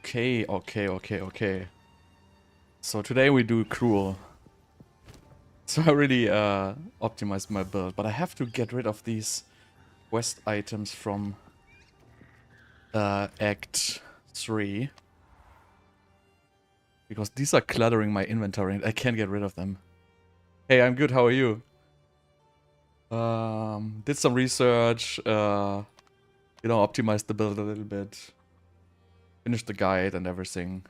Okay. So today we do cruel. So I really optimized my build, but I have to get rid of these quest items from Act 3. Because these are cluttering my inventory and I can't get rid of them. Hey, I'm good, how are you? Did some research, optimized the build a little bit. Finished the guide and everything.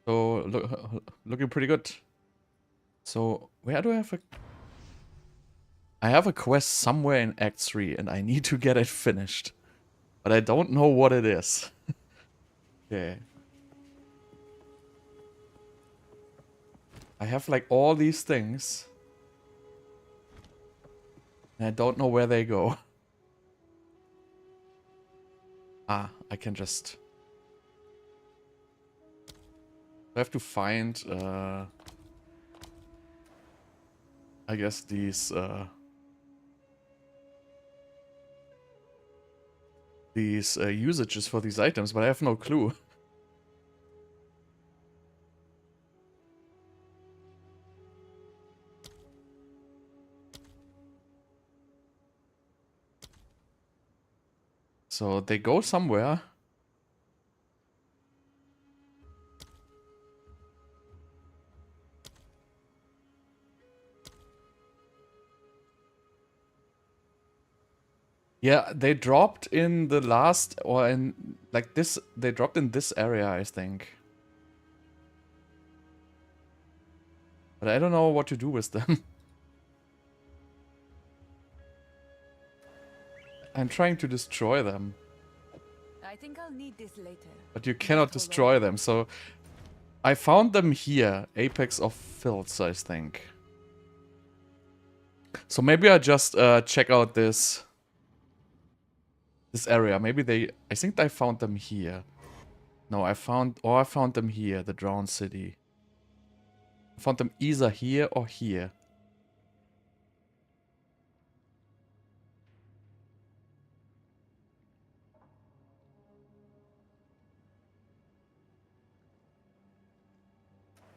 So, looking pretty good. So, where do I have a... I have a quest somewhere in Act 3 and I need to get it finished. But I don't know what it is. Okay. I have like all these things. And I don't know where they go. Ah, I can just... I have to find, I guess these usages for these items, but I have no clue. So they go somewhere. Yeah, they dropped in the last, or in, like this, they dropped in this area, I think. But I don't know what to do with them. I'm trying to destroy them. I think I'll need this later. But you cannot destroy them, so... I found them here, Apex of Filths, I think. So maybe I just check out this area. Maybe they... I think I found them here. No, I found them here, the Drowned City. I found them either here or here.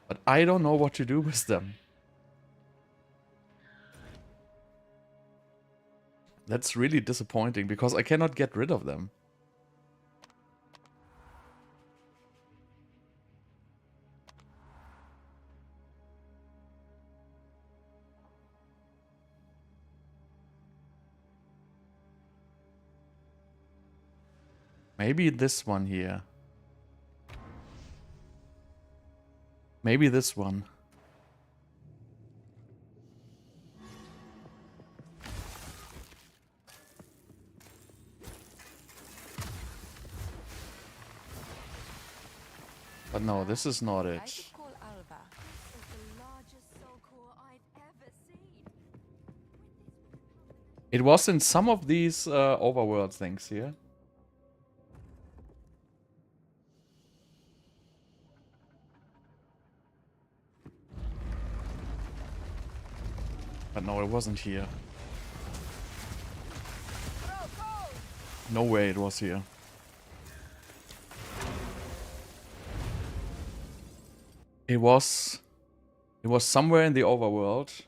But I don't know what to do with them. That's really disappointing, because I cannot get rid of them. Maybe this one here. Maybe this one. But no, this is not it. It was in some of these overworld things here. But no, it wasn't here. No way it was here. It was somewhere in the overworld.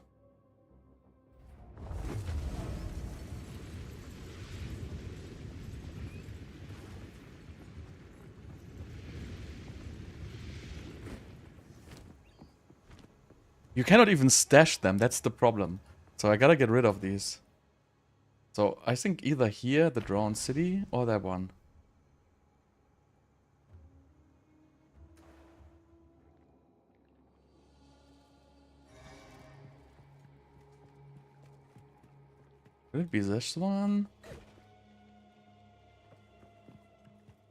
You cannot even stash them, that's the problem. So I gotta get rid of these. So I think either here, the Drowned City, or that one. Could it be this one?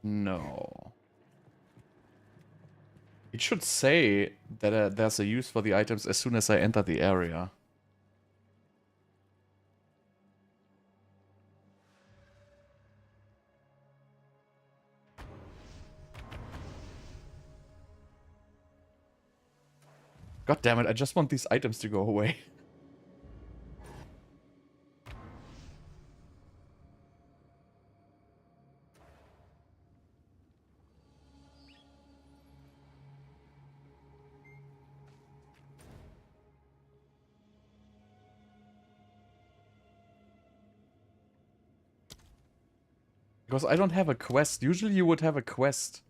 No. It should say that there's a use for the items as soon as I enter the area. God damn it, I just want these items to go away. Because I don't have a quest. Usually you would have a quest.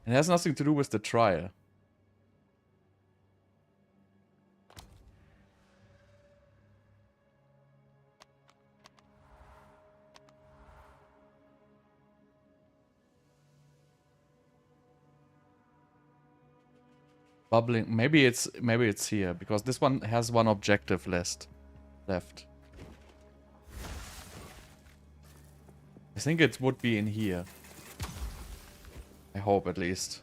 It has nothing to do with the trial. Bubbling. Maybe it's here because this one has one objective left. I think it would be in here. I hope at least.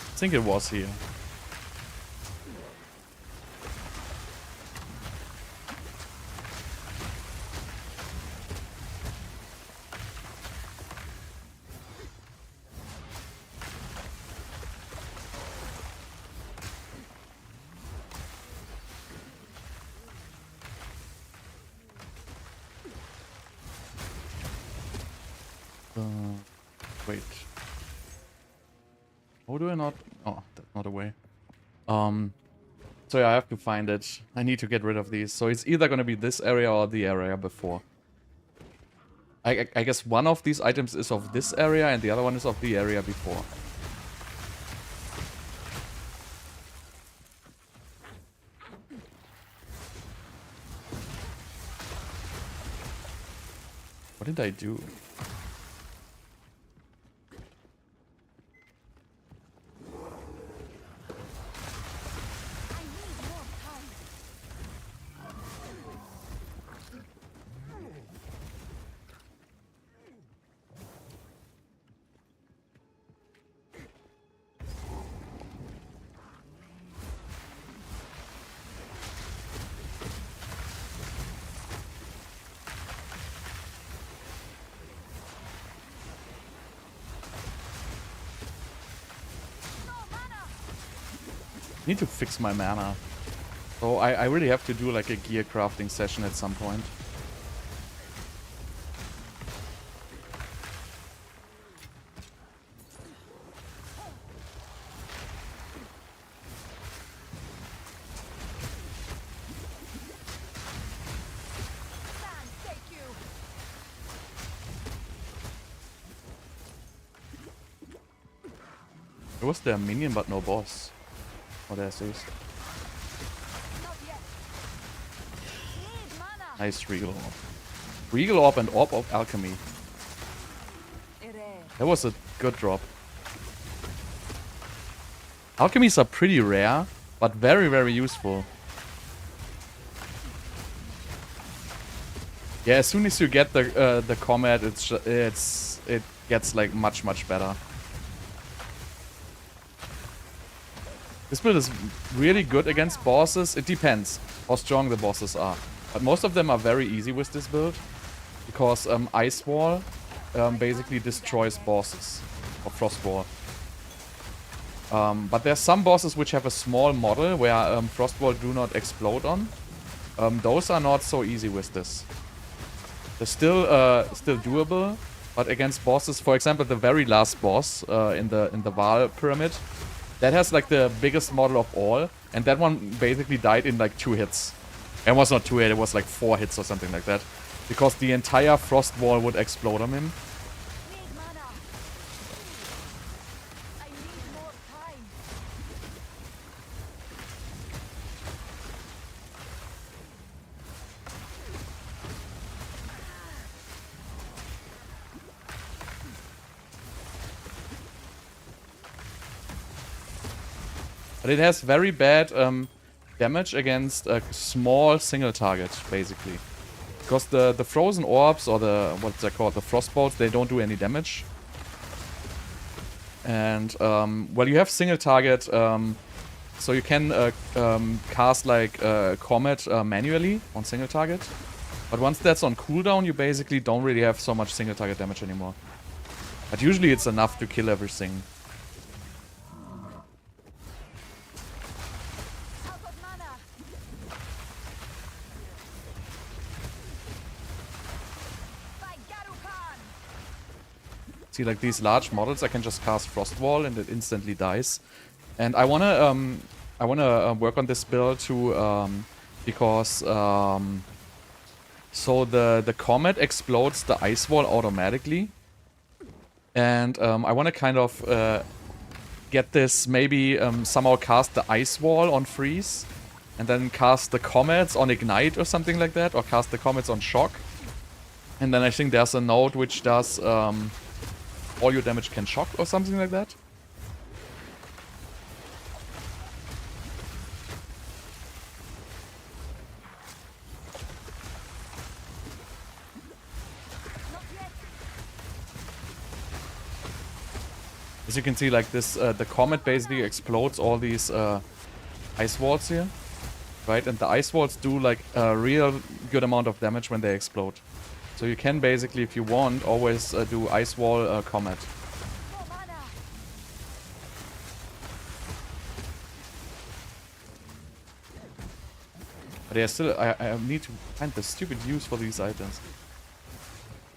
I think it was here. Wait. How do I not? Oh, that's not a way. So yeah, I have to find it. I need to get rid of these. So it's either gonna be this area or the area before. I guess one of these items is of this area and the other one is of the area before. What did I do? Need to fix my mana. So I really have to do like a gear crafting session at some point. There was there a minion but no boss. Oh, there's this. Nice Regal Orb. Regal Orb and Orb of Alchemy. That was a good drop. Alchemies are pretty rare, but very, very useful. Yeah, as soon as you get the Comet, it gets like much better. This build is really good against bosses. It depends how strong the bosses are. But most of them are very easy with this build. Because Ice Wall basically destroys bosses. Or Frost Wall. But there's some bosses which have a small model where Frost Wall do not explode on. Those are not so easy with this. They're still doable. But against bosses, for example, the very last boss in the Val Pyramid. That has like the biggest model of all, and that one basically died in like 2 hits. It was not 2 hits, it was like 4 hits or something like that. Because the entire Frost Wall would explode on him. But it has very bad damage against a small single target, basically. Because the frozen orbs, or what's that called, the frost bolts, they don't do any damage. And, well, you have single target, so you can cast like Comet manually on single target. But once that's on cooldown, you basically don't really have so much single target damage anymore. But usually it's enough to kill everything. See, like these large models, I can just cast Frost Wall and it instantly dies. And I wanna work on this build too, because so the Comet explodes the Ice Wall automatically, and I wanna kind of get this, maybe somehow cast the Ice Wall on Freeze, and then cast the Comets on Ignite or something like that, or cast the Comets on Shock. And then I think there's a node which does all your damage can shock or something like that. As you can see, like this, the Comet basically explodes all these ice walls here, right? And the ice walls do like a real good amount of damage when they explode. So you can basically, if you want, always do ice wall Comet. But yeah, still, I need to find the stupid use for these items.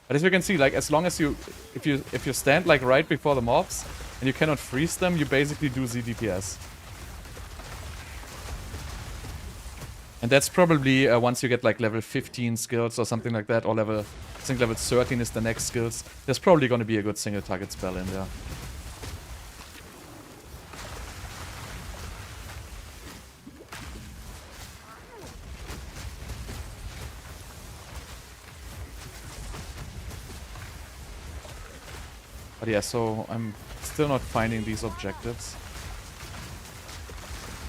But as you can see, like as long as if you stand like right before the mobs and you cannot freeze them, you basically do ZDPS. And that's probably once you get like level 15 skills or something like that, or level, I think level 13 is the next skills. There's probably going to be a good single target spell in there. But yeah, so I'm still not finding these objectives.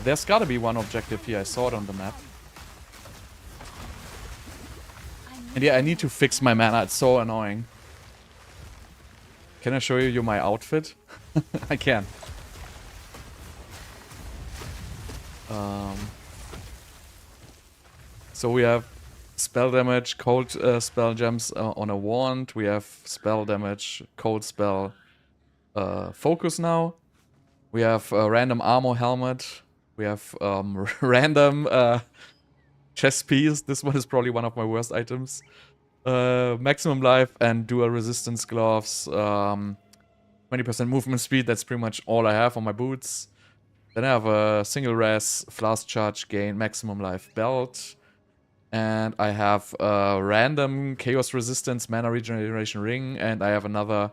There's gotta be one objective here, I saw it on the map. And yeah, I need to fix my mana, it's so annoying. Can I show you my outfit? I can. So we have spell damage, cold spell gems on a wand. We have spell damage, cold spell, focus now. We have random armor helmet. We have random chest piece. This one is probably one of my worst items. Maximum life and dual resistance gloves. 20% movement speed. That's pretty much all I have on my boots. Then I have a single res, flask charge gain, maximum life belt. And I have a random chaos resistance mana regeneration ring. And I have another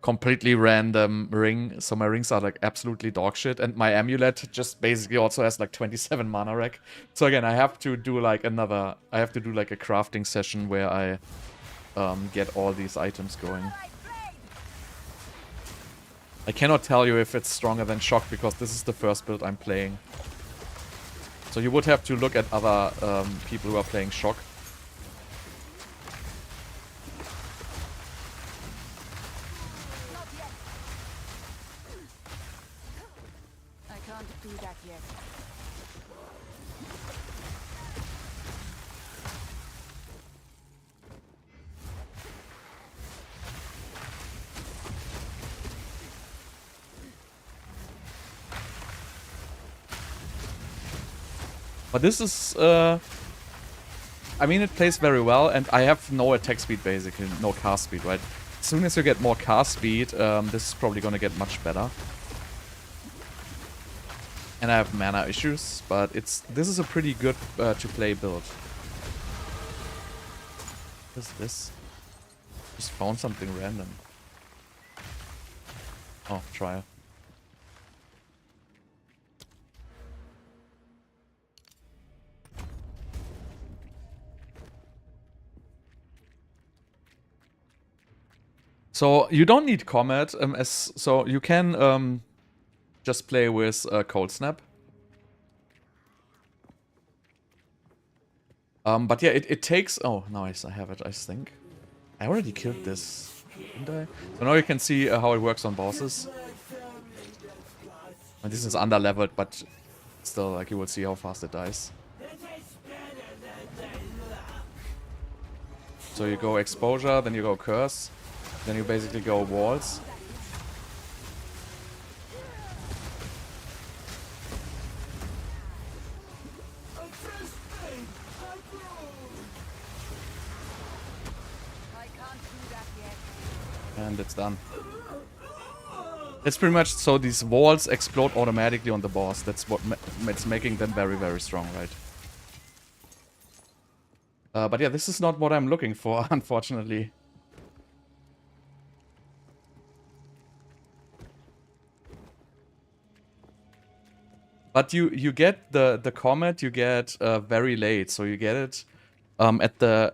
completely random ring. So my rings are like absolutely dog shit. And my amulet just basically also has like 27 mana rack. So again, I have to do like a crafting session where I get all these items going. I cannot tell you if it's stronger than Shock because this is the first build I'm playing. So you would have to look at other people who are playing Shock. I can't do that yet. But this is, I mean, it plays very well, and I have no attack speed, basically, no cast speed, right? As soon as you get more cast speed, this is probably gonna get much better. And I have mana issues, but this is a pretty good to play build. What is this? Just found something random. Oh, trial. So you don't need Comet, so you can just play with Cold Snap. But yeah, it takes. Oh, nice! I have it. I think I already killed this, didn't I? So now you can see how it works on bosses. And this is under-leveled, but still, like, you will see how fast it dies. So you go exposure, then you go curse. Then you basically go walls. And it's done. It's pretty much so these walls explode automatically on the boss. That's what it's making them very, very strong, right? But yeah, this is not what I'm looking for, unfortunately. But you get the comet, you get very late, so you get it at the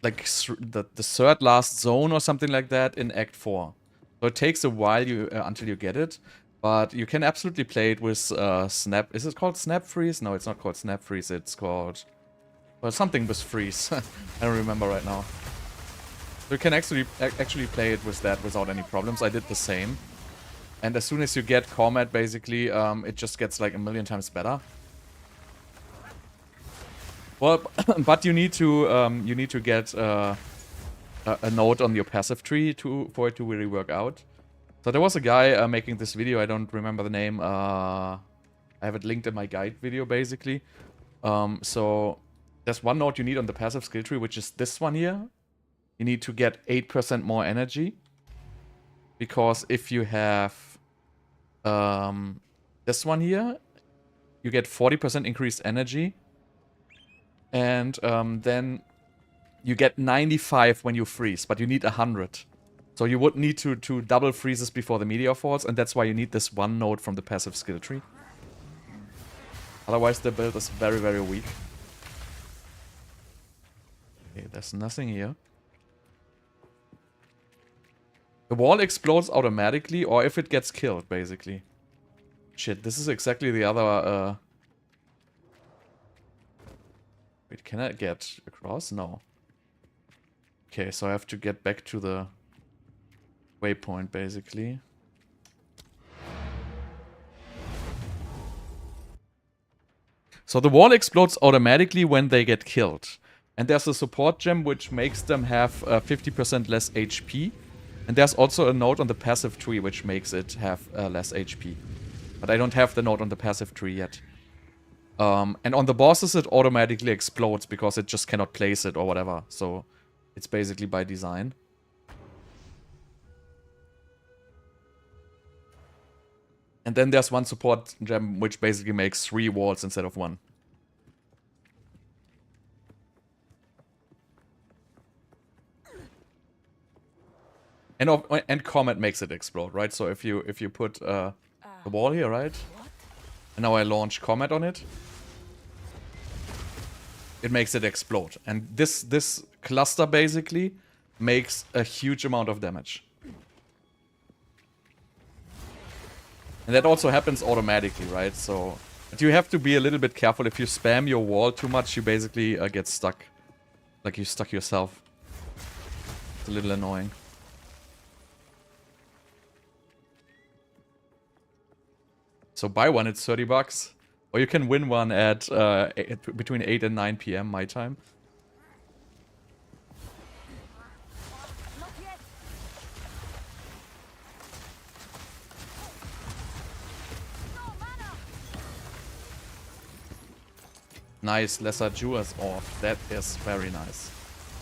like the third last zone or something like that in Act 4. So it takes a while until you get it, but you can absolutely play it with snap. Is it called snap freeze? No, it's not called snap freeze. It's called something with freeze. I don't remember right now. So you can actually play it with that without any problems. I did the same. And as soon as you get Comet, basically, it just gets like a million times better. Well, but you need to get a node on your passive tree for it to really work out. So there was a guy making this video. I don't remember the name. I have it linked in my guide video, basically. So there's one node you need on the passive skill tree, which is this one here. You need to get 8% more energy. Because if you have this one here, you get 40% increased energy. And then you get 95 when you freeze, but you need 100. So you would need to double freezes before the meteor falls, and that's why you need this one node from the passive skill tree. Otherwise the build is very, very weak. Okay, there's nothing here. The wall explodes automatically, or if it gets killed, basically. Shit, this is exactly the other... Wait, can I get across? No. Okay, so I have to get back to the waypoint, basically. So the wall explodes automatically when they get killed. And there's a support gem which makes them have 50% less HP. And there's also a node on the passive tree which makes it have less HP. But I don't have the node on the passive tree yet. And on the bosses it automatically explodes because it just cannot place it or whatever. So it's basically by design. And then there's one support gem which basically makes 3 walls instead of 1. And Comet makes it explode, right? So if you put the wall here, right? And now I launch Comet on it. It makes it explode. And this cluster basically makes a huge amount of damage. And that also happens automatically, right? So, but you have to be a little bit careful. If you spam your wall too much, you basically get stuck. Like you stuck yourself. It's a little annoying. So buy one, it's 30 bucks. Or you can win one at between 8 and 9 PM my time. Nice, lesser Jewel's off. That is very nice.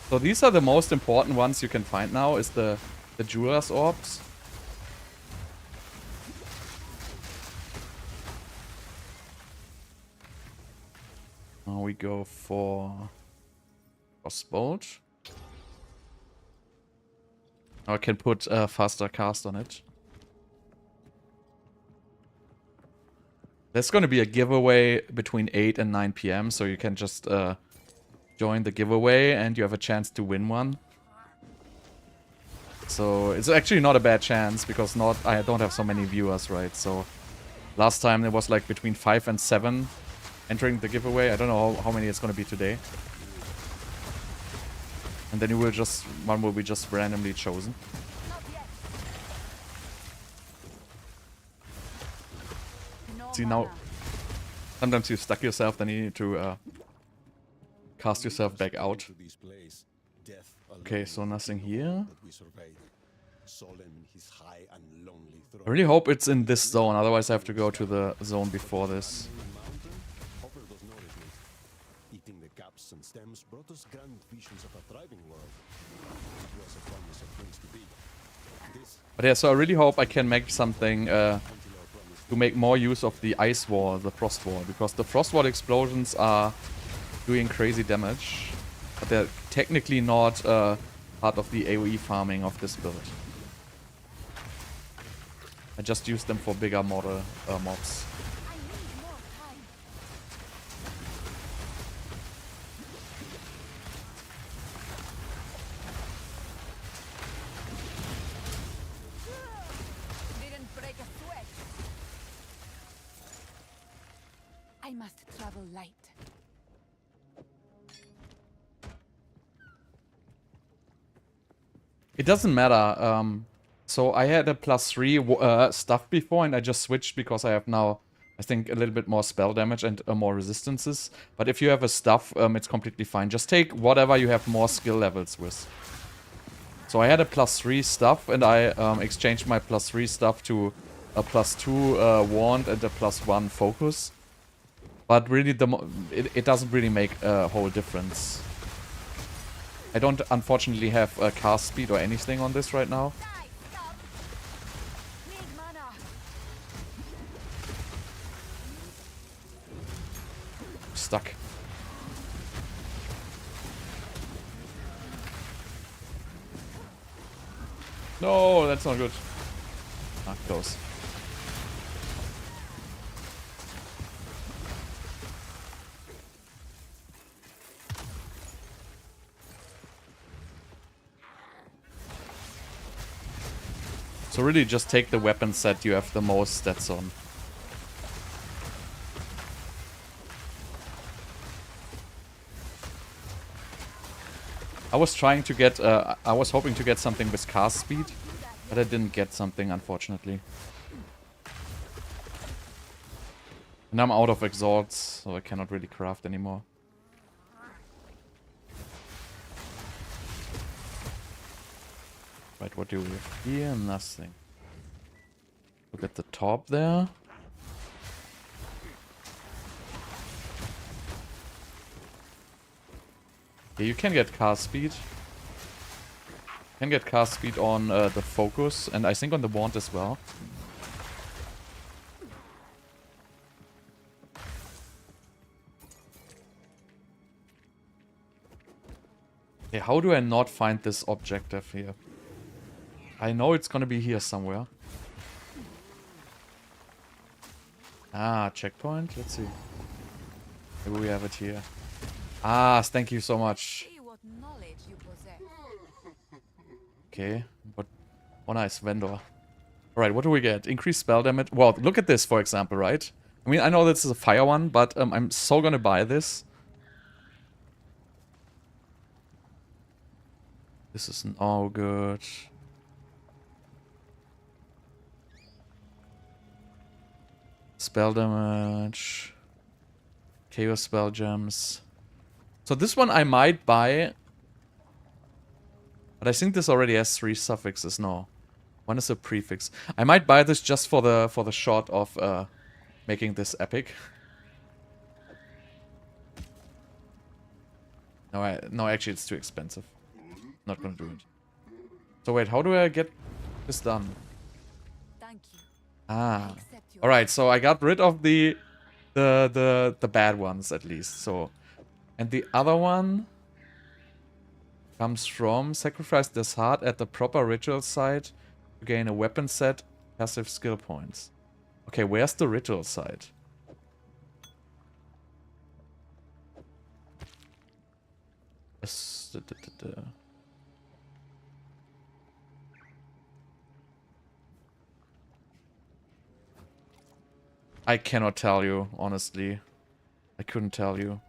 So these are the most important ones you can find now, is the Jewel's orbs. Now we go for crossbolt. I can put a faster cast on it. There's going to be a giveaway between 8 and 9 PM, so you can just join the giveaway and you have a chance to win one. So it's actually not a bad chance because I don't have so many viewers, right? So last time there was like between 5 and 7 entering the giveaway. I don't know how many it's going to be today. And then one will be just randomly chosen. See, now sometimes you stuck yourself, then you need to cast yourself back out. Okay, so nothing here. I really hope it's in this zone, otherwise I have to go to the zone before this. Eating the caps and stems brought us grand visions of a thriving world. It was a promise of things to be. But yeah, so I really hope I can make something to make more use of the ice wall, the frost wall, because the frost wall explosions are doing crazy damage, but they're technically not part of the AoE farming of this build. I just use them for bigger model mobs. I need more time. Didn't break a sweat. I must travel light. It doesn't matter. So I had a +3 stuff before, and I just switched because I have now, I think, a little bit more spell damage and more resistances. But if you have a stuff, it's completely fine. Just take whatever you have more skill levels with. So I had a +3 stuff, and I exchanged my +3 stuff to a +2 wand and a +1 focus. But really, it doesn't really make a whole difference. I don't, unfortunately, have cast speed or anything on this right now. Die, stop. Need mana. Stuck. No, that's not good. Ah, close. So really just take the weapon set you have the most stats on. I was trying to get, I was hoping to get something with cast speed, but I didn't get something, unfortunately. And I'm out of exalts, so I cannot really craft anymore. Right, what do we have here? Nothing. Look at the top there. Yeah, you can get cast speed. Can get cast speed on the focus, and I think on the wand as well. Okay, how do I not find this objective here? I know it's gonna be here somewhere. Ah, checkpoint? Let's see. Maybe we have it here. Ah, thank you so much. See what knowledge you possess. Okay, but oh nice, vendor. Alright, what do we get? Increased spell damage. Well, look at this, for example, right? I mean, I know this is a fire one, but I'm so gonna buy this. This isn't all good. Spell damage. Chaos spell gems. So this one I might buy. But I think this already has 3 suffixes. No. One is a prefix. I might buy this just for the shot of making this epic. No, actually it's too expensive. Not gonna do it. So wait, how do I get this done? Thank you. Ah. Accept your Alright, so I got rid of the bad ones at least. So, and the other one comes from sacrifice this heart at the proper ritual site to gain a weapon set, passive skill points. Okay, where's the ritual site? I cannot tell you, honestly. I couldn't tell you.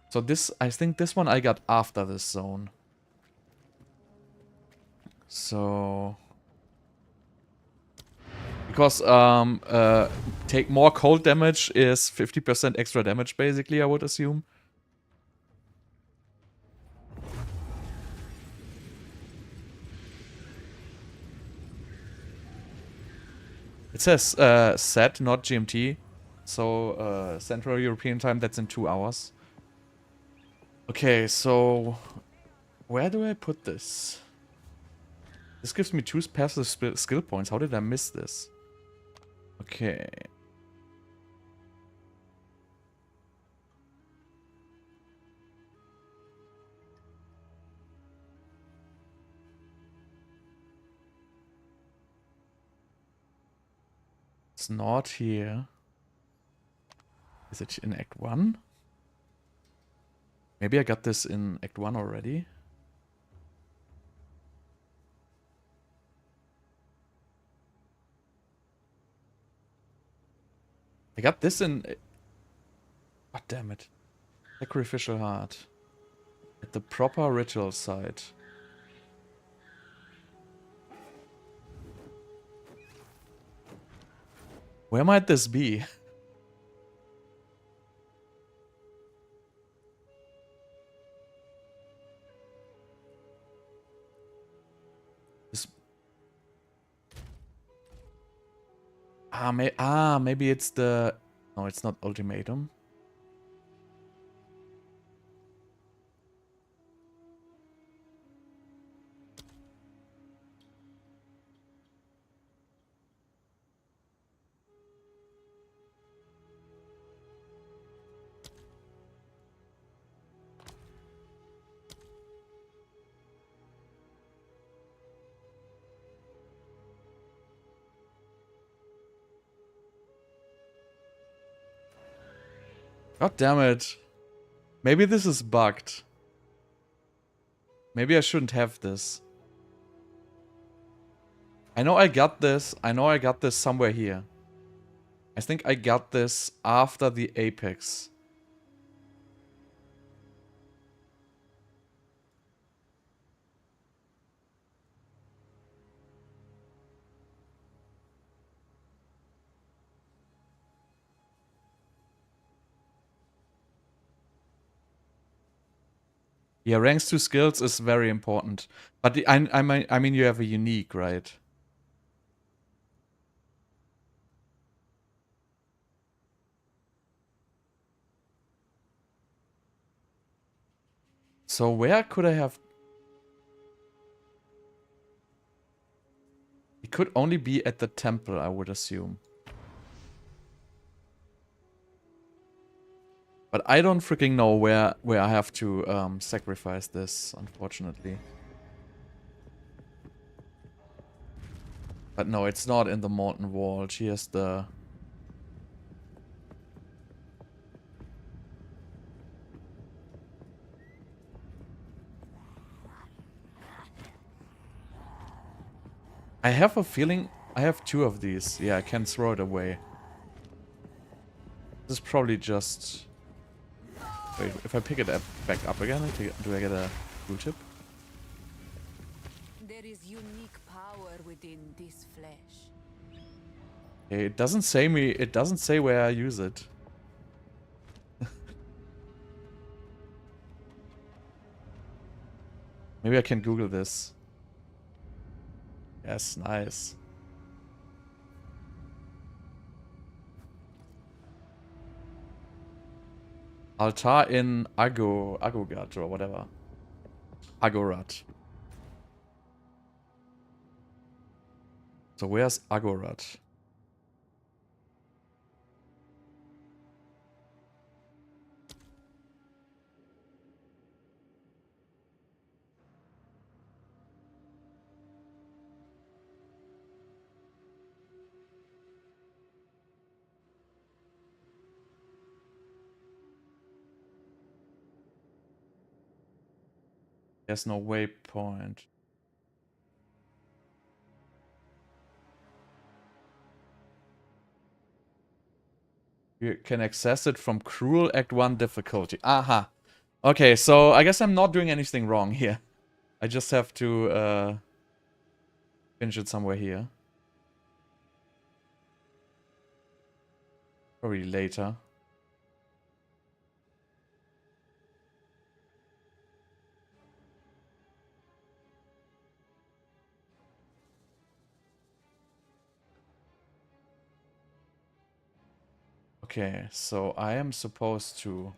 So this, I think this one I got after this zone. So... Because take more cold damage is 50% extra damage, basically, I would assume. It says set, not GMT. So Central European time, that's in 2 hours. Okay, so where do I put this? This gives me 2 passive skill points. How did I miss this? Okay. It's not here. Is it in Act 1? Maybe I got this in Act 1 already. I got this in... God damn it. Sacrificial Heart. At the proper ritual site. Where might this be? This... maybe it's the... No, it's not Ultimatum. God damn it. Maybe this is bugged. Maybe I shouldn't have this. I know I got this. I know I got this somewhere here. I think I got this after the Apex. Yeah, ranks 2 skills is very important. But I mean you have a unique, right? So where could I have... It could only be at the temple, I would assume. But I don't freaking know where I have to sacrifice this, unfortunately. But no, it's not in the Molten Vault. Here's the... I have a feeling I have 2 of these. Yeah, I can throw it away. This is probably just... Wait, if I pick it up, back up again, do I get a blue tip? There is unique power within this flesh. Okay, it doesn't say me. It doesn't say where I use it. Maybe I can Google this. Yes, nice. Altar in Agogat or whatever. Agorat. So where's Agorat? There's no waypoint. You can access it from Cruel Act 1 difficulty. Aha. Okay, so I guess I'm not doing anything wrong here. I just have to finish it somewhere here. Probably later. Okay, so I am supposed to...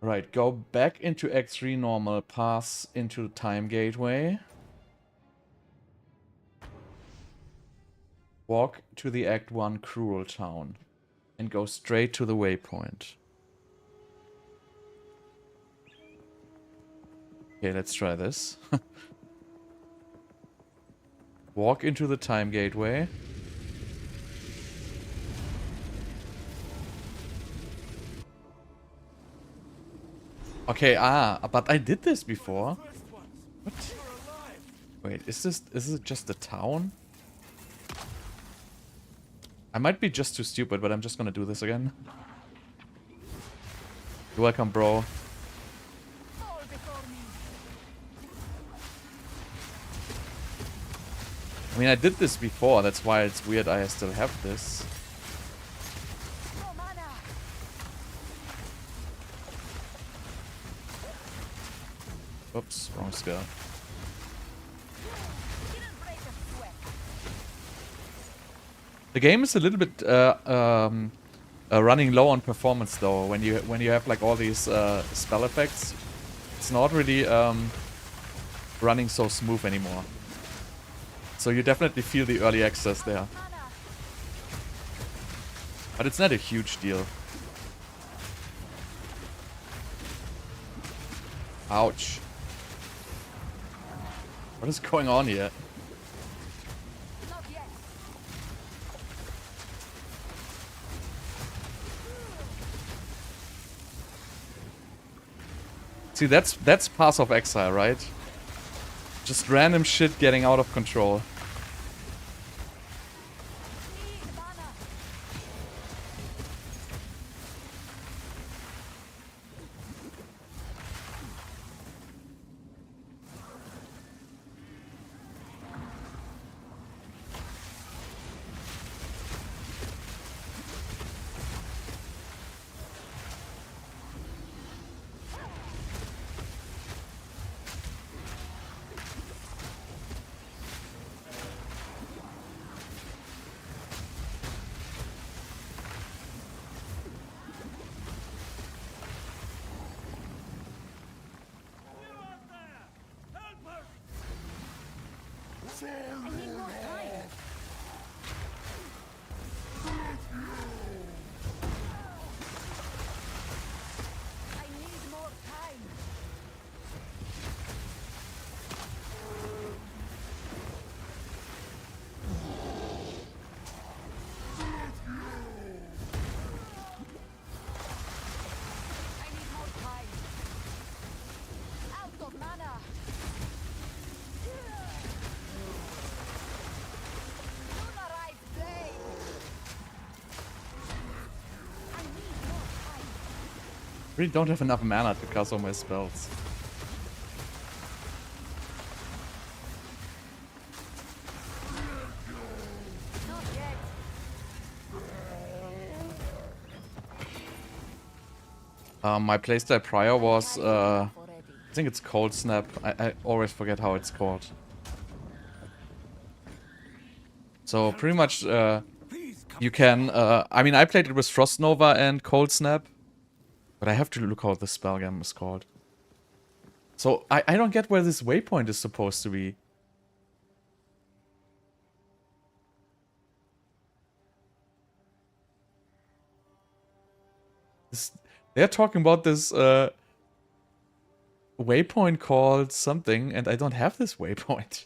Right, go back into Act 3 normal, pass into Time Gateway. Walk to the Act 1 Cruel Town and go straight to the waypoint. Okay, let's try this. Walk into the time gateway. Okay, but I did this before. What? Wait, is it just a town? I might be just too stupid, but I'm just gonna do this again. You're welcome, bro. I mean, I did this before, that's why it's weird I still have this. Oops, wrong skill. The game is a little bit running low on performance though. When you have like all these spell effects, it's not really running so smooth anymore. So you definitely feel the early access there, but it's not a huge deal. Ouch! What is going on here? See, that's Path of Exile, right? Just random shit getting out of control. Really don't have enough mana to cast all my spells. My playstyle prior was, I think it's Cold Snap. I always forget how it's called. So pretty much, you can, I mean, I played it with Frost Nova and Cold Snap. But I have to look how the spell game is called. So I don't get where this waypoint is supposed to be. They're talking about this waypoint called something, and I don't have this waypoint.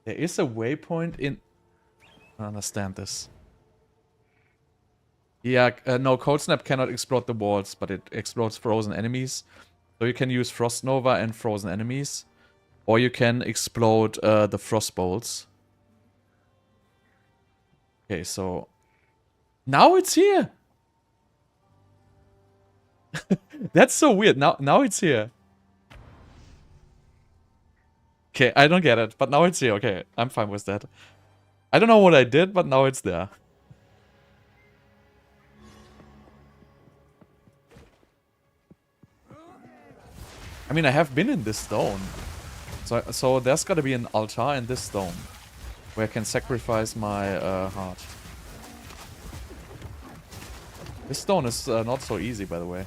There is a waypoint in... I don't understand this. Yeah, no, Cold Snap cannot explode the walls, but it explodes frozen enemies. So you can use Frost Nova and frozen enemies. Or you can explode the Frost Bolts. Okay, so... Now it's here! That's so weird. Now it's here. Okay, I don't get it, but now it's here. Okay, I'm fine with that. I don't know what I did, but now it's there. I mean, I have been in this stone. So there's gotta be an altar in this stone. Where I can sacrifice my heart. This stone is not so easy, by the way.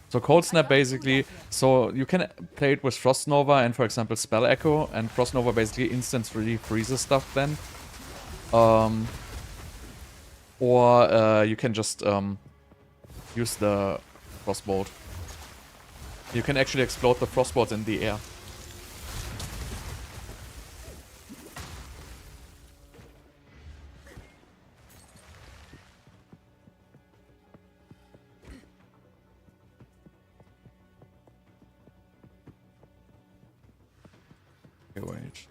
So Cold Snap basically, so you can play it with Frost Nova and for example Spell Echo, and Frost Nova basically instantly freezes stuff then. Or you can just use the Frostbolt. You can actually explode the Frostbolt in the air. Okay, wait.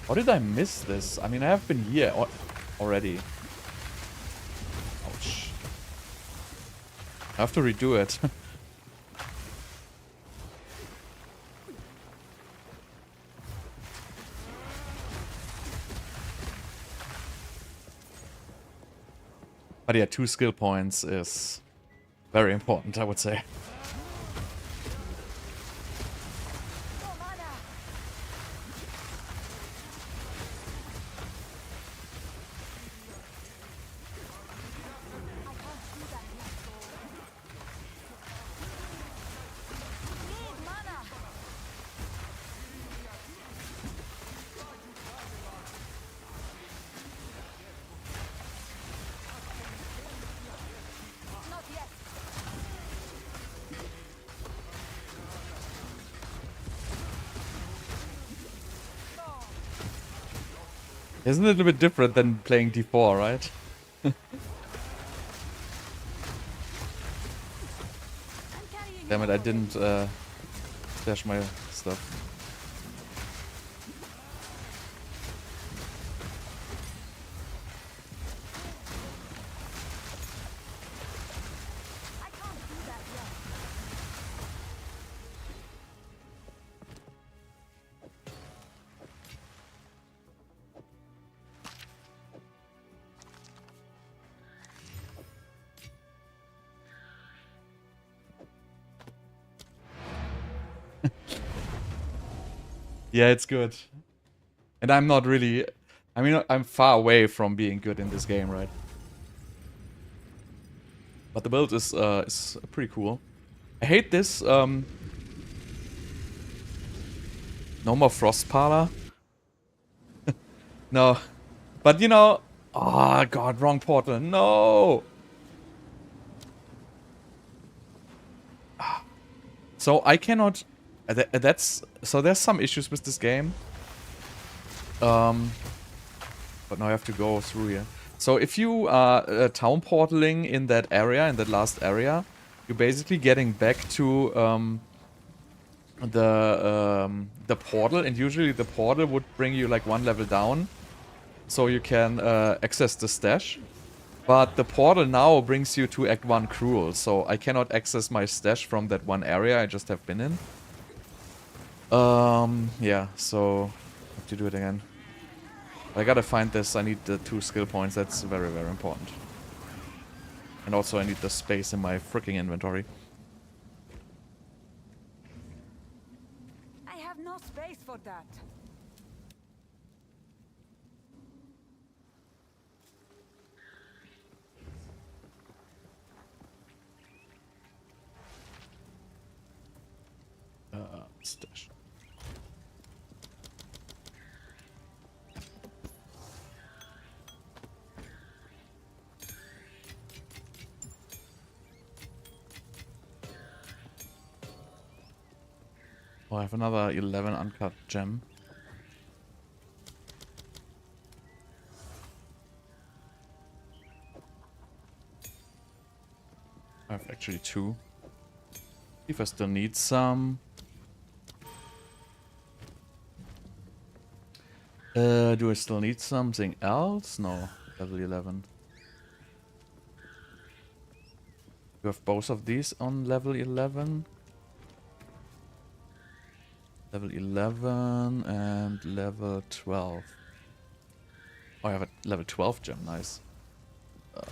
How did I miss this? I mean, I have been here already. Ouch. I have to redo it. But yeah, 2 skill points is very important, I would say. Isn't it a bit different than playing D4, right? Damn it, I didn't stash my stuff. Yeah, it's good. And I'm not really... I mean, I'm far away from being good in this game, right? But the build is pretty cool. I hate this, no more Frost Parlor. No. But, you know... Oh, God, wrong portal. No! So, I cannot... That's... So, there's some issues with this game. But now I have to go through here. So if you are town portaling in that area, in that last area, you're basically getting back to the portal, and usually the portal would bring you like 1 level down, so you can access the stash. But the portal now brings you to Act 1 Cruel, so I cannot access my stash from that one area I just have been in. Yeah, so I have to do it again. I gotta find this. I need the 2 skill points. That's very, very important. And also I need the space in my freaking inventory. I have no space for that. Stash. Oh, I have another 11 uncut gem. I have actually 2. If I still need some. Do I still need something else? No, level 11. You have both of these on level 11. Level 11 and level 12. Oh, I have a level 12 gem. Nice. Okay.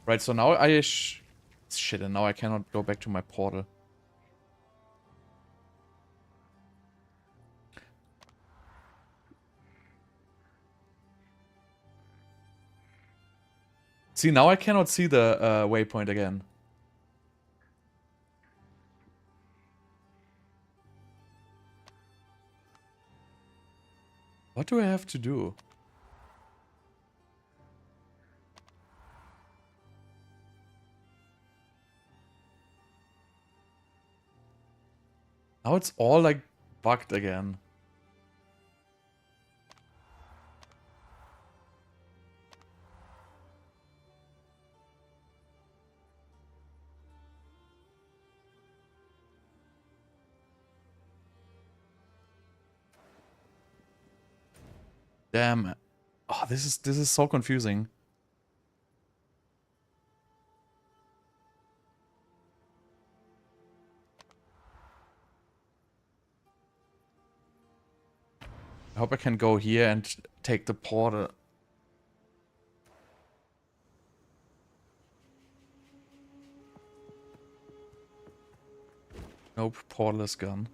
Right, so now shit, and now I cannot go back to my portal. See, now I cannot see the waypoint again. What do I have to do? Now it's all like bugged again. Damn. Oh, this is so confusing. I hope I can go here and take the portal. Nope, portal is gone.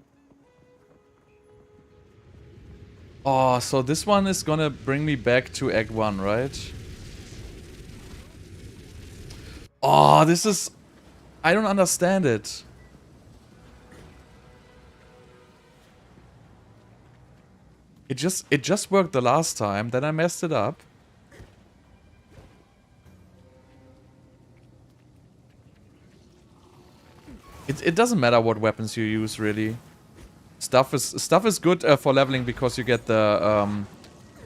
Oh, so this one is gonna bring me back to Act 1, right? Oh, this is... I don't understand it. It just worked the last time, then I messed it up. It doesn't matter what weapons you use, really. Stuff is good for leveling because you get the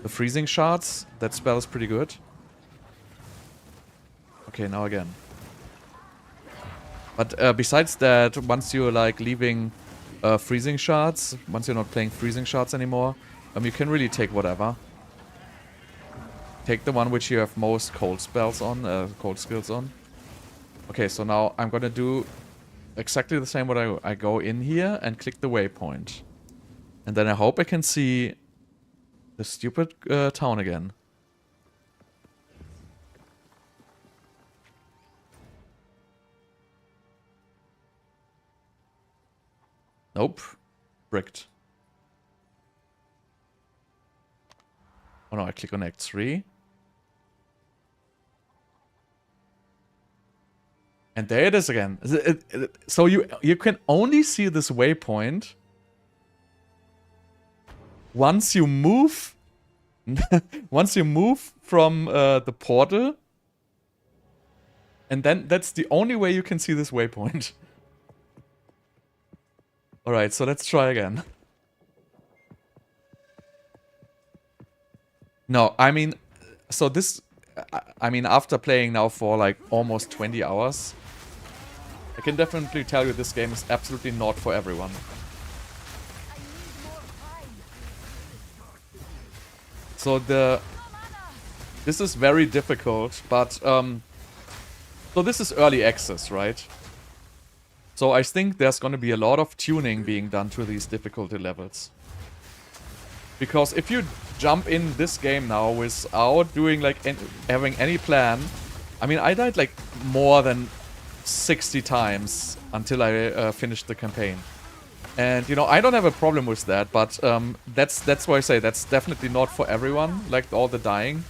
freezing shards. That spell is pretty good. Okay, now again. But besides that, once you're like leaving freezing shards, once you're not playing freezing shards anymore, you can really take whatever. Take the one which you have most cold spells on, cold skills on. Okay, so now I'm gonna do exactly the same. What I go in here and click the waypoint, and then I hope I can see the stupid town again. Nope, bricked. Oh no, I click on Act 3. And there it is again. So you can only see this waypoint once you move once you move from the portal, and then that's the only way you can see this waypoint. Alright, so let's try again. No, I mean, so this, I mean, after playing now for like almost 20 hours, I can definitely tell you this game is absolutely not for everyone. So this is very difficult, but so this is early access, right? So I think there's gonna be a lot of tuning being done to these difficulty levels. Because if you jump in this game now without doing like having any plan, I mean, I died like more than 60 times until I finished the campaign. And, you know, I don't have a problem with that, but that's why I say that's definitely not for everyone, like all the dying.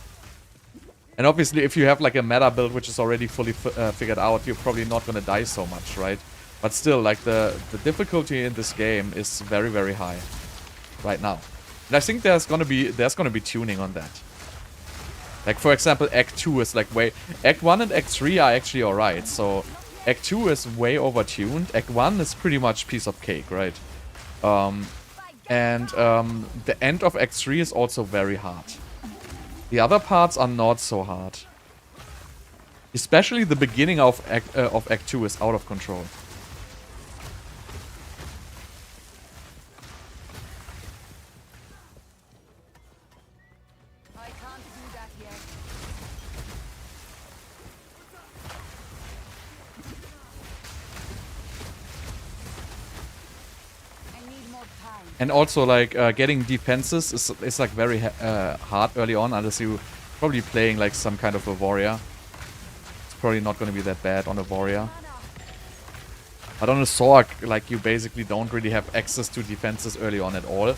And obviously, if you have like a meta build which is already fully figured out, you're probably not gonna die so much, right? But still, like the difficulty in this game is very, very high right now. And I think there's gonna be tuning on that. Like, for example, Act 2 is like Act 1 and Act 3 are actually alright, so Act 2 is way overtuned. Act 1 is pretty much piece of cake, right? And the end of Act 3 is also very hard. The other parts are not so hard. Especially the beginning of Act 2 is out of control. And also, like, getting defenses is like very hard early on, unless you probably playing like some kind of a warrior. It's probably not going to be that bad on a warrior. But on a Sorc, like, you basically don't really have access to defenses early on at all.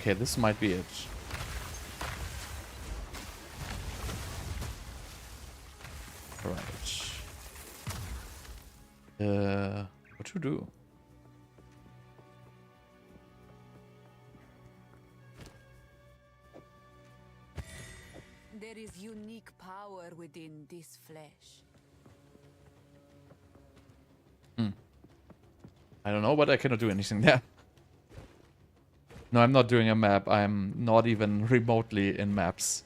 Okay, this might be it. Right. What to do? There is unique power within this flesh. I don't know, but I cannot do anything there. No, I'm not doing a map. I'm not even remotely in maps.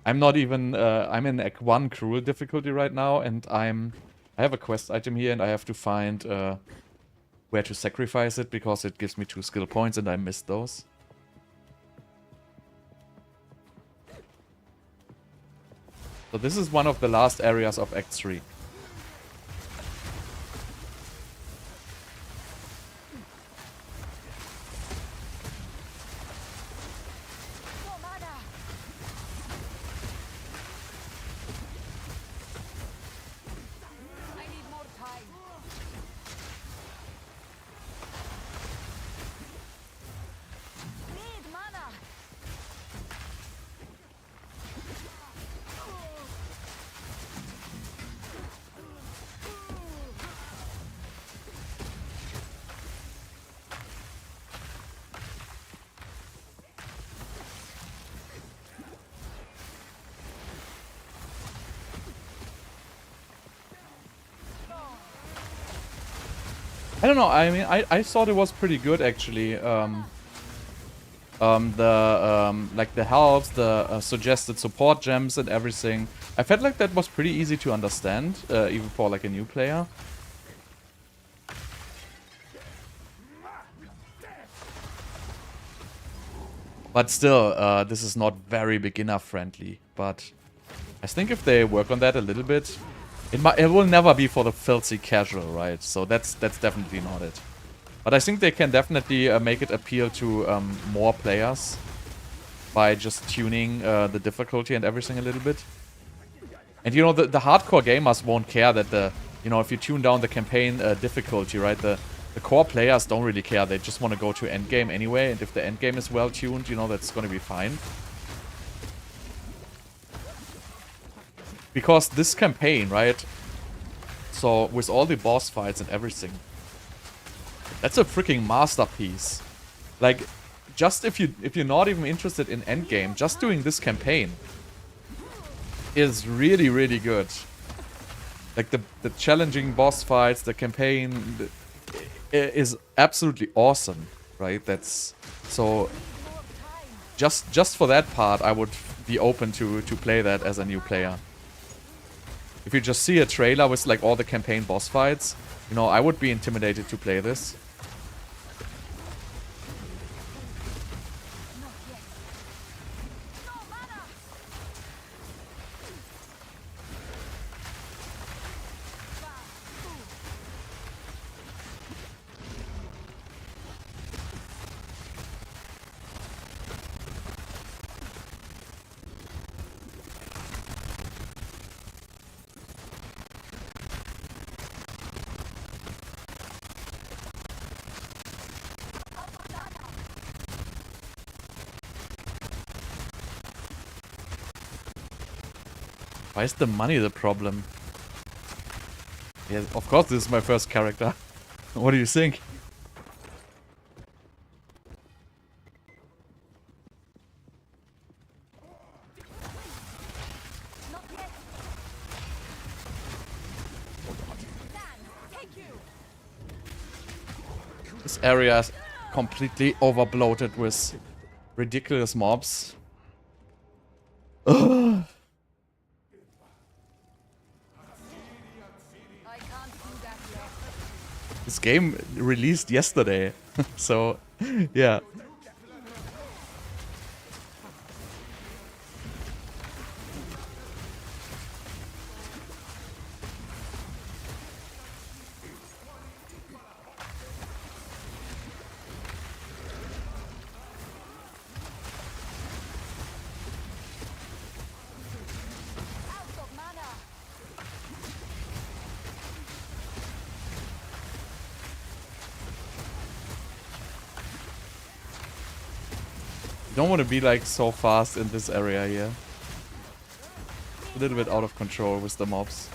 I'm not even, I'm in Act 1 Cruel difficulty right now, and I have a quest item here, and I have to find where to sacrifice it, because it gives me 2 skill points, and I missed those. So this is one of the last areas of Act 3. I don't know, I mean, I thought it was pretty good, actually. Like the helps, the suggested support gems and everything. I felt like that was pretty easy to understand, even for like a new player. But still, this is not very beginner friendly. But I think if they work on that a little bit, it will never be for the filthy casual, right? So that's definitely not it. But I think they can definitely make it appeal to more players by just tuning the difficulty and everything a little bit. And you know, the hardcore gamers won't care that if you tune down the campaign difficulty, right? The core players don't really care. They just want to go to endgame anyway, and if the endgame is well tuned, that's going to be fine. Because this campaign, right? So with all the boss fights and everything, that's a freaking masterpiece. Like, just if you're not even interested in endgame, just doing this campaign is really, really good. Like the challenging boss fights, the campaign is absolutely awesome, right? That's so. Just for that part, I would be open to play that as a new player. If you just see a trailer with like all the campaign boss fights, I would be intimidated to play this. Why is the money the problem? Yeah, of course this is my first character. What do you think? This area is completely overbloated with ridiculous mobs. Ugh. I can't do that yet. This game released yesterday. So, yeah. Out of mana. You don't want to be like so fast in this area here. A little bit out of control with the mobs.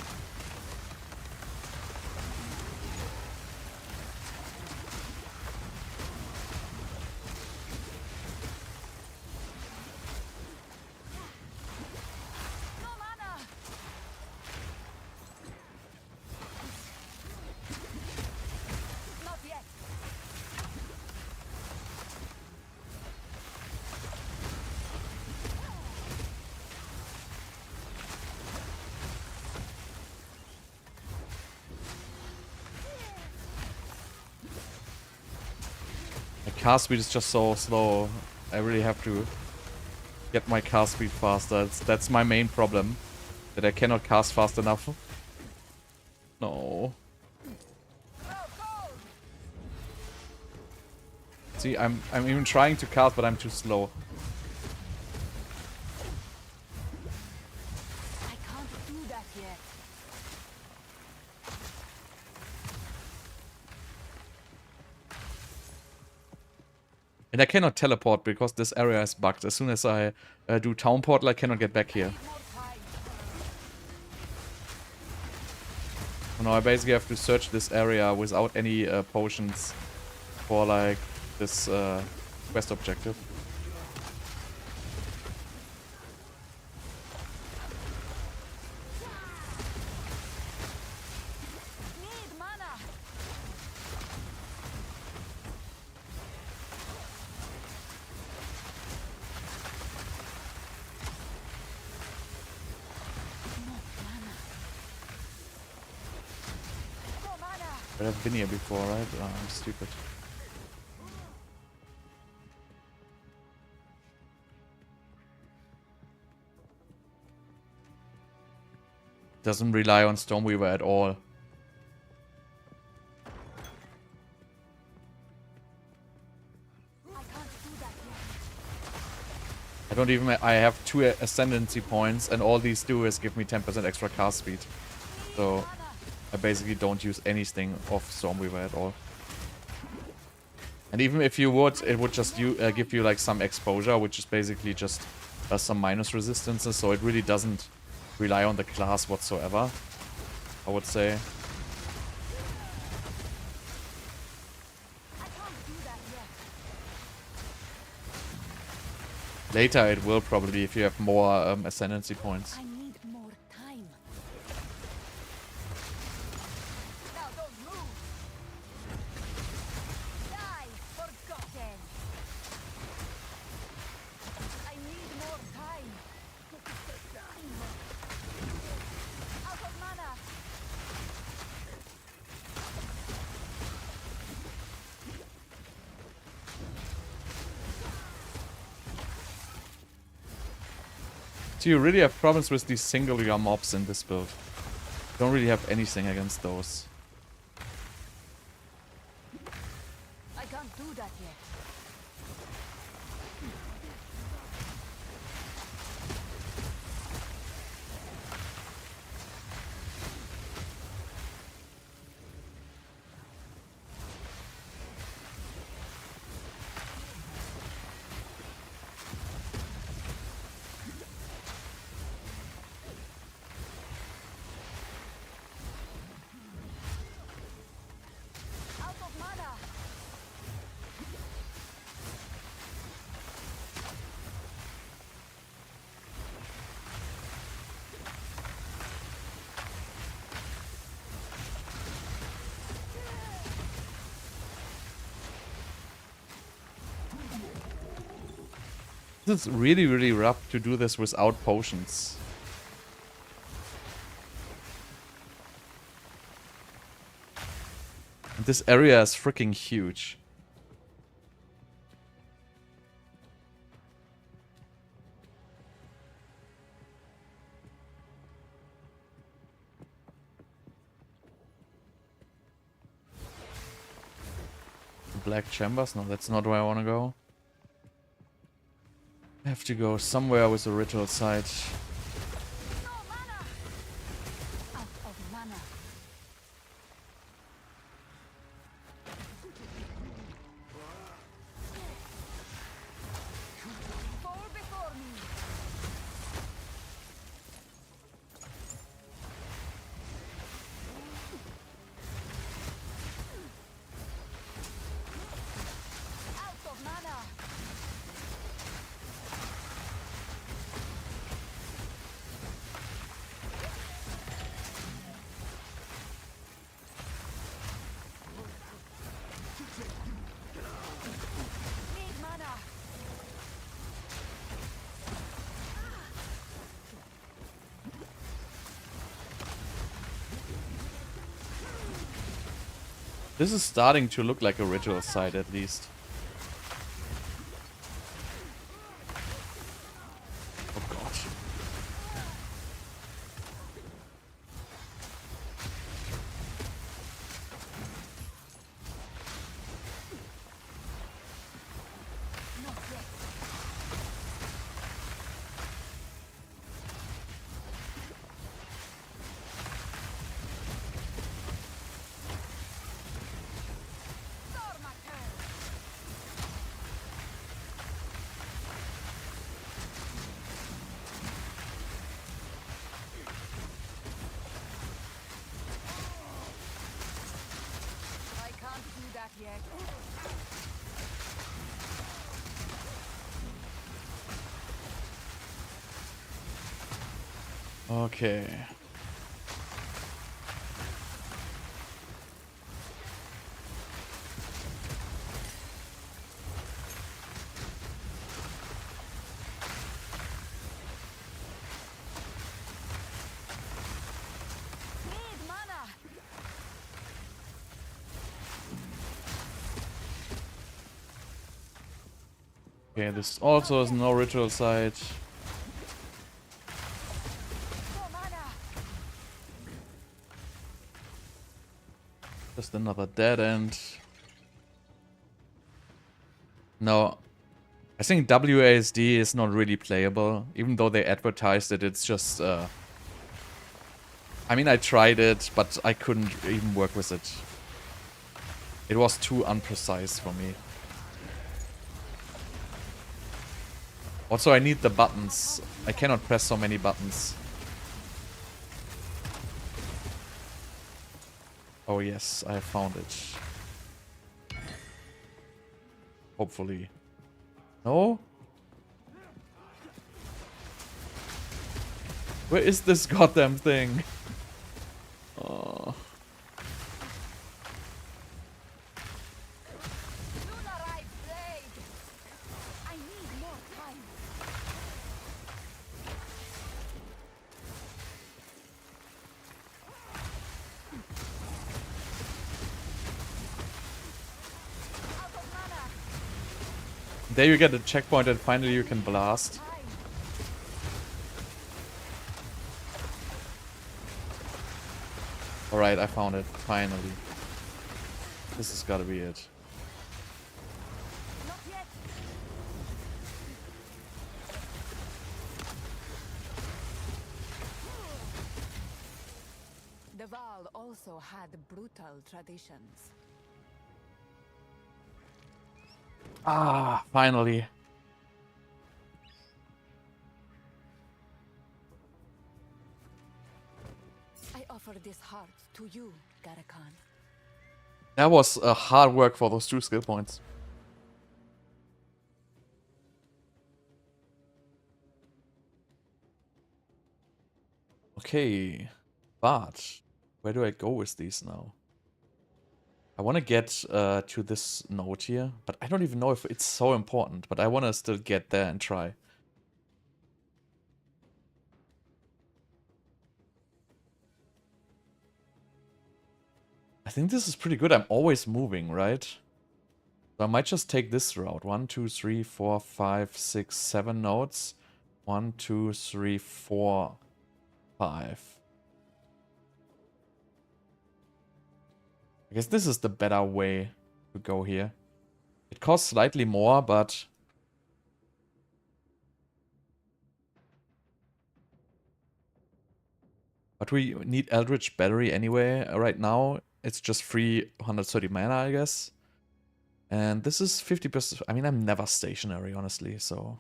No mana. Not yet. My cast speed is just so slow. I really have to get my cast speed faster. That's my main problem. That I cannot cast fast enough. No. See, I'm even trying to cast, but I'm too slow. I can't do that yet. And I cannot teleport because this area is bugged. As soon as I do town portal, I cannot get back here. Need more time. So now I basically have to search this area without any potions for like this quest objective. Need mana. No mana. No mana. But I've been here before, right? Oh, I'm stupid. Doesn't rely on Stormweaver at all. I can't do that yet. I don't even... I have 2 ascendancy points, and all these do is give me 10% extra cast speed. So Mana. I basically don't use anything of Stormweaver at all. And even if you would, it would just give you like some exposure, which is basically just some minus resistances. So it really doesn't rely on the class whatsoever, I would say. I can't do that yet. Later it will probably if you have more ascendancy points. I need more time. Now don't move. Die, forgotten. I need more time. Out of mana. So you really have problems with these singular mobs in this build. Don't really have anything against those. I can't do that yet. Out of mana. It's really, really rough to do this without potions. And this area is freaking huge. Black chambers? No, that's not where I want to go. I have to go somewhere with a ritual site. No mana. Out of mana. Fall before me. Out of mana. Need mana. This is starting to look like a ritual site at least. Oh god. Not yet. Stormaker. I can't do that yet. Okay. Need mana. Okay, this also is no ritual site. No mana. Just another dead end. No. I think WASD is not really playable. Even though they advertised it, it's just... I mean, I tried it, but I couldn't even work with it. It was too unprecise for me. Also, I need the buttons. I cannot press so many buttons. Oh yes, I found it. Hopefully. No? Where is this goddamn thing? Oh. Lunarai blade. I need more time. Out of mana. There you get a checkpoint and finally you can blast. Time. Alright, I found it. Finally. This has gotta be it. Not yet. The Val also had brutal traditions. Ah, finally. I offer this heart to you, Garakan. That was hard work for those 2 skill points. Okay, but where do I go with these now? I want to get to this node here, but I don't even know if it's so important, but I want to still get there and try. I think this is pretty good. I'm always moving, right? So I might just take this route. 1, 2, 3, 4, 5, 6, 7 nodes. 1, 2, 3, 4, 5. I guess this is the better way to go here. It costs slightly more, but... But we need Eldritch Battery anyway. Right now, it's just 330 mana, I guess. And this is 50%. I mean, I'm never stationary, honestly, so...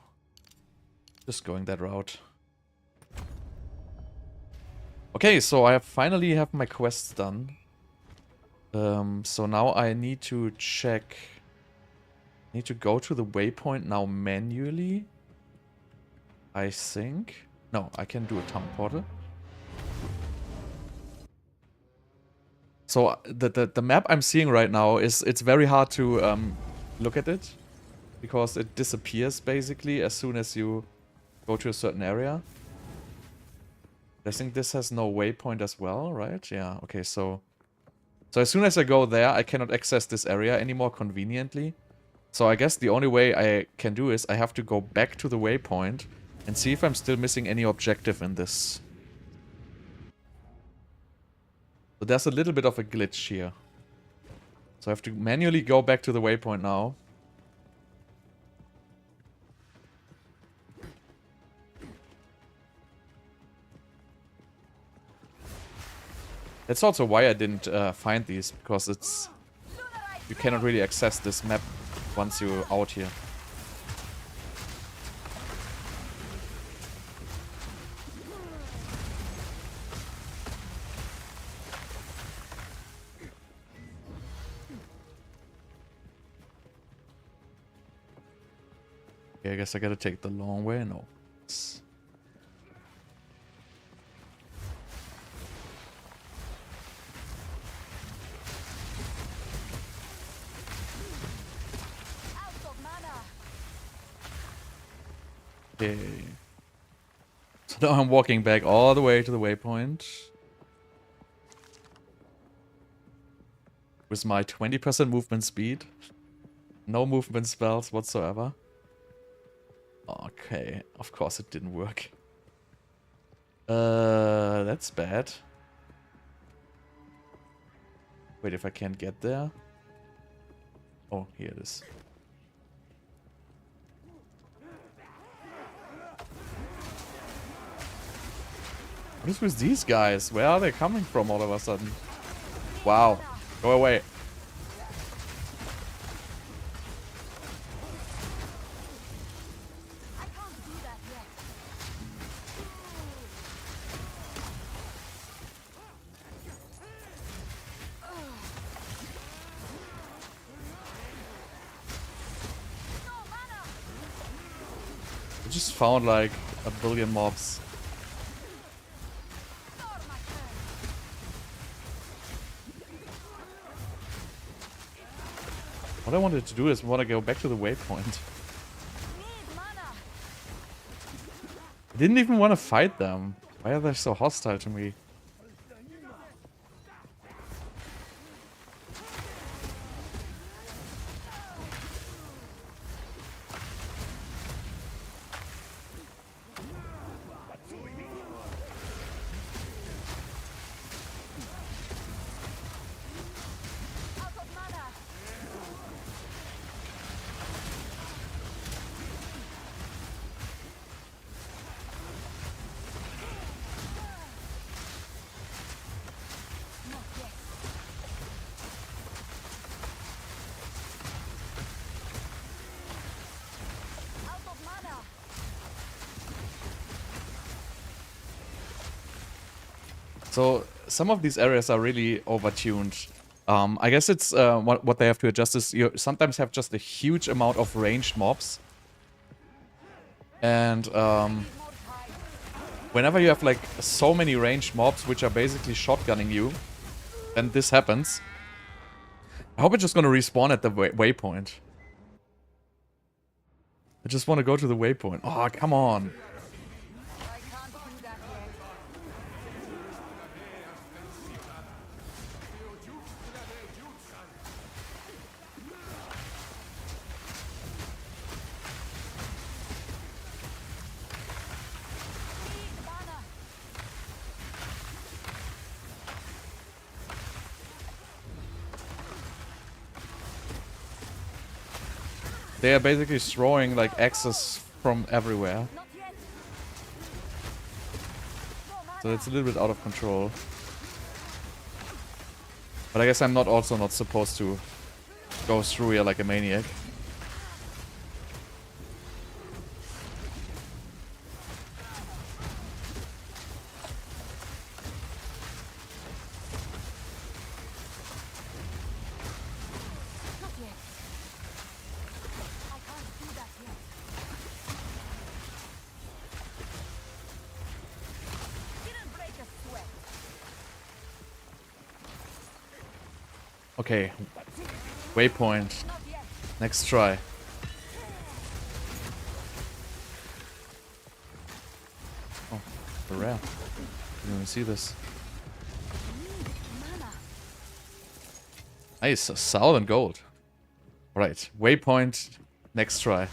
Just going that route. Okay, so I finally have my quests done. So now I need to check... I need to go to the waypoint now manually. I think. No, I can do a tunnel portal. So the map I'm seeing right now is it's very hard to look at it because it disappears basically as soon as you go to a certain area. I think this has no waypoint as well, right? Yeah. Okay. So as soon as I go there, I cannot access this area anymore conveniently. So I guess the only way I can do is I have to go back to the waypoint and see if I'm still missing any objective in this. So there's a little bit of a glitch here. So I have to manually go back to the waypoint now. That's also why I didn't find these, because it's... You cannot really access this map once you're out here. Okay, I guess I gotta take the long way. No. Okay. So now I'm walking back all the way to the waypoint. With my 20% movement speed. No movement spells whatsoever. Okay, of course it didn't work. That's bad. Wait, if I can't get there? Oh, here it is. What is with these guys? Where are they coming from all of a sudden? Wow. Go away. I just found like a billion mobs. What I wanted to do is want to go back to the waypoint. I didn't even want to fight them. Why are they so hostile to me? So some of these areas are really overtuned. I guess it's what they have to adjust is you sometimes have just a huge amount of ranged mobs. And whenever you have like so many ranged mobs which are basically shotgunning you, then this happens. I hope it's just gonna respawn at the waypoint. I just want to go to the waypoint. Oh, come on. They are basically throwing like axes from everywhere. So it's a little bit out of control. But I guess I'm also not supposed to go through here like a maniac. Okay. Waypoint. Next try. Oh, the rare. Didn't even see this. Nice, 1,000 gold. Alright, waypoint. Next try.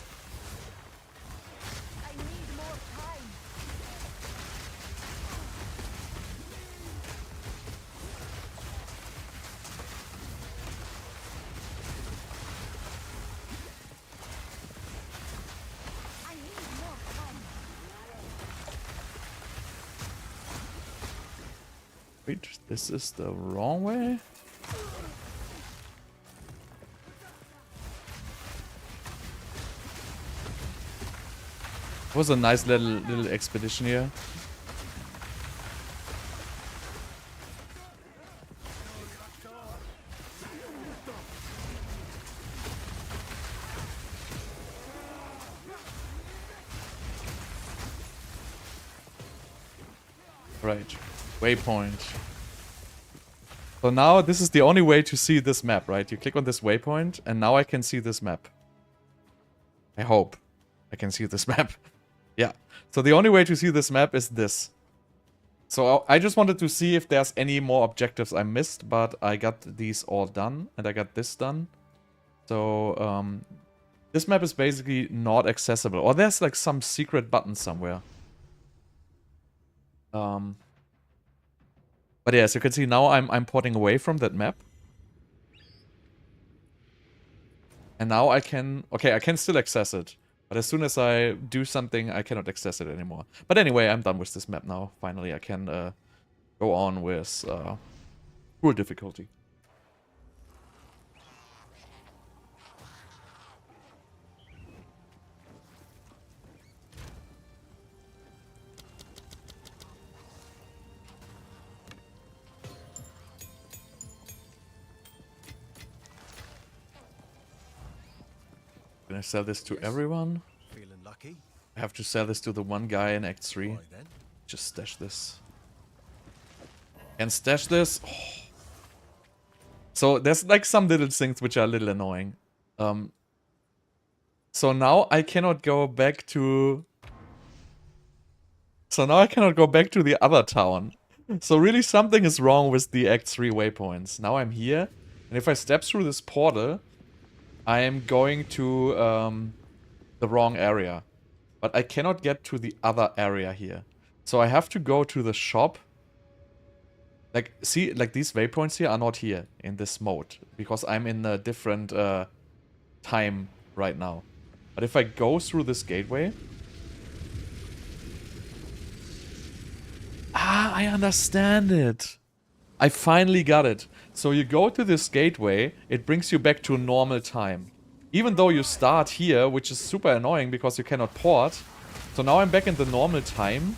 Wait, this is the wrong way? It was a nice little expedition here. Right, waypoint. So now this is the only way to see this map, right? You click on this waypoint and now I can see this map. I hope I can see this map. Yeah. So the only way to see this map is this. So I just wanted to see if there's any more objectives I missed, but I got these all done and I got this done. So this map is basically not accessible, or there's like some secret button somewhere. But yeah, as you can see now I'm porting away from that map. And now I can still access it. But as soon as I do something, I cannot access it anymore. But anyway, I'm done with this map now. Finally, I can go on with full difficulty. Can I sell this to everyone? Feeling lucky? I have to sell this to the one guy in Act 3. Just stash this. And stash this. Oh. So there's like some little things which are a little annoying. So now I cannot go back to... So now I cannot go back to the other town. So really something is wrong with the Act 3 waypoints. Now I'm here. And if I step through this portal, I am going to the wrong area. But I cannot get to the other area here. So I have to go to the shop. Like, see, like these waypoints here are not here in this mode. Because I'm in a different time right now. But if I go through this gateway... Ah, I understand it. I finally got it. So you go to this gateway, it brings you back to normal time. Even though you start here, which is super annoying because you cannot port. So now I'm back in the normal time.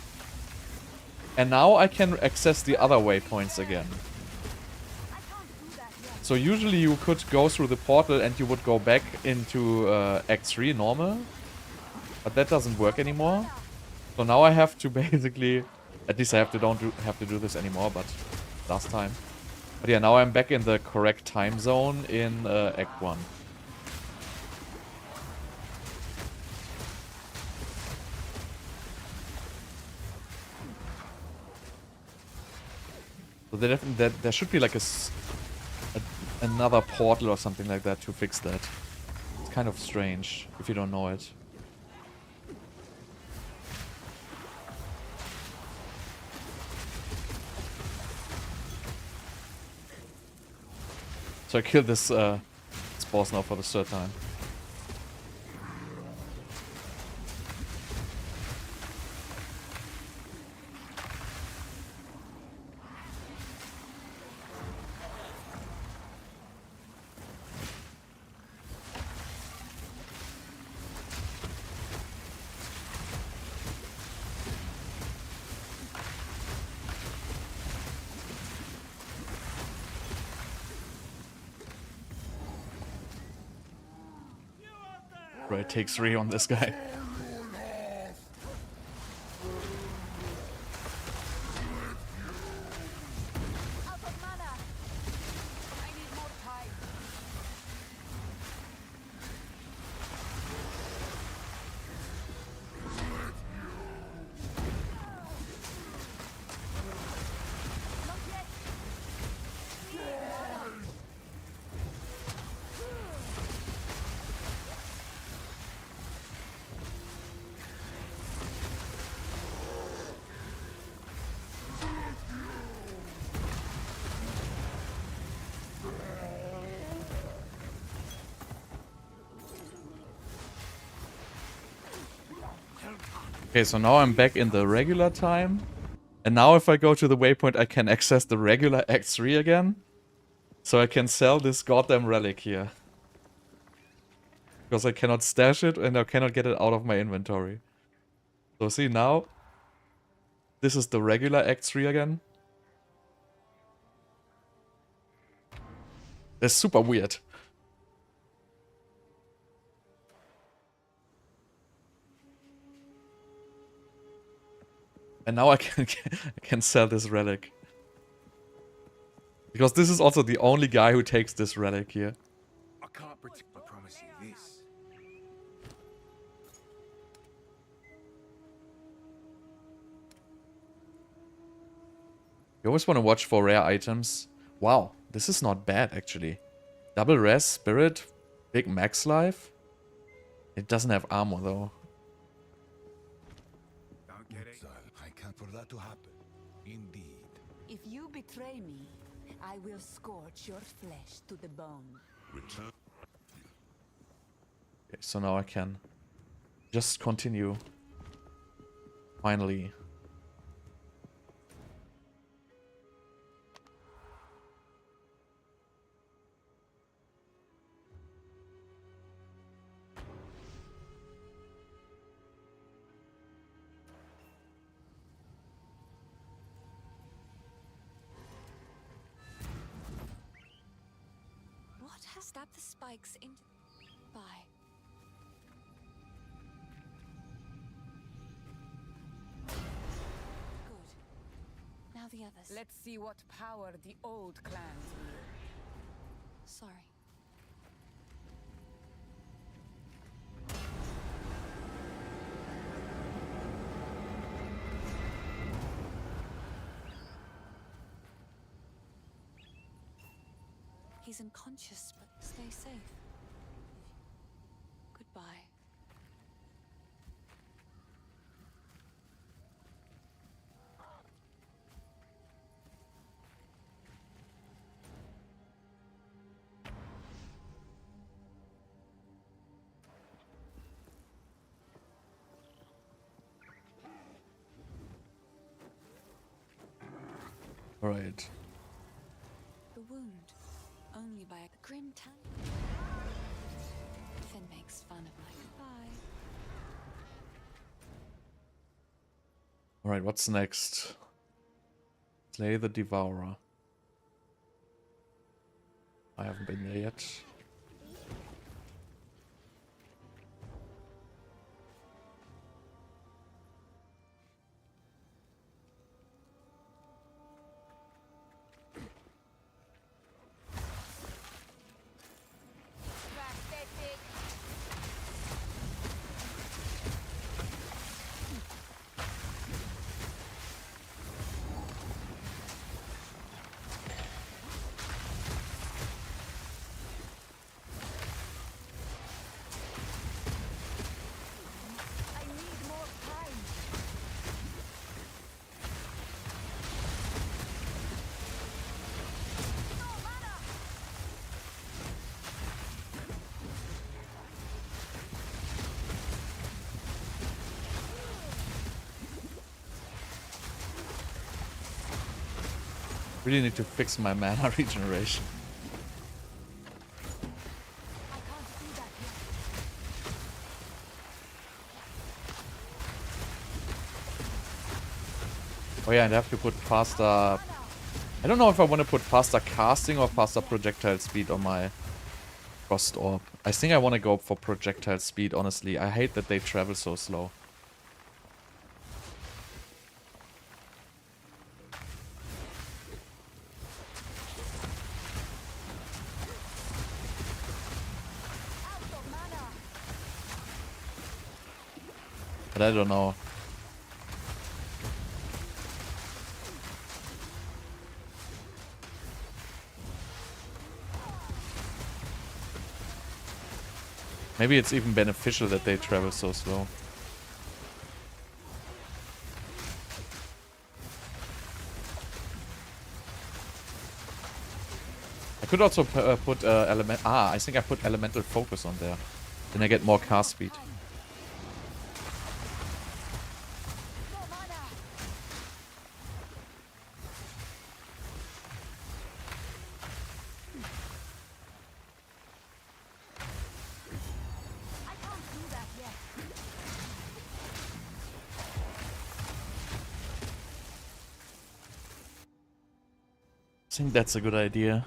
And now I can access the other waypoints again. So usually you could go through the portal and you would go back into Act 3 normal. But that doesn't work anymore. So now I have to basically... At least I don't have to do this anymore, but last time. But yeah, now I'm back in the correct time zone in Act 1. So there should be like another portal or something like that to fix that. It's kind of strange if you don't know it. So I killed this boss now for the third time. Right, take 3 on this guy. Out of mana. I need more time. Not yet. Okay, so now I'm back in the regular time. And now if I go to the waypoint, I can access the regular Act 3 again. So I can sell this goddamn relic here. Because I cannot stash it and I cannot get it out of my inventory. So see now, this is the regular Act 3 again. That's super weird. And now I can sell this relic. Because this is also the only guy who takes this relic here. I can't protect. I promise you this. You always want to watch for rare items. Wow, this is not bad actually. Double res, spirit, big max life. It doesn't have armor though. Don't get it. Exile. I can't for that to happen. Indeed. If you betray me, I will scorch your flesh to the bone. Return. Okay, so now I can just continue. Finally. What has stabbed the spikes into... Bye. Good. Now the others. Let's see what power the old clans wield. Sorry. He's unconscious, but stay safe. Goodbye. All right. The wound, only by a grim time. Finn makes fun of my goodbye. All right, what's next? Slay the Devourer. I haven't been there yet. I need more time. No mana. Really need to fix my mana regeneration. I can't do that yet. Oh yeah, and I have to put faster... I don't know if I want to put faster casting or faster projectile speed on my Frost Orb. I think I want to go for projectile speed, honestly. I hate that they travel so slow. But I don't know. Maybe it's even beneficial that they travel so slow. I could also put element. I think I put elemental focus on there. Then I get more cast speed. I think that's a good idea.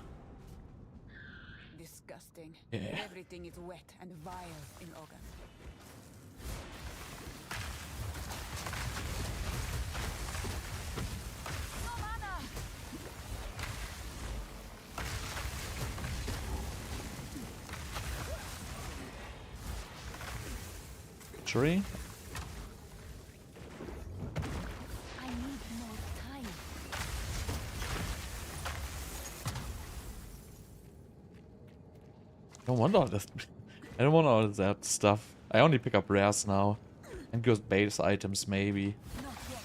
Disgusting. Yeah. Everything is wet and vile in Ogan. Tree? I need more time. I don't want all this. I don't want all that stuff. I only pick up rares now. And just base items, maybe. Not yet.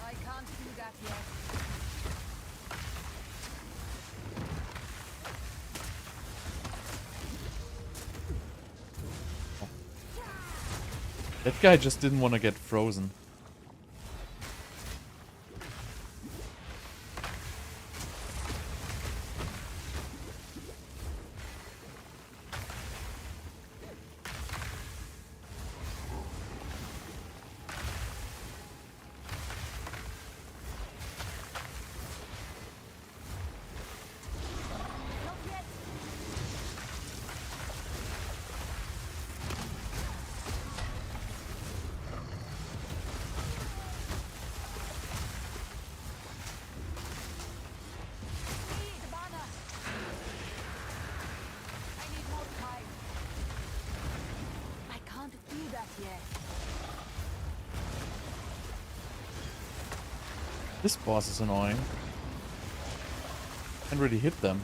I can't do that yet. That guy just didn't want to get frozen. Not yet. Need mana. I need more time. I can't do that yet. This boss is annoying. Can't really hit them.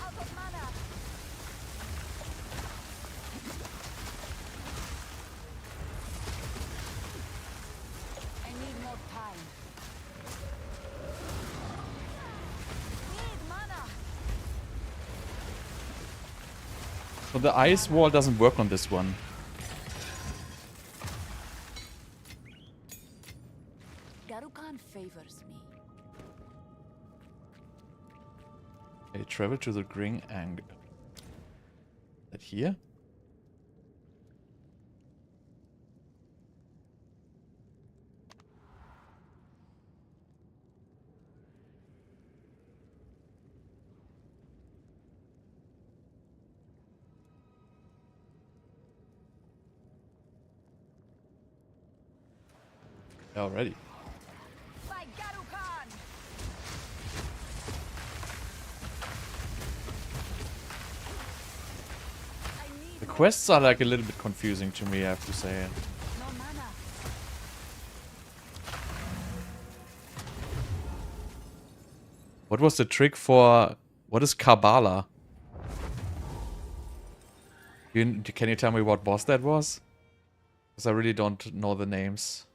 Out of mana. I need more time. Need mana. So the ice wall doesn't work on this one. Garukan favors me. Okay, travel to the green angle. That here? Already. By Garukan! I need The quests are like a little bit confusing to me, I have to say. no mana. What was the trick for... What is Kabbalah? Can you tell me what boss that was? Because I really don't know the names.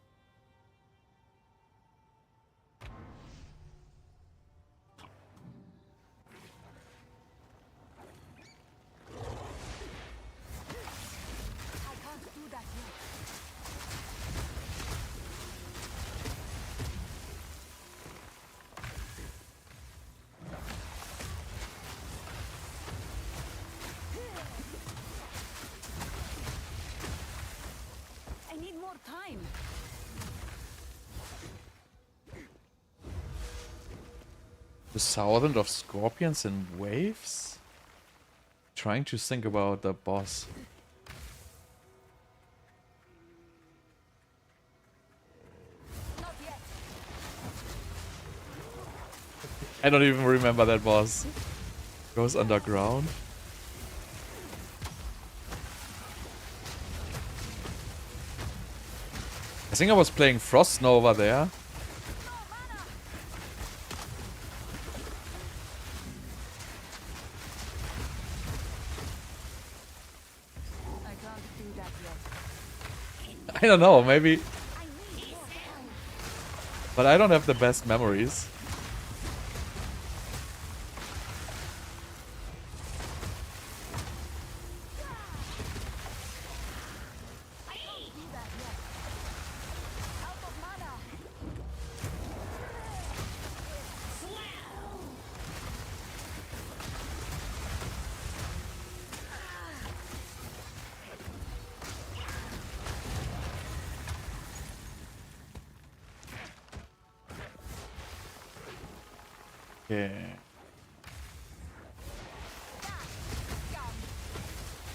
I can't do The thousand of scorpions in waves? Trying to think about the boss. Not yet. I don't even remember that boss. Goes underground. I think I was playing Frost Nova there. I can't do that yet. I don't know, maybe. I need more time. But I don't have the best memories. I can't do that yet. Out of mana. Okay.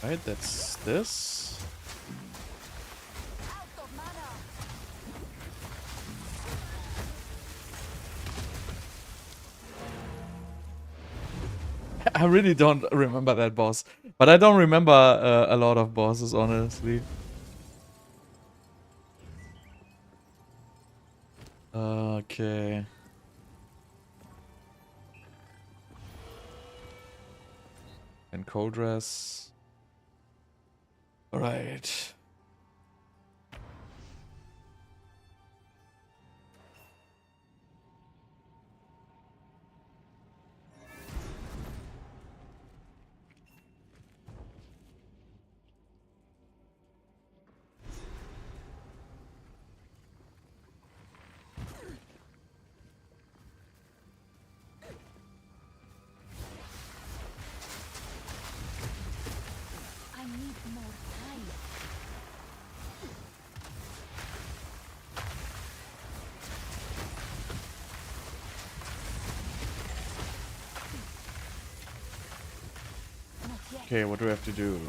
Right, that's this. Out of mana. I really don't remember that boss. But I don't remember a lot of bosses, honestly. Okay. And cold dress. Alright. I need more time. Not yet. Okay, what do I have to do?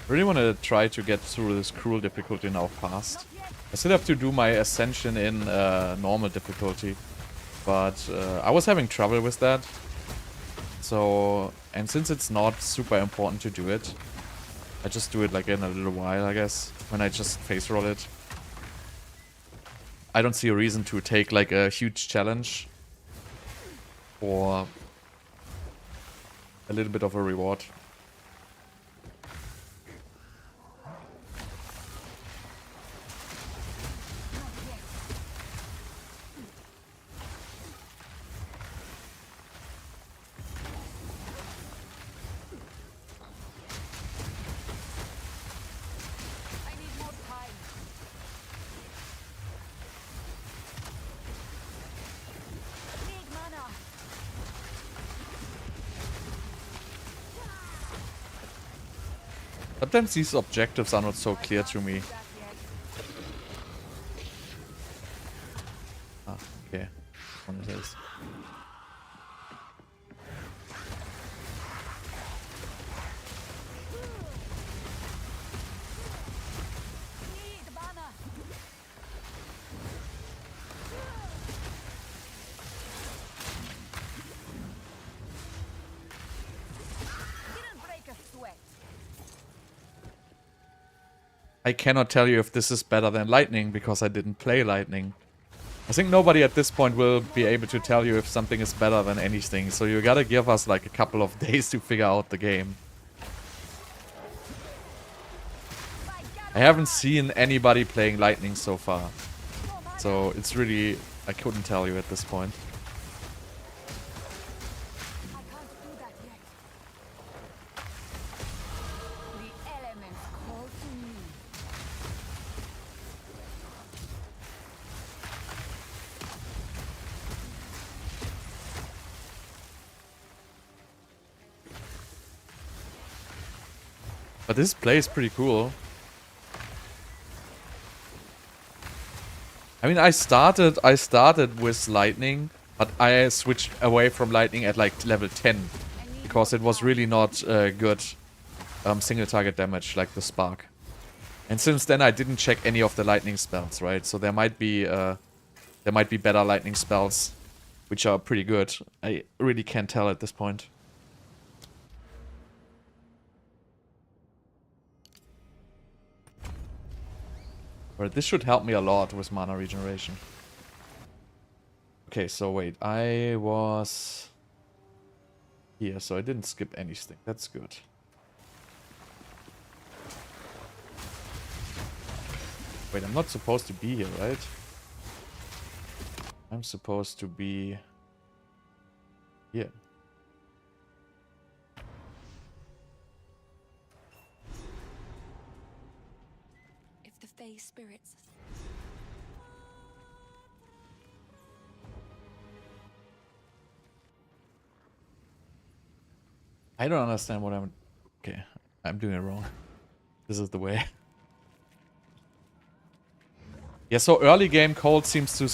Really want to try to get through this cruel difficulty now fast. I still have to do my ascension in normal difficulty, but I was having trouble with that. So, and since it's not super important to do it, I just do it like in a little while, I guess, when I just face roll it. I don't see a reason to take like a huge challenge for a little bit of a reward. I need more time. Need mana. Sometimes these objectives are not so clear to me. That yet. Ah, okay. One of those. Need mana. Didn't break a sweat. I cannot tell you if this is better than Lightning because I didn't play Lightning. I think nobody at this point will be able to tell you if something is better than anything, so you gotta give us like a couple of days to figure out the game. I haven't seen anybody playing Lightning so far, so it's really, I couldn't tell you at this point. I can't do that yet. The elements call to me. But this play is pretty cool. I mean, I started with lightning, but I switched away from lightning at like level 10 because it was really not good single target damage like the spark. And since then I didn't check any of the lightning spells, right? So there might be better lightning spells which are pretty good. I really can't tell at this point. But this should help me a lot with mana regeneration. Okay, so wait, I was here, so I didn't skip anything. That's good. Wait, I'm not supposed to be here, right? I'm supposed to be here. If the Fae spirits. I don't understand what I'm... Okay, I'm doing it wrong. This is the way. Yeah, so early game cold seems to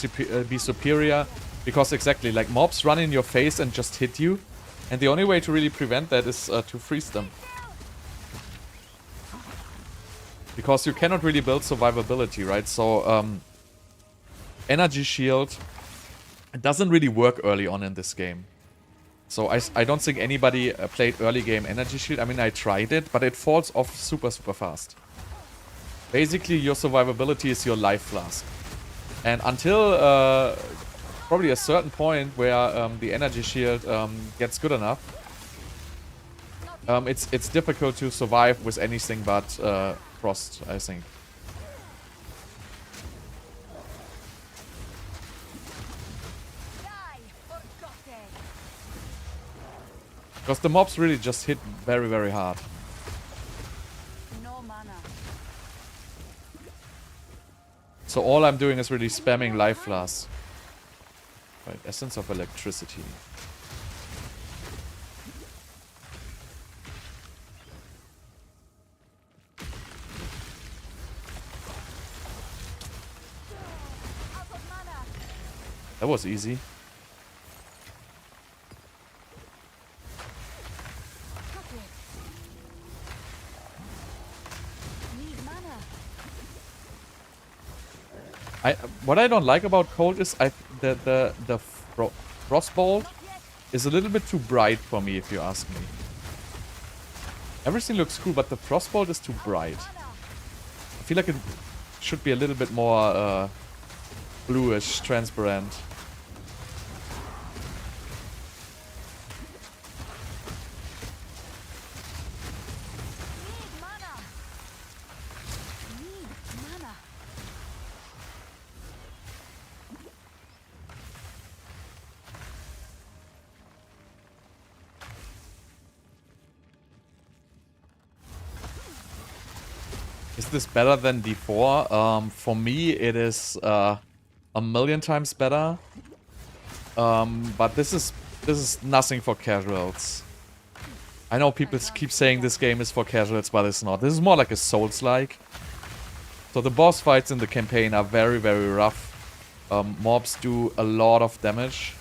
be superior because exactly, like mobs run in your face and just hit you. And the only way to really prevent that is to freeze them. Because you cannot really build survivability, right? So, energy shield, it doesn't really work early on in this game. So I don't think anybody played early game energy shield. I mean, I tried it, but it falls off super fast. Basically, your survivability is your life flask. And until probably a certain point where the energy shield gets good enough, it's difficult to survive with anything but frost, I think. Because the mobs really just hit very hard. No mana. So all I'm doing is really spamming life flasks. Right, essence of electricity. Out of mana. That was easy. Need mana. What I don't like about cold is the frostbolt is a little bit too bright for me, if you ask me. Everything looks cool, but the frostbolt is too bright. I feel like it should be a little bit more bluish, transparent. Need mana. Need mana. Is this better than D4? For me, it is a million times better. But this is nothing for casuals. I know people keep saying this game is for casuals, but it's not. This is more like a Souls-like. So the boss fights in the campaign are very rough. Mobs do a lot of damage.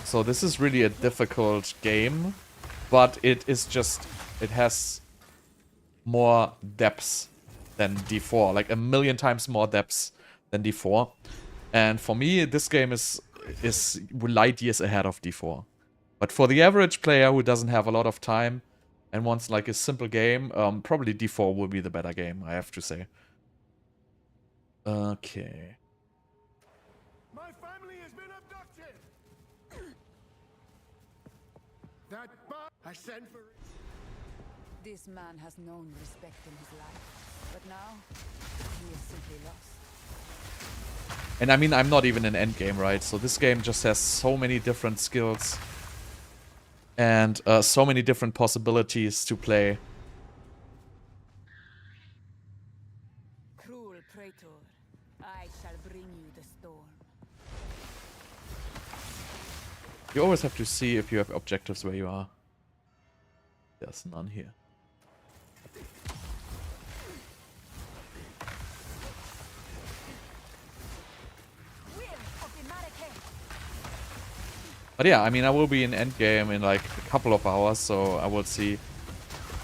So this is really a difficult game. But it has more depths than D4. Like a million times more depths than D4. And for me, this game is light years ahead of D4. But for the average player who doesn't have a lot of time and wants like a simple game, probably D4 will be the better game, I have to say. Okay. My family has been abducted. That I sent for it. This man has known respect in his life, but now he is simply lost. And I mean, I'm not even in endgame, right? So this game just has so many different skills. And so many different possibilities to play. Cruel praetor, I shall bring you the storm. You always have to see if you have objectives where you are. There's none here. But yeah, I mean, I will be in endgame in like a couple of hours, so I will see.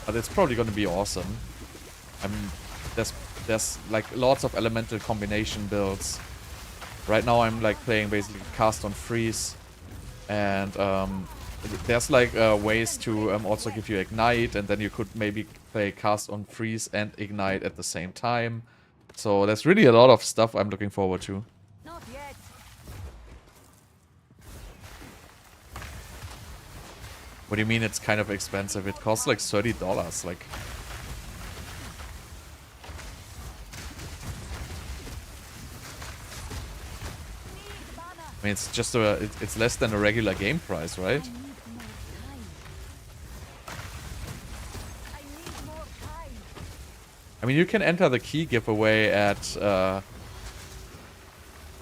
But it's probably going to be awesome. There's like lots of elemental combination builds. Right now I'm like playing basically cast on freeze, and there's like ways to also give you ignite, and then you could maybe play cast on freeze and ignite at the same time. So there's really a lot of stuff I'm looking forward to. Not yet. What do you mean it's kind of expensive? It costs like $30, like... I mean, it's just it's less than a regular game price, right? I mean, you can enter the key giveaway at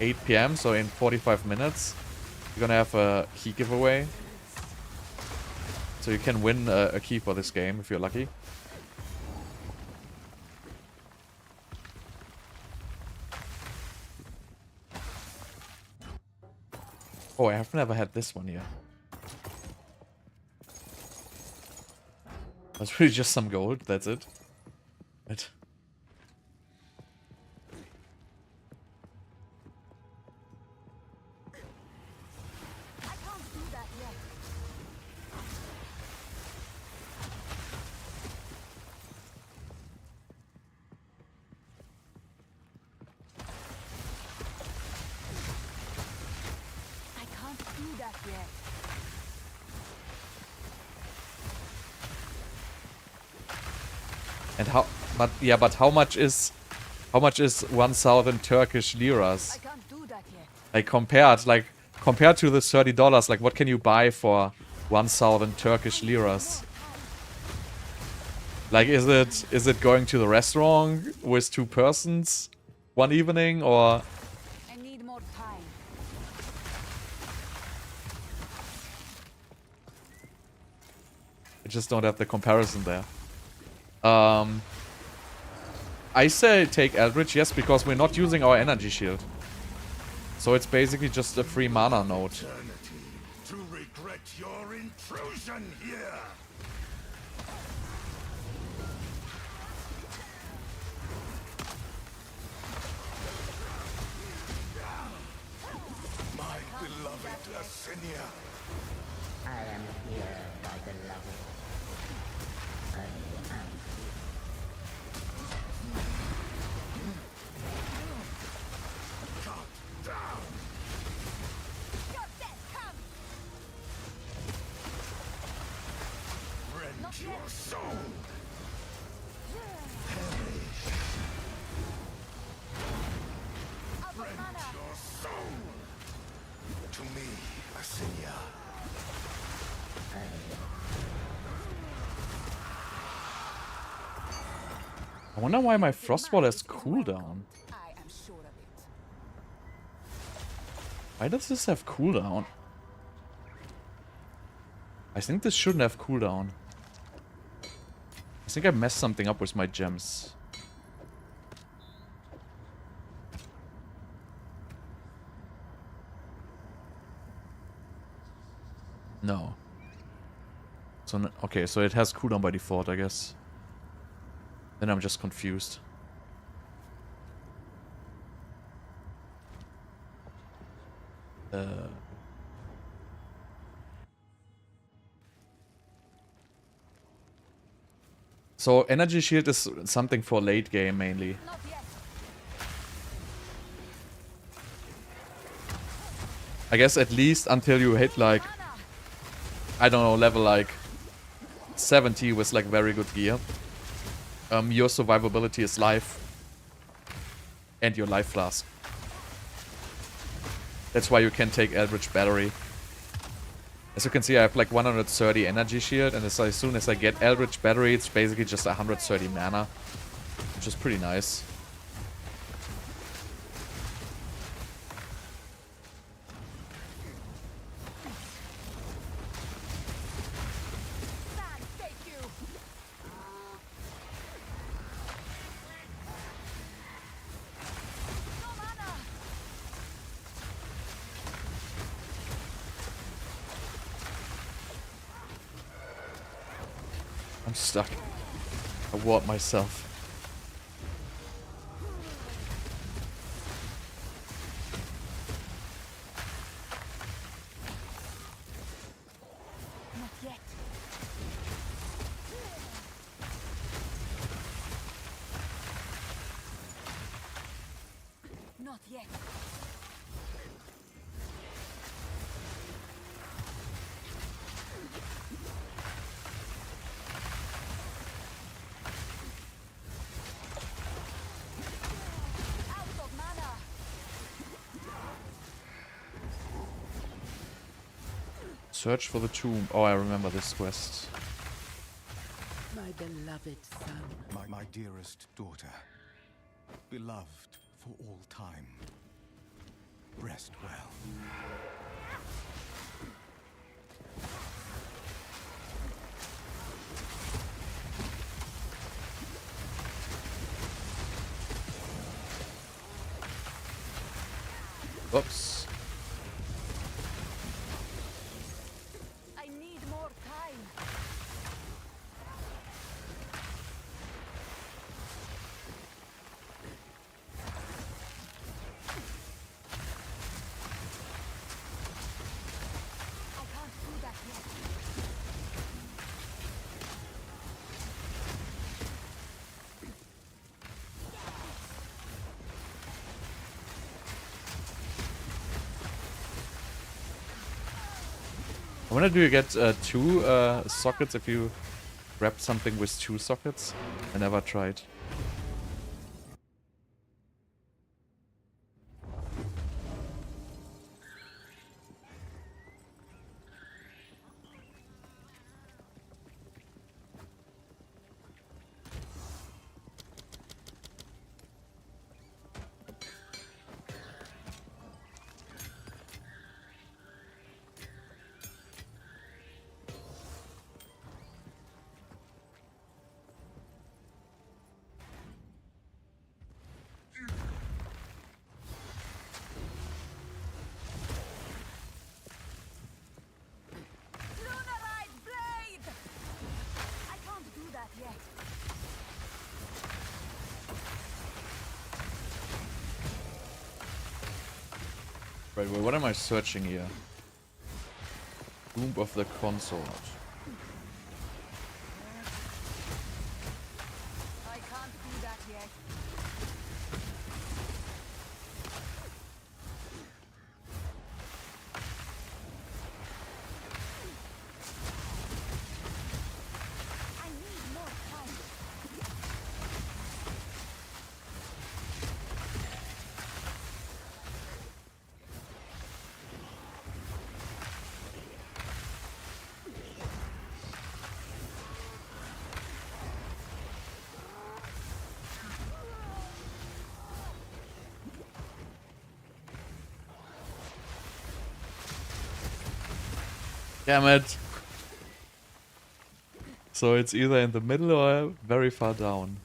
8 PM, so in 45 minutes. You're gonna have a key giveaway. So you can win a key for this game if you're lucky. Oh, I have never had this one yet. That's really just some gold, that's it. But I can't do that yet. I can't do that yet. and but how much is 1,000 Turkish liras? I can't do that yet. Like compared to the $30, like what can you buy for 1,000 Turkish liras? Like is it going to the restaurant with 2 persons one evening, or I need more time. I just don't have the comparison there. I say take Eldritch, yes, because we're not using our energy shield. So it's basically just a free mana node. Eternity to regret your intrusion here. My beloved Asinia. I am here, my beloved. I am Cut down. Your death comes. Rend your soul. Out of Rend mana. your soul. To me, Asinia. I wonder why my Frostwall has cooldown. I am sure of it. Why does this have cooldown? I think this shouldn't have cooldown. I think I messed something up with my gems. No. So, okay, so it has cooldown by default, I guess. Then I'm just confused. So energy shield is something for late game mainly. Not yet. I guess at least until you hit like, I don't know, level like 70 with like very good gear. Your survivability is life. And your life flask. That's why you can take Eldritch Battery. As you can see, I have like 130 energy shield, and as soon as I get Eldritch Battery, it's basically just 130 mana. Which is pretty nice. Sand, take you. No mana. I'm stuck. I warp myself. Not yet. Not yet. Out of mana. Search for the tomb. Oh, I remember this quest. My beloved son. My dearest daughter, beloved for all time. Rest well. Oops. I need more time. I can't do that yet. I wonder, do you get two sockets if you grab something with two sockets? I never tried. Lunarite blade! I can't do that yet. Right, well, what am I searching here? Tomb of the Consort. I can't do that yet. I need more time. Damn it! So it's either in the middle or very far down.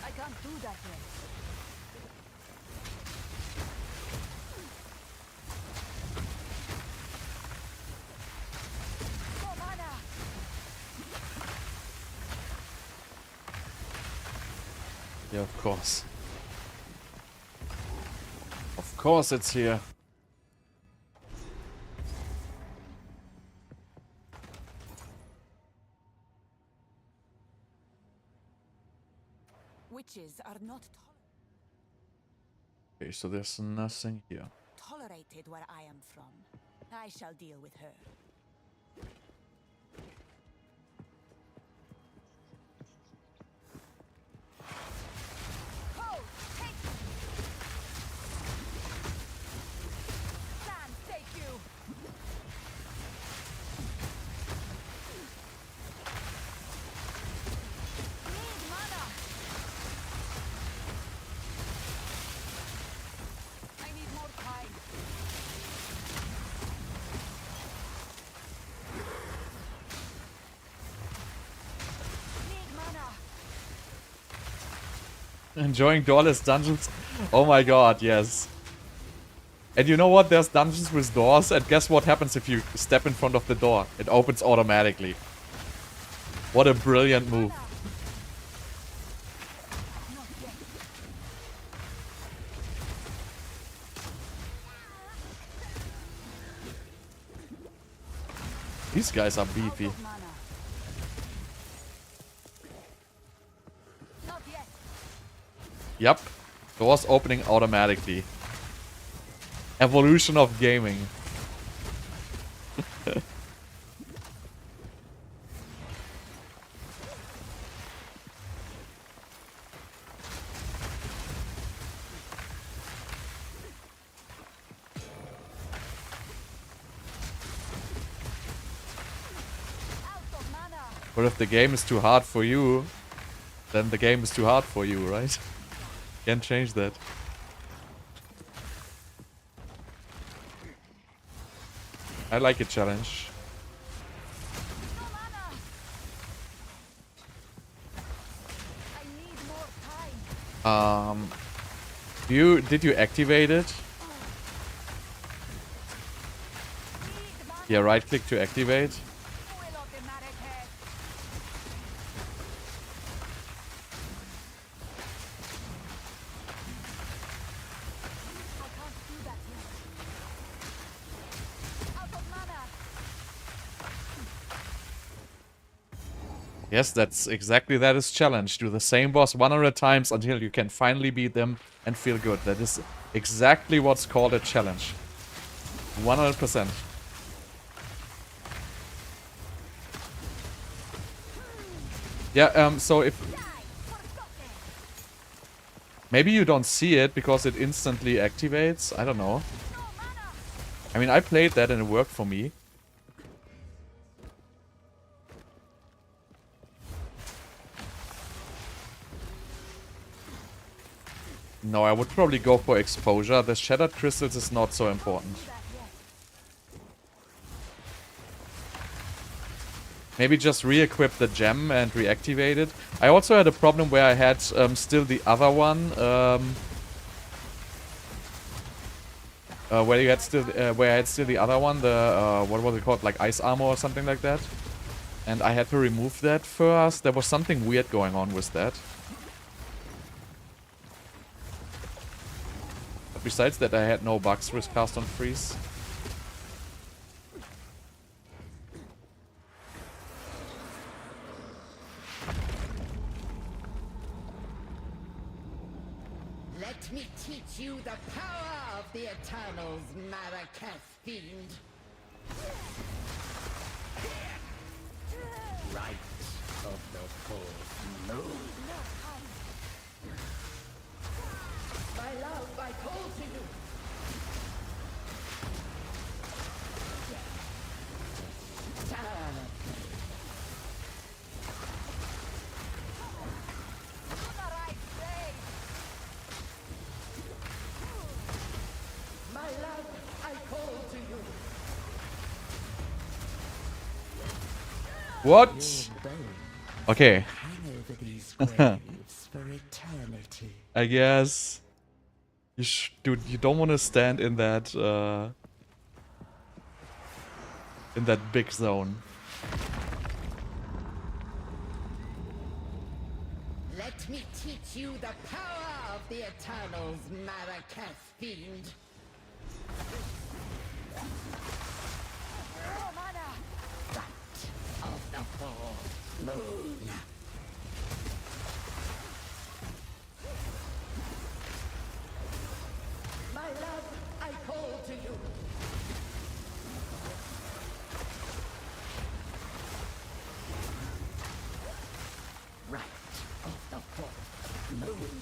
I can't do that yet. No mana. Yeah, of course. Of course it's here. Witches are not Okay, so there's nothing here. tolerated where I am from. I shall deal with her. Ho! Take! Sand, take you! Need mana! Enjoying doorless dungeons? Oh my god, yes. And you know what? There's dungeons with doors, and guess what happens if you step in front of the door? It opens automatically. What a brilliant move. These guys are beefy. Yep. Doors opening automatically. Evolution of gaming. But if the game is too hard for you, then the game is too hard for you, right? Can't change that. I like a challenge. Did you activate it? Yeah, right click to activate. Yes, that's exactly that is challenge. Do the same boss 100 times until you can finally beat them and feel good. That is exactly what's called a challenge. 100%. Yeah, so if... Maybe you don't see it because it instantly activates. I don't know. I mean, I played that and it worked for me. No, I would probably go for exposure. The shattered crystals is not so important. Maybe just re-equip the gem and reactivate it. I also had a problem where I had still the other one. Where I had still the other one. The what was it called? Like ice armor or something like that. And I had to remove that first. There was something weird going on with that. But besides that, I had no bugs with cast on freeze. Let me teach you the power of the Eternals, Maracas fiend. Right of the full moon. My love, I call to you. My love, I call to you. What? Okay. Hang over these graves for eternity. I guess. Dude, you don't want to stand in that big zone. Let me teach you the power of the Eternals, Maracas fiend. Right of the full moon. My love, I call to you. Right of the full moon.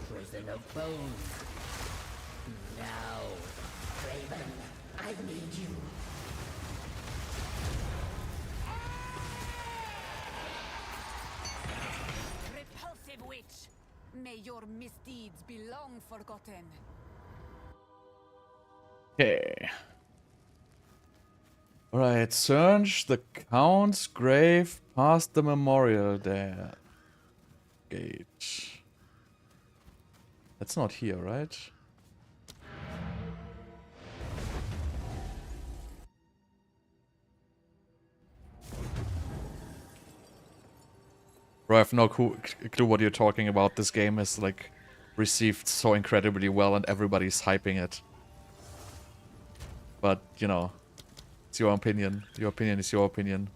Prison of bone. Now, Raven, I need you. Repulsive witch! May your misdeeds be long forgotten. Okay. Alright, search the Count's grave past the memorial there. Gate. That's not here, right? Bro, I have no clue what you're talking about. This game is like received so incredibly well and everybody's hyping it. But, you know, it's your opinion. Your opinion is your opinion.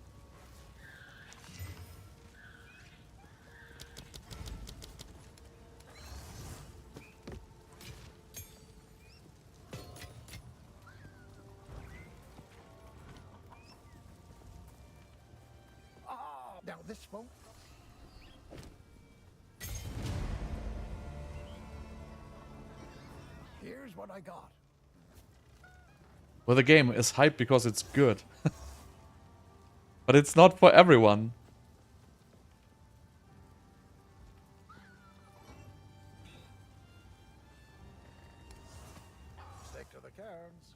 Now this won't. Here's what I got. Well, the game is hyped because it's good. But it's not for everyone. Stick to the cairns.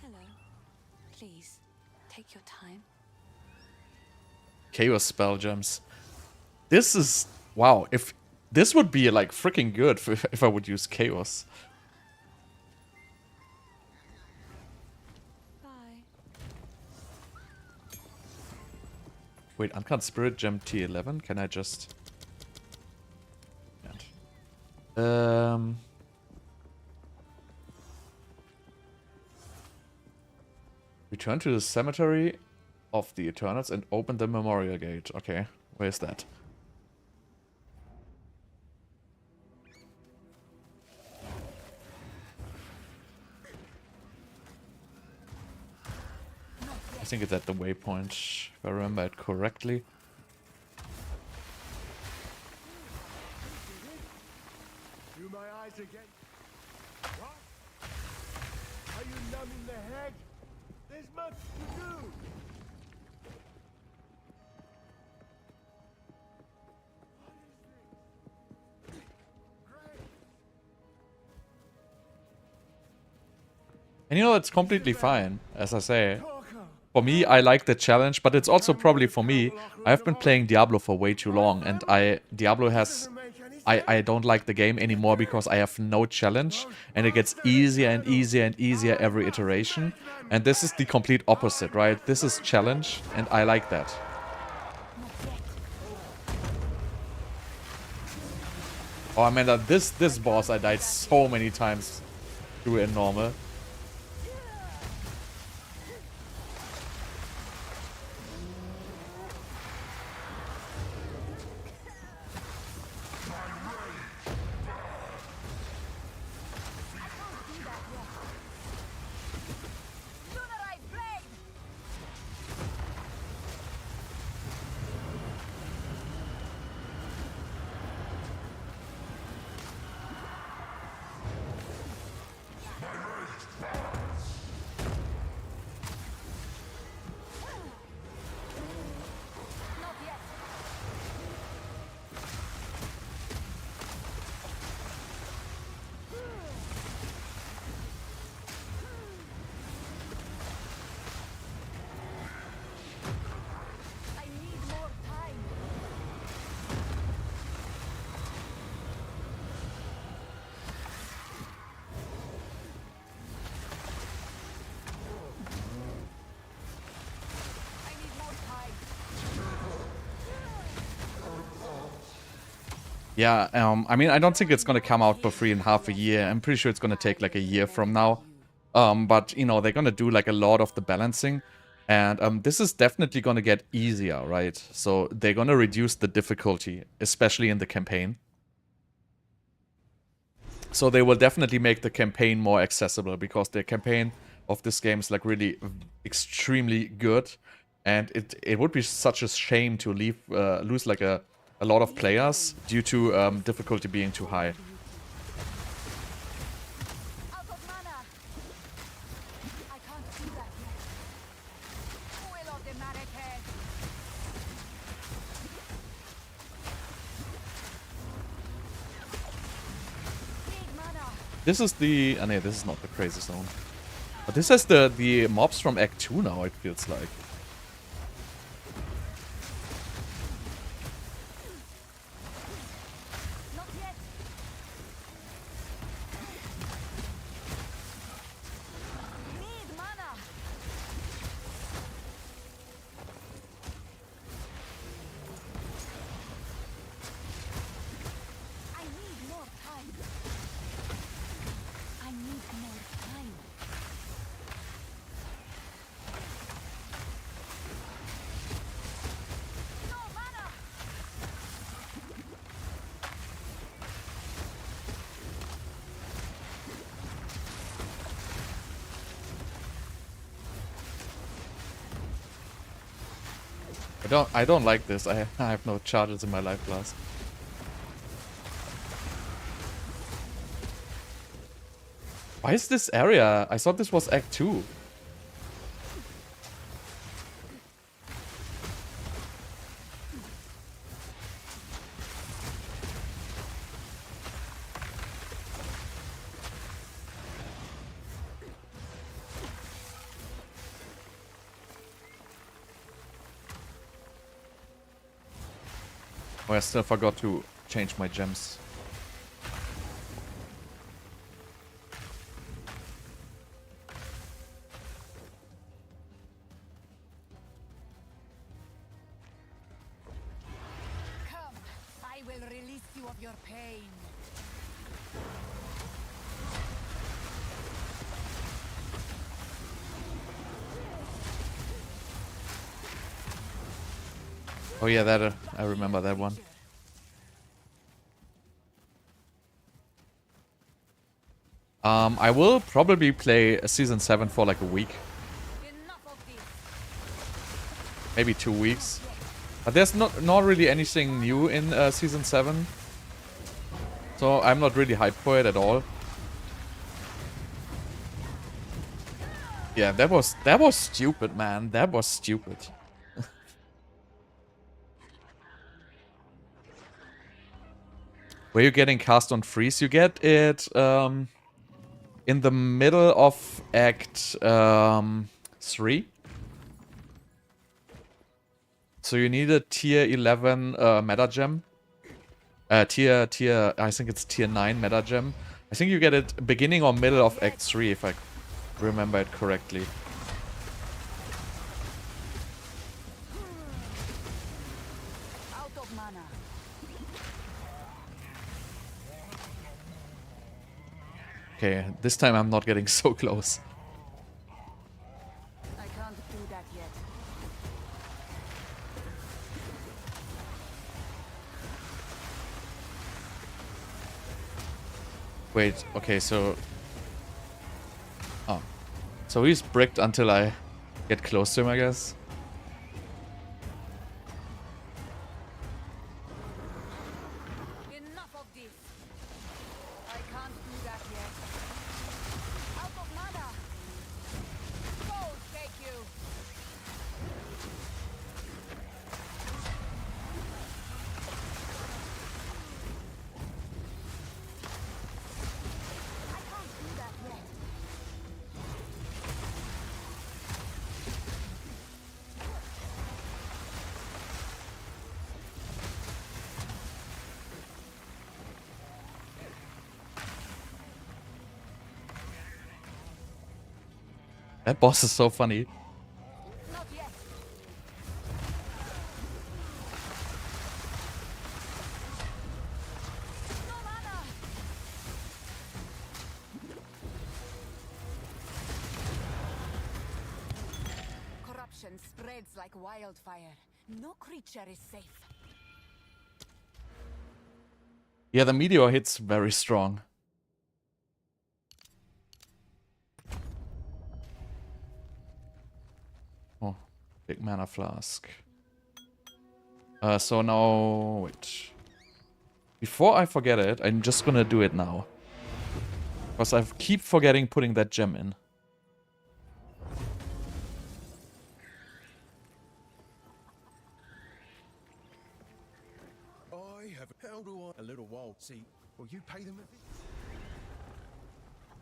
Hello. Please, take your time. Chaos spell gems. This is... Wow, if... This would be like freaking good if I would use Chaos. Bye. Wait, Uncut Spirit Gem T11? Can I just... Return to the Cemetery of the Eternals and open the Memorial Gate. Okay, where's that? I think it's at the waypoint, if I remember it correctly. Do my eyes again. What? Are you numb in the head? There's much to do. And you know, it's completely fine, as I say. For me, I like the challenge, but it's also probably for me. I've been playing Diablo for way too long, and Diablo has... I don't like the game anymore because I have no challenge, and it gets easier and easier and easier every iteration. And this is the complete opposite, right? This is challenge, and I like that. Oh, I mean, this boss I died so many times through in normal. Yeah, I mean, I don't think it's gonna come out for free in half a year. I'm pretty sure it's gonna take like a year from now. But, you know, they're gonna do like a lot of the balancing. And this is definitely gonna get easier, right? So they're gonna reduce the difficulty, especially in the campaign. So they will definitely make the campaign more accessible, because the campaign of this game is like really extremely good. And it would be such a shame to lose like a lot of players due to difficulty being too high. Out of mana. I can't do that yet. Will of the Marrakech. Need mana. This is the... Oh, no, this is not the crazy zone. But this is the mobs from Act 2 now, it feels like. Not yet. Need mana. I need more time. I need more time. No mana. I don't like this. I have no charges in my life class. Why is this area? I thought this was Act 2. Oh, I still forgot to change my gems. Come, I will release you of your pain. Oh yeah, that I remember that one. I will probably play Season 7 for like a week. Enough of this. Maybe 2 weeks. But there's not really anything new in Season 7. So I'm not really hyped for it at all. Yeah, that was stupid, man. That was stupid. Where you getting cast on freeze? You get it in the middle of Act 3. So you need a tier 11 meta gem. I think it's tier 9 meta gem. I think you get it beginning or middle of Act 3 if I remember it correctly. Out of mana. Okay, this time I'm not getting so close. I can't do that yet. Wait, okay, so... Oh. So he's bricked until I get close to him, I guess. Enough of this. I can't do that yet. Out of mana. Go, take you. I can't do that yet. That boss is so funny. Not yet. No mana. Corruption spreads like wildfire. No creature is safe. Yeah, the meteor hits very strong. Oh, big mana flask. So now, wait. Before I forget it, I'm just gonna do it now. Because I keep forgetting putting that gem in. I have how do I a little while. See, will you pay them a visit?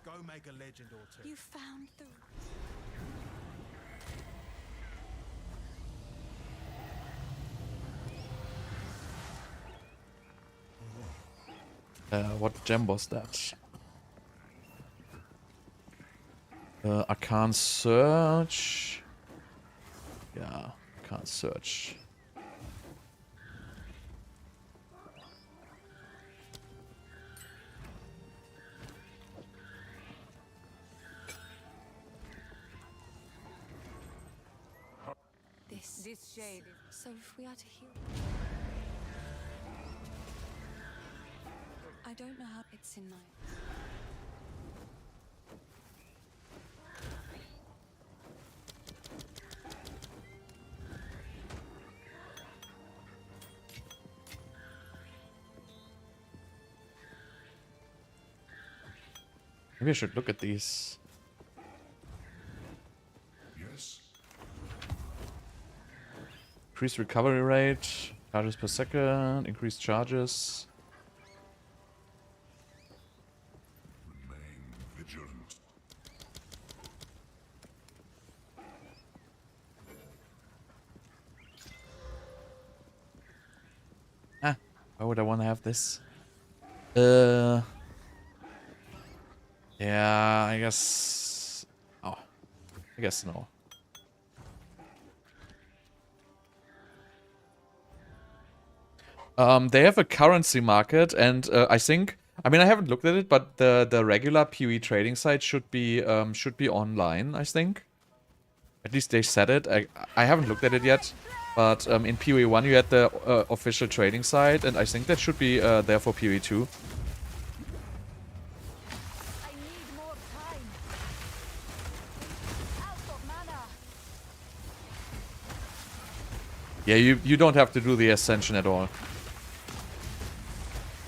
Go make a legend or two. You found the... What gem was that? I can't search. Yeah, I can't search. This shade. So if we are to heal... I don't know how it's in mine. Maybe I should look at these. Yes. Increased recovery rate, charges per second, increased charges. Remain vigilant. Ah, why would I want to have this? Yeah, I guess... Oh, I guess no. They have a currency market, and I think... I mean, I haven't looked at it, but the regular PoE trading site should be online, I think. At least they said it. I haven't looked at it yet, but in PoE 1 you had the official trading site, and I think that should be there for PoE 2. I need more time. Out of mana. Yeah, you don't have to do the ascension at all.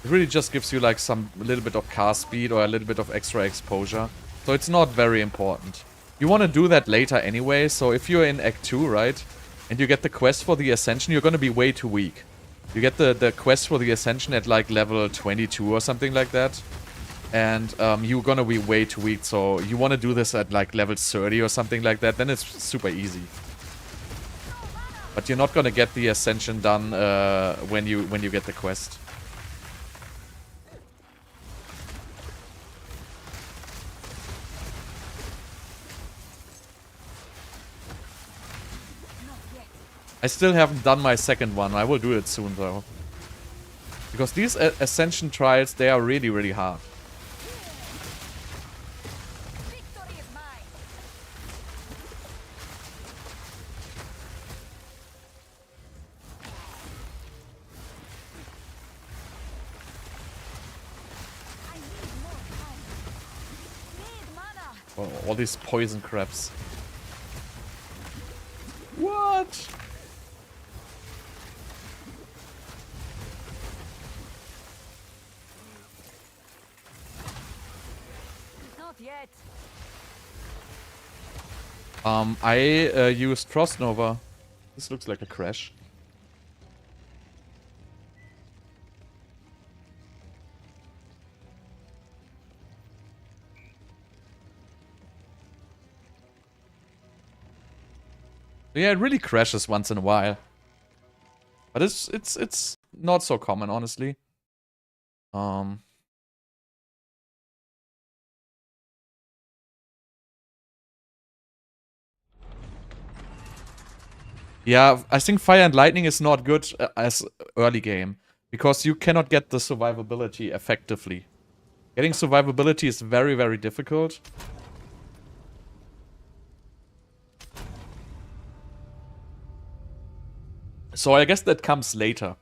It really just gives you like a little bit of cast speed or a little bit of extra exposure. So it's not very important. You want to do that later anyway, so if you're in Act 2, right? And you get the quest for the Ascension, you're going to be way too weak. You get the quest for the Ascension at like level 22 or something like that. And you're going to be way too weak, so you want to do this at like level 30 or something like that, then it's super easy. But you're not going to get the Ascension done when you get the quest. I still haven't done my second one. I will do it soon, though. Because these Ascension trials, they are really, really hard. Victory is mine. I need more time. Need mana. Oh, all these poison crabs. What? Not yet. I used Frost Nova. This looks like a crash. Yeah, it really crashes once in a while. But it's not so common, honestly. Yeah, I think Fire and Lightning is not good as early game. Because you cannot get the survivability effectively. Getting survivability is very, very difficult. So I guess that comes later.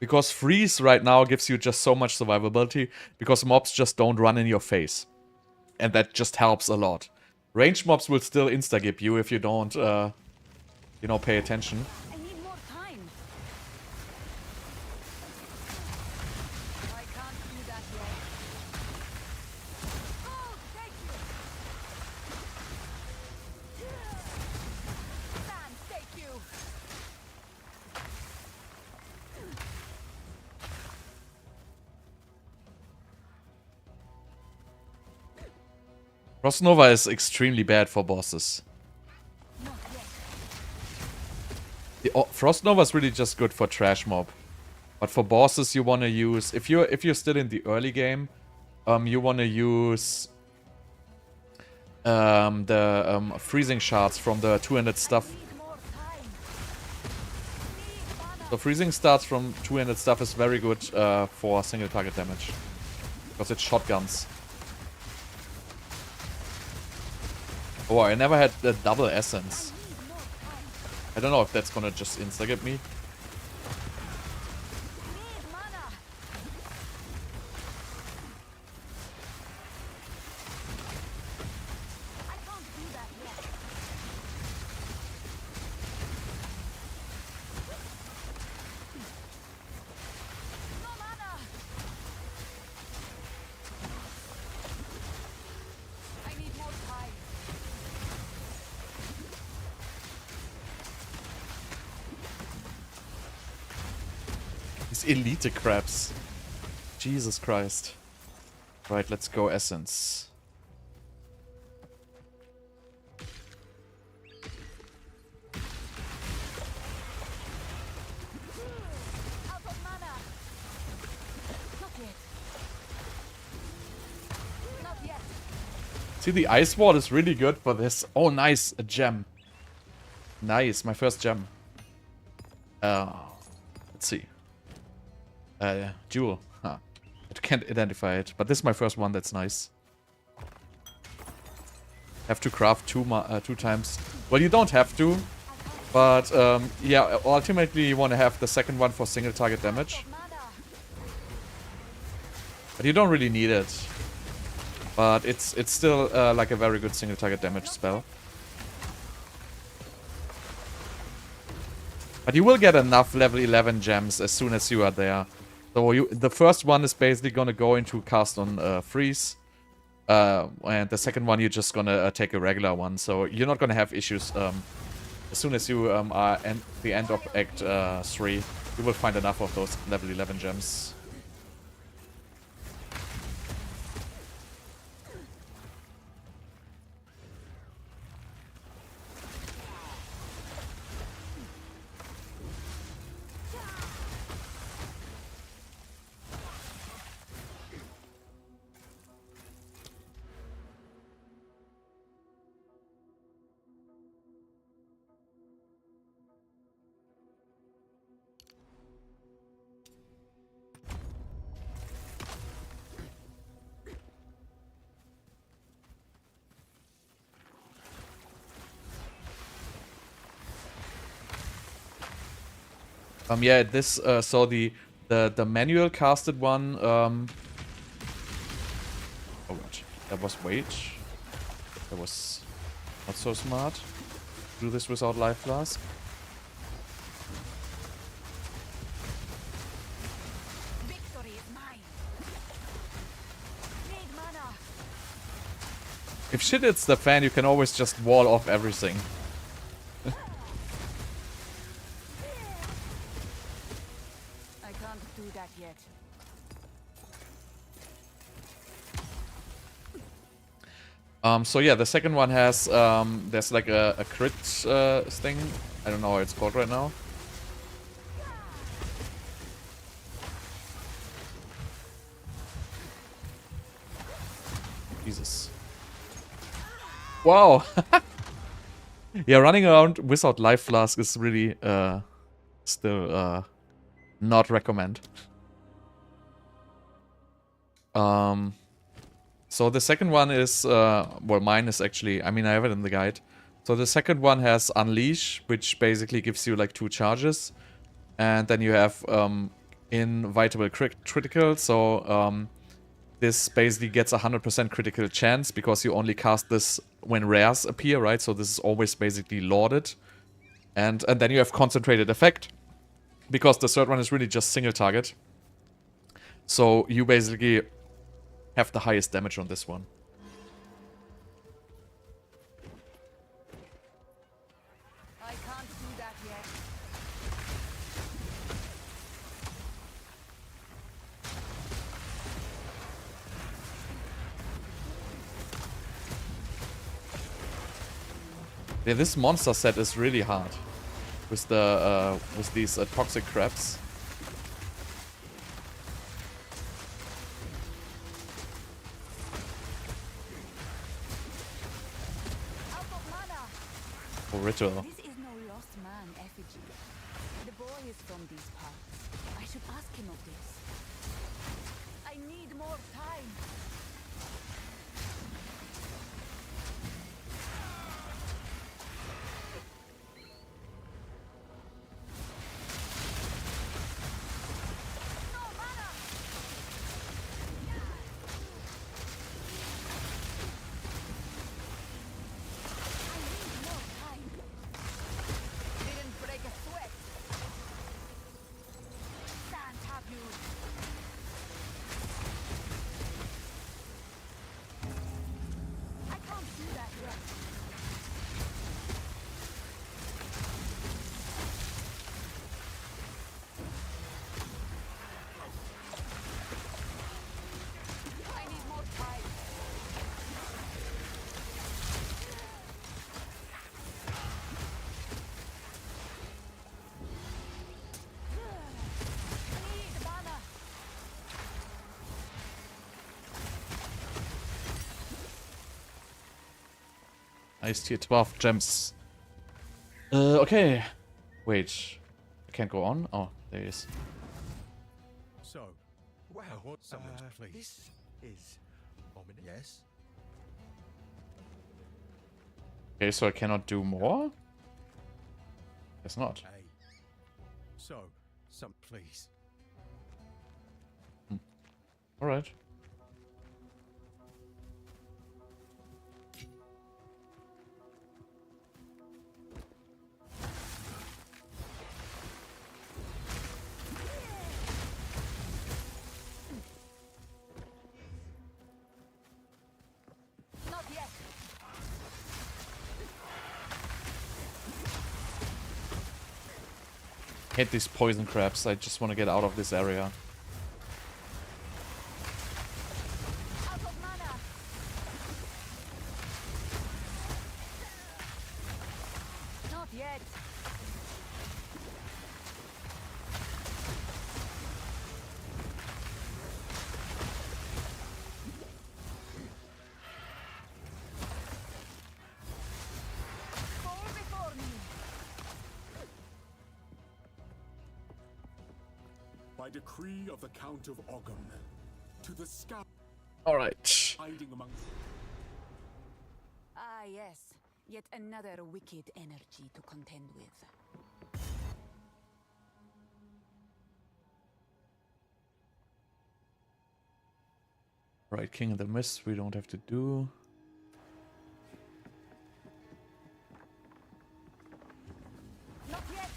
Because Freeze right now gives you just so much survivability. Because mobs just don't run in your face. And that just helps a lot. Ranged mobs will still insta-gip you if you don't, you know, pay attention. I need more time. I can't do that yet. Oh, thank you. Stand, thank you. Frost Nova is extremely bad for bosses. Not yet. Frost Nova is really just good for trash mob. But for bosses you wanna use, if you're still in the early game, you wanna use the freezing shards from the 200 stuff. Need more time. Need mana. So freezing starts from 200 stuff is very good for single target damage. Because it's shotguns. Oh, I never had the double essence. Need more time. I don't know if that's gonna just insta-get me. Need mana. I can't do that yet. No mana. I need more time. These elite crabs. Jesus Christ. Right, let's go essence. Out of mana. Not yet. Not yet. See, the ice wall is really good for this. Oh, nice. A gem. Nice. My first gem. Let's see. Jewel. Huh. I can't identify it. But this is my first one. That's nice. Have to craft two times. Well, you don't have to. But, yeah, ultimately you want to have the second one for single target damage. Mana. But you don't really need it. But it's still like a very good single target damage spell. But you will get enough level 11 gems as soon as you are there. So the first one is basically gonna go into cast on freeze. And the second one you're just gonna take a regular one. So you're not gonna have issues as soon as you are at the end of Act 3. You will find enough of those level 11 gems. Yeah, this so the manual casted one. Oh god, that was wage. That was not so smart. Do this without life flask. Victory is mine. Need mana. If shit hits the fan, you can always just wall off everything. I can't do that yet. So yeah, the second one has there's like a crit thing. I don't know how it's called right now. Jesus. Wow. Yeah, running around without life flask is really still not recommend. So the second one is well, mine is actually, I mean, I have it in the guide. So the second one has Unleash, which basically gives you like 2 charges, and then you have Inevitable critical. So this basically gets 100% critical chance because you only cast this when rares appear, right? So this is always basically lauded. And then you have Concentrated Effect, because the third one is really just single target. So you basically have the highest damage on this one. I can't do that yet. Yeah, this monster set is really hard. With the with these toxic crabs. Out of mana. For ritual. This is no lost man effigy. The boy is from these parts. I should ask him of this. I need more time. No mana. I need more time. Didn't break a sweat. Can't have you. I can't do that yet. I need more time. Need mana. Nice tier 12 gems. Okay. Wait. I can't go on? Oh, there he is. So, Well, someone's pleased. this is ominous. Yes? Okay, so I cannot do more? Guess not. Hey. So, please. Alright. Not yet. Hate these poison crabs. I just want to get out of this area. Out of mana. Not yet. Fall before me. By decree of the Count of Ogham, to the scout Alright. hiding among Ah, yes. Yet another wicked energy to contend with. Right, King of the Mist, we don't have to do. Not yet.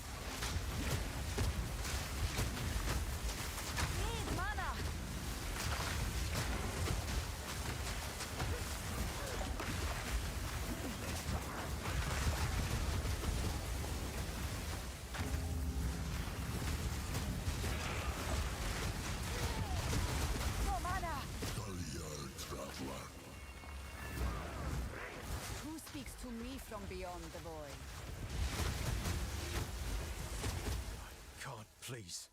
Need mana. No mana. Who speaks to me from beyond the void? God, please.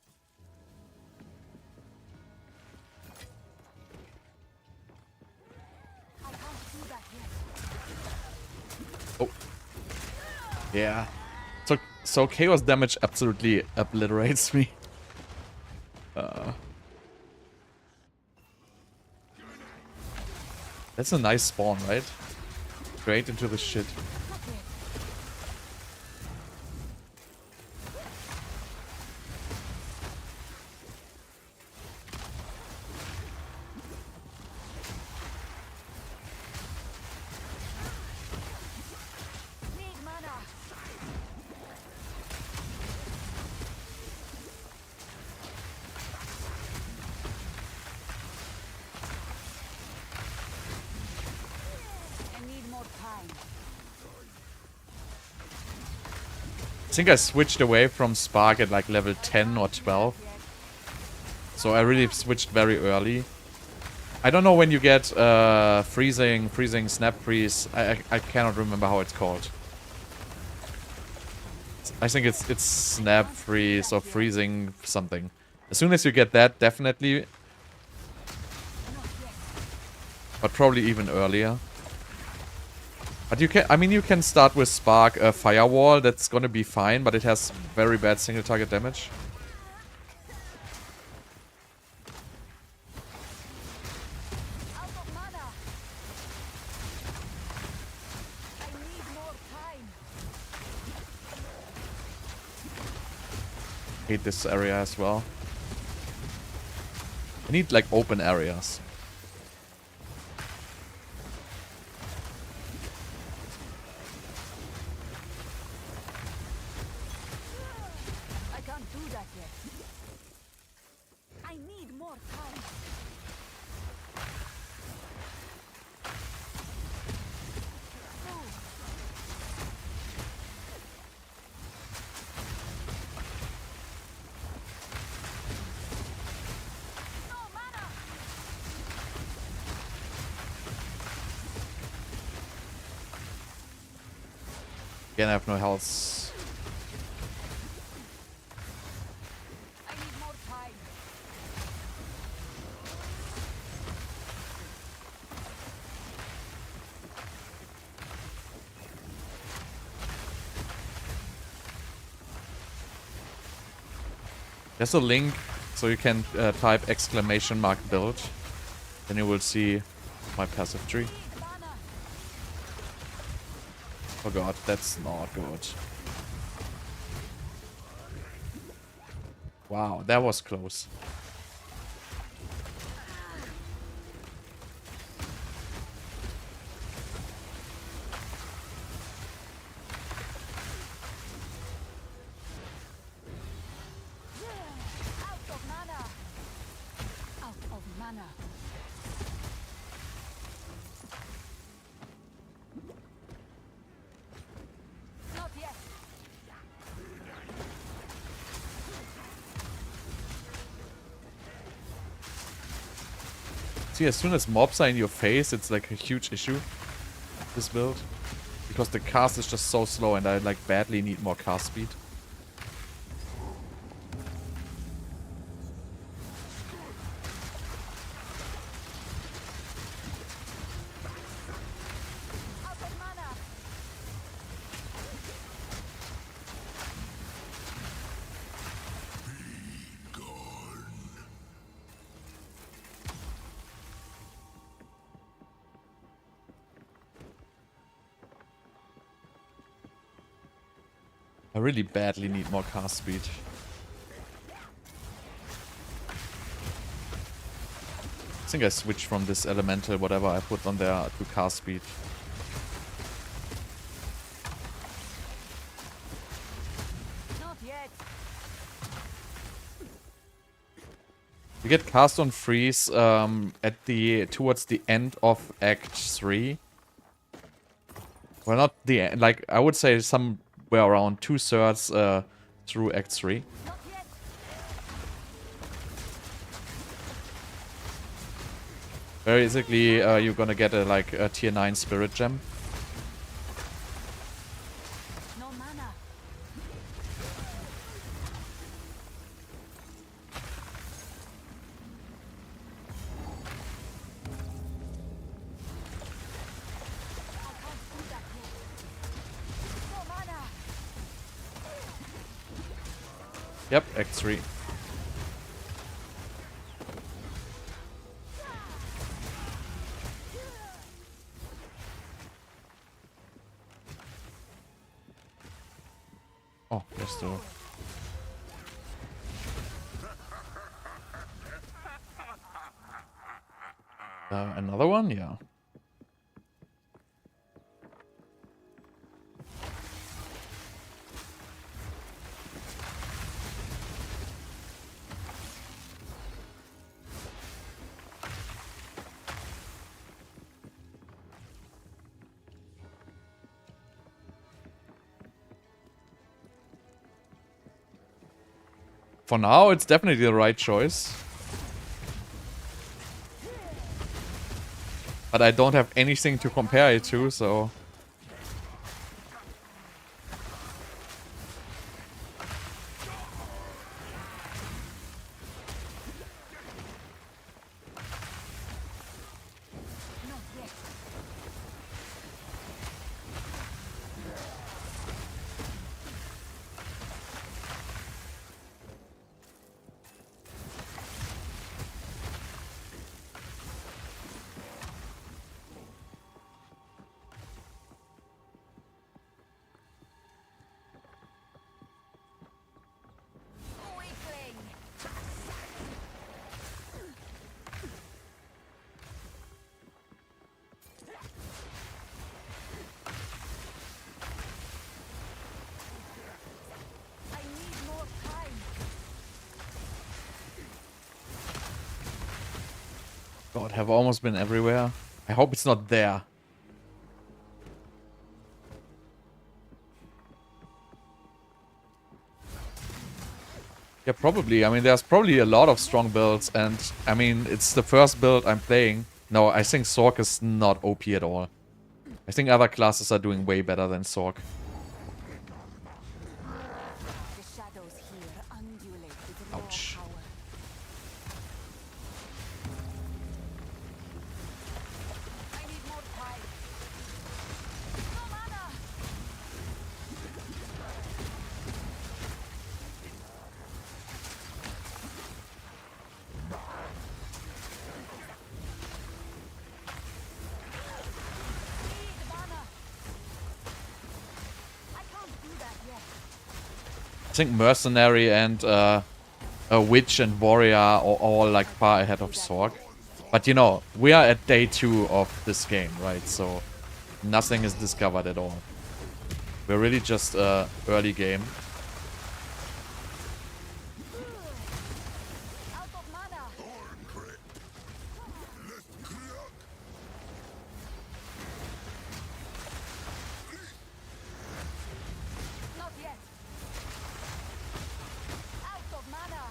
I can't do that yet. Oh. Yeah. So chaos damage absolutely obliterates me. That's a nice spawn, right? Straight into the shit. Not yet. Need mana. I need more time. I think I switched away from Spark at like level 10 or 12. So I really switched very early. I don't know when you get freezing snap freeze. I cannot remember how it's called. I think it's snap freeze or freezing something. As soon as you get that, definitely. But probably even earlier. But you can, I mean, you can start with Spark Firewall. That's gonna be fine, but it has very bad single target damage. Out of mana. I need more time. Hate this area as well. I need like open areas. I can't do that yet. I need more time. No mana. Again, I have no health. I need more time. There's a link, so you can type exclamation mark build. Then you will see my passive tree. Need mana. Oh god, that's not good. Wow, that was close. Out of mana. Out of mana. Not yet. See, as soon as mobs are in your face, it's like a huge issue, this build. Because the cast is just so slow and I like badly need more cast speed. Out of mana. I really badly need more cast speed. I think I switched from this elemental, whatever I put on there, to cast speed. Not yet. You get cast on freeze towards the end of Act 3. Well, not the end, like I would say somewhere around 2/3 through Act 3. Not yet. Basically, you're gonna get a tier 9 spirit gem. No mana. I can't do that yet. No mana. Yep, Act 3. Oh, there's the... another one? Yeah. For now, it's definitely the right choice. But I don't have anything to compare it to, so... God, have almost been everywhere. I hope it's not there. Yeah, probably. I mean, there's probably a lot of strong builds, and I mean, it's the first build I'm playing. No, I think Sorc is not OP at all. I think other classes are doing way better than Sorc. The shadows here undulate with raw Ouch. power. I need more time. No mana! Need mana! I can't do that yet. I think Mercenary and a Witch and Warrior are all like far ahead of Sorc. But you know, we are at day 2 of this game, right? So nothing is discovered at all. We're really just early game. Out of mana! Not yet. Out of mana!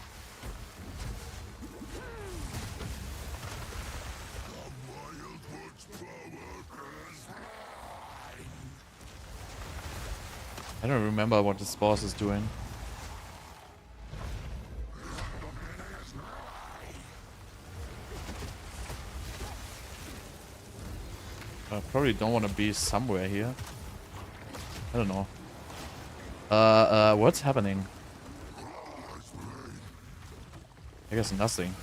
I don't remember what this boss is doing. I probably don't want to be somewhere here. I don't know. What's happening? I guess nothing.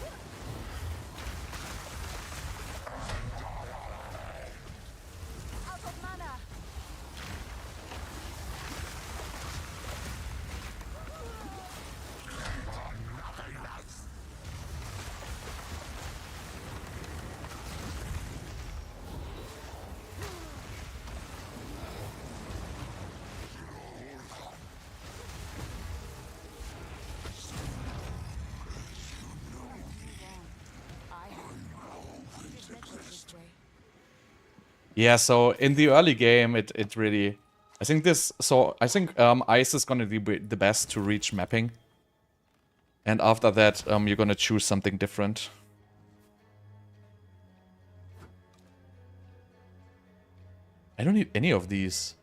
Out of mana! Yeah, so in the early game, it really... I think this... So, I think Ice is gonna be the best to reach mapping. And after that, you're gonna choose something different. I don't need any of these.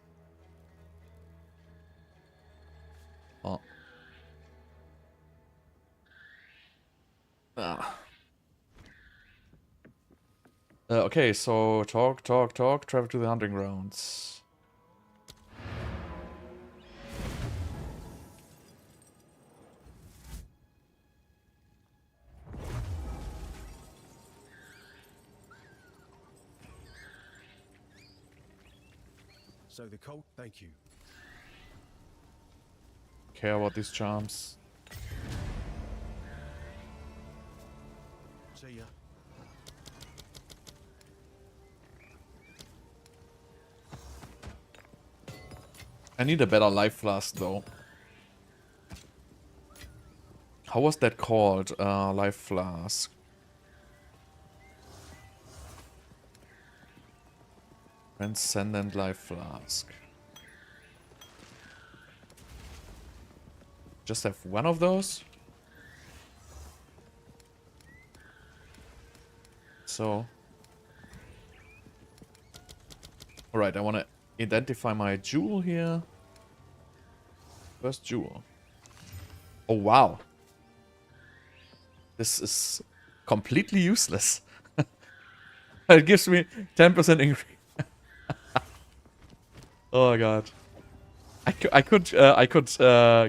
Oh. Ah. Okay, so talk, travel to the hunting grounds. So the cold, thank you. Care about these charms. See ya. I need a better life flask though. How was that called? Life flask. Transcendent life flask. Just have one of those? So. Alright, I want to identify my jewel here. First jewel. Oh wow. This is completely useless. It gives me 10% increase. Oh god. I could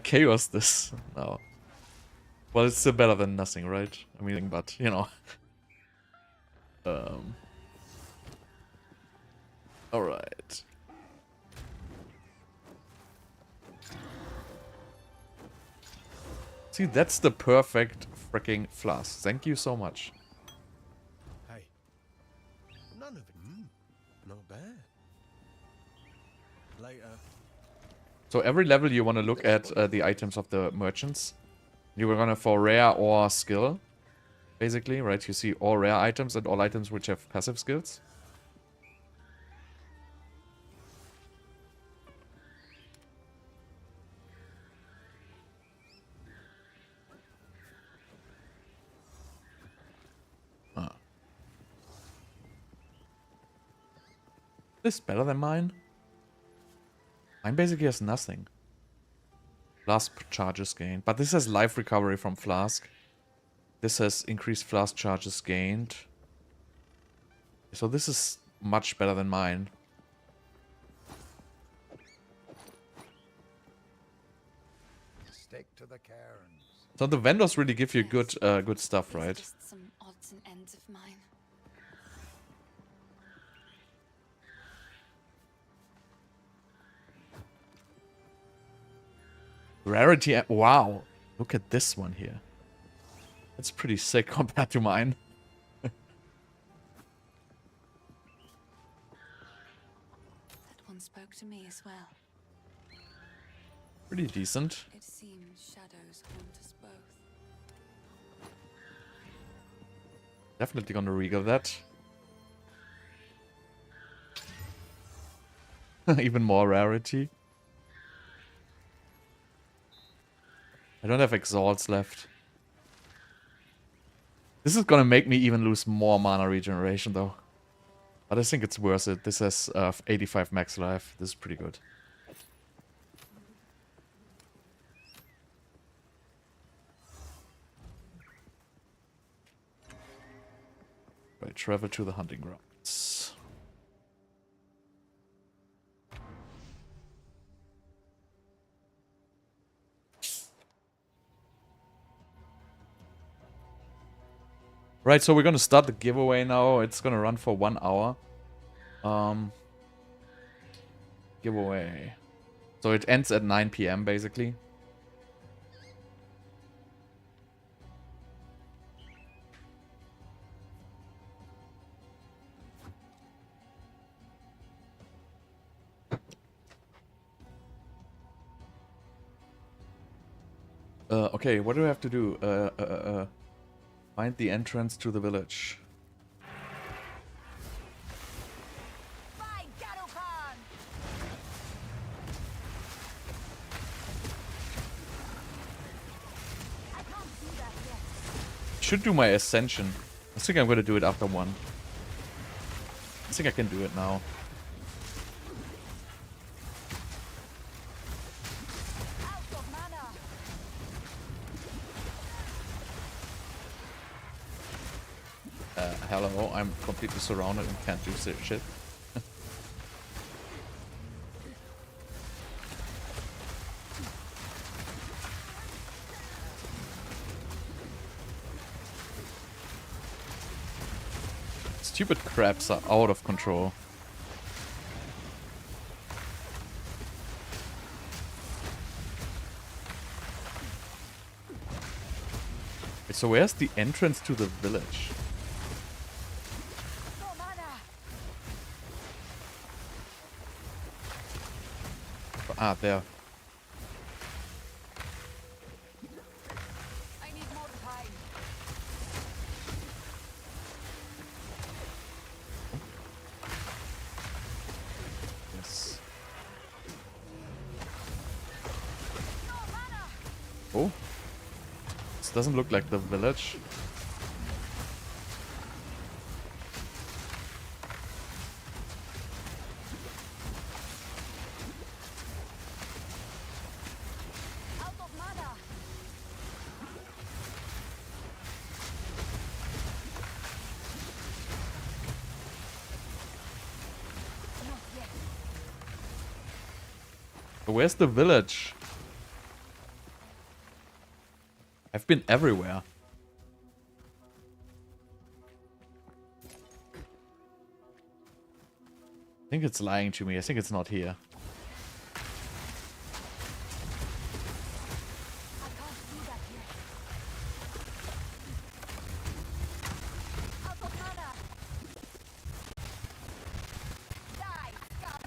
chaos this now. Well, it's still better than nothing, right? I mean, but you know. All right. See, that's the perfect freaking flask. Thank you so much. Hey. None of it. Not bad. Later. So every level you want to look at the items of the merchants. You were gonna for rare or skill. basically, right? You see all rare items and all items which have passive skills. Ah. This is better than mine? Mine basically has nothing. Flask charges gained. But this has life recovery from Flask. This has increased Flask charges gained. So this is much better than mine. Stick to the cairns. So the vendors really give you good good stuff, These are right? just some odds and ends of mine. Rarity, wow. Look at this one here. That's pretty sick compared to mine. That one spoke to me as well. Pretty decent. It seems shadows haunt us both. Definitely gonna regal that. Even more rarity. I don't have exalts left. This is gonna make me even lose more mana regeneration though. But I think it's worth it. This has 85 max life. This is pretty good. Right, travel to the hunting grounds. Right, so we're gonna start the giveaway now. It's gonna run for 1 hour. Giveaway. So it ends at 9 PM basically. Okay, what do I have to do? Find the entrance to the village. By Garupan! I can't do that yet. Should do my ascension. I think I'm gonna do it after 1. I think I can do it now. Out of mana! Hello, I'm completely surrounded and can't do shit. Stupid crabs are out of control. Wait, so where's the entrance to the village? No mana! Ah, there. I need more time. Yes. No mana! Oh. This doesn't look like the village. Out of mana! Not yet. Where's the village? I've been everywhere. I think it's lying to me. I think it's not here. I can't do that yet. Out of mana! Die, scum!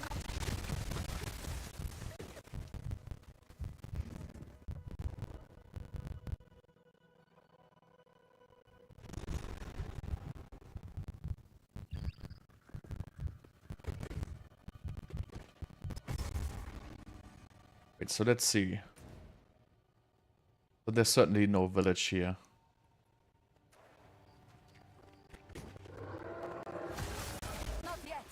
Wait, so let's see. But there's certainly no village here. Not yet.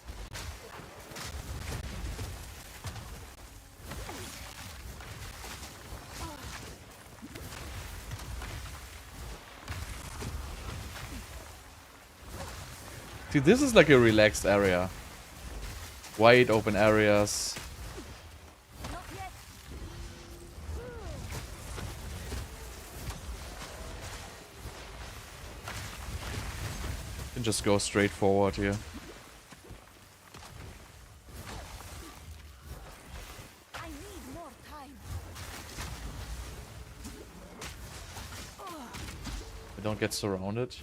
See, this is like a relaxed area. Wide open areas. Not yet. You can just go straight forward here. I need more time. We don't get surrounded.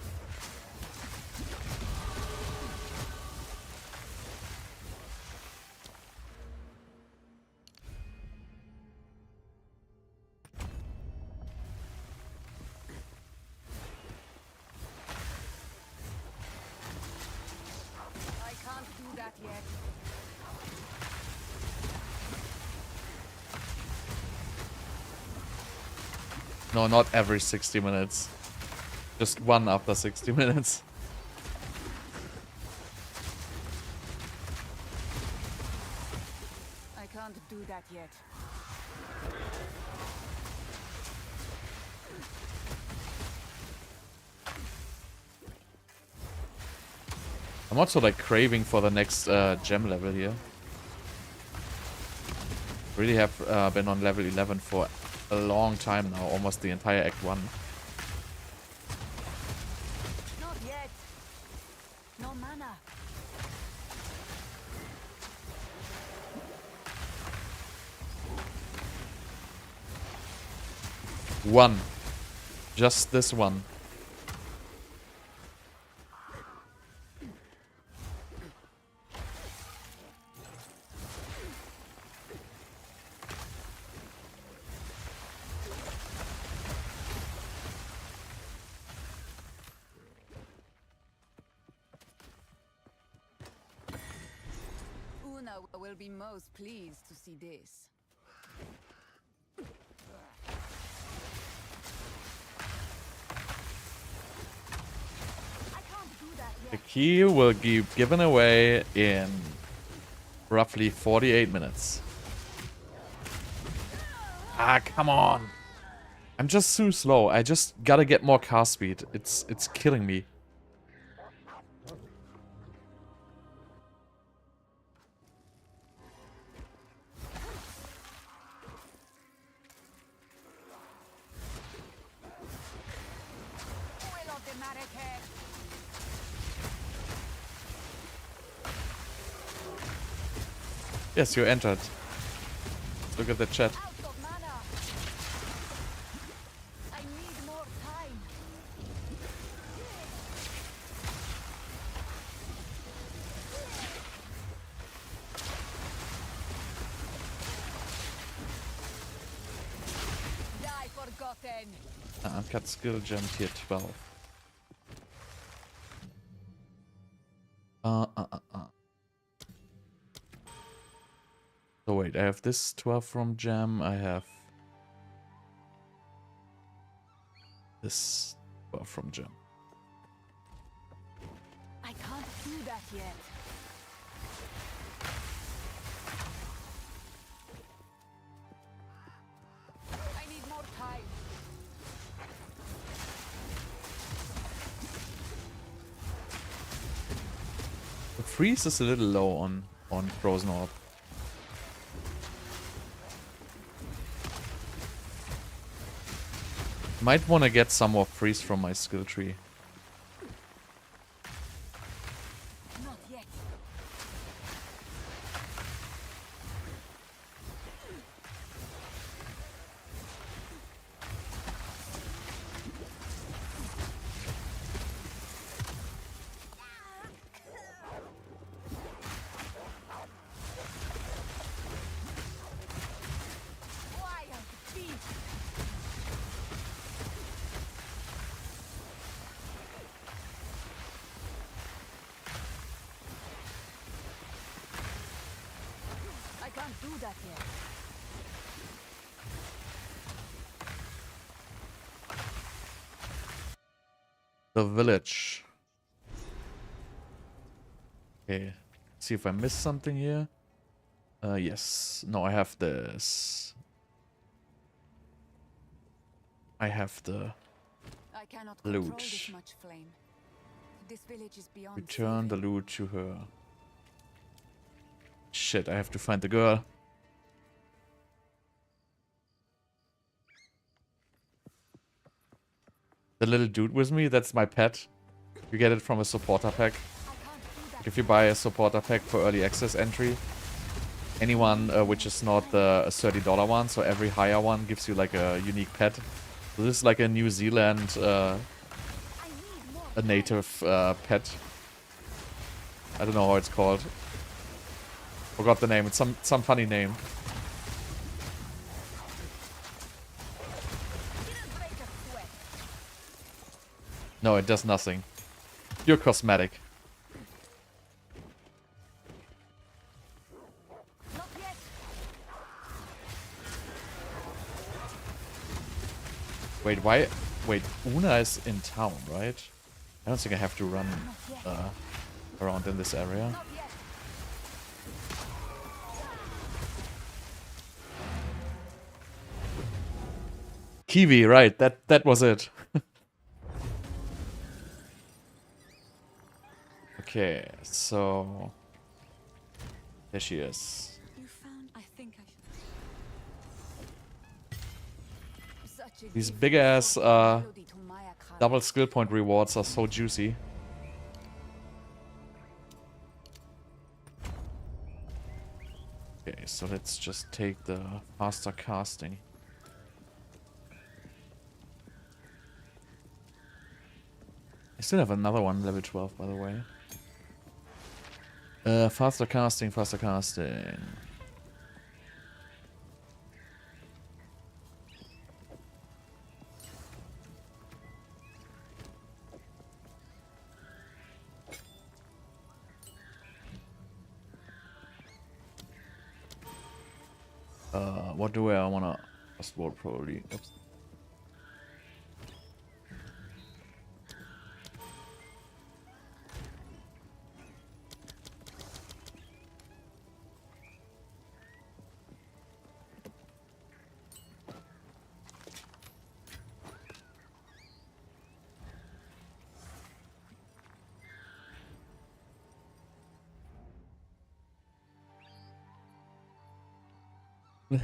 I can't do that yet. No, not every 60 minutes. Just one after 60 minutes. I can't do that yet. I'm also like craving for the next gem level here. Really have been on level 11 for a long time now, almost the entire Act 1. Not yet. No mana. One. Just this one. Una will be most pleased to see this. I can't do that The yet. key will be given away in roughly 48 minutes. Ah, come on. I'm just too slow. I just gotta get more cast speed. It's killing me. Will of the Marrakech. Yes, you entered. Look at the chat. Out of mana. I need more time. Die forgotten. Uncut skill gem tier 12. So wait, I have this 12 from gem. I have this 12 from gem. I can't do that yet. I need more time. The freeze is a little low on Frozen Orb. Might want to get some more freeze from my skill tree. Not yet. Wild beast. I can't do that yet. The village. Okay. See if I missed something here. Yes. No, I have this. I have the I cannot control loot. this much flame. This village is beyond Return the saving. loot to her. Shit, I have to find the girl. The little dude with me, that's my pet. You get it from a supporter pack. Like if you buy a supporter pack for early access entry, anyone which is not the $30 one, so every higher one gives you like a unique pet. So this is like a New Zealand, a native pet. I don't know how it's called. Forgot the name. It's some funny name. No, it does nothing. Pure cosmetic. Not yet. Wait, why? Wait, Una is in town, right? I don't think I have to run around in this area. Not yet. Kiwi, right? That was it. Okay, so there she is. You found. I think I should. Such a These different big ass melody to my account. double skill point rewards are so juicy. Okay, so let's just take the faster casting. I still have another one, level 12, by the way. Faster casting, faster casting. What do I wanna fast forward probably? Oops.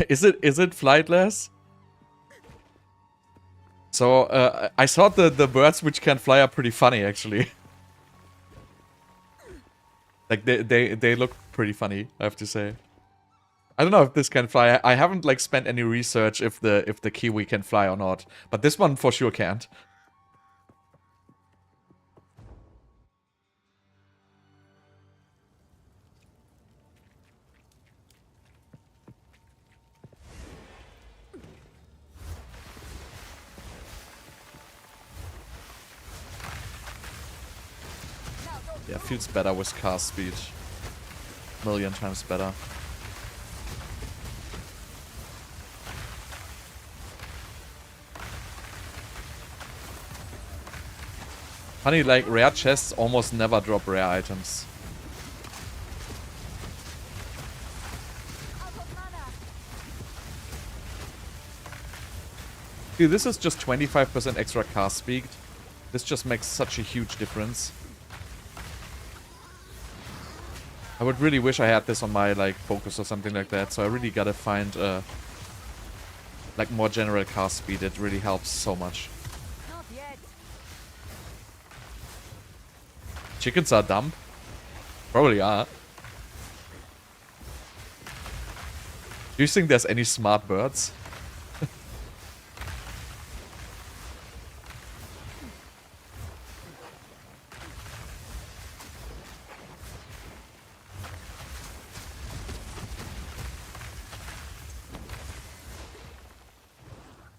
Is it flightless? So I thought the birds which can fly are pretty funny actually. Like they look pretty funny, I have to say. I don't know if this can fly. I haven't like spent any research if the kiwi can fly or not, but this one for sure can't. Yeah, feels better with cast speed. Million times better. Funny, like, rare chests almost never drop rare items. Dude, this is just 25% extra cast speed. This just makes such a huge difference. I would really wish I had this on my, like, focus or something like that. So I really gotta find, like, more general cast speed. It really helps so much. Not yet. Chickens are dumb? Probably are. Do you think there's any smart birds?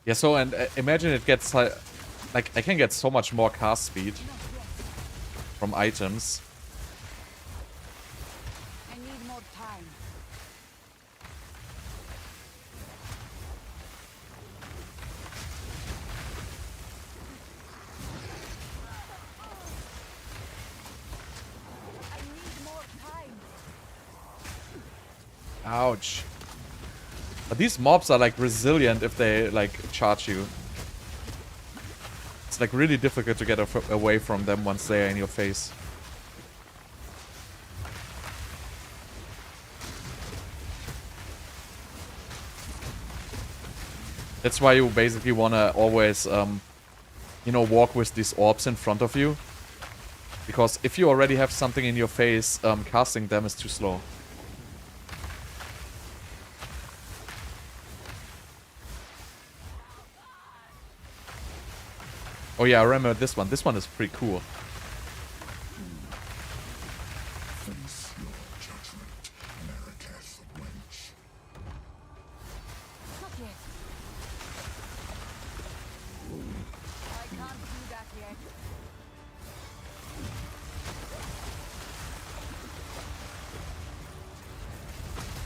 Yeah, so, and imagine it gets, like, I can get so much more cast speed from items. I need more time. Ouch. But these mobs are like resilient if they like charge you. It's like really difficult to get away from them once they are in your face. That's why you basically wanna always, you know, walk with these orbs in front of you. Because if you already have something in your face, casting them is too slow. Oh yeah, I remember this one. This one is pretty cool. Not yet. I can't do that yet.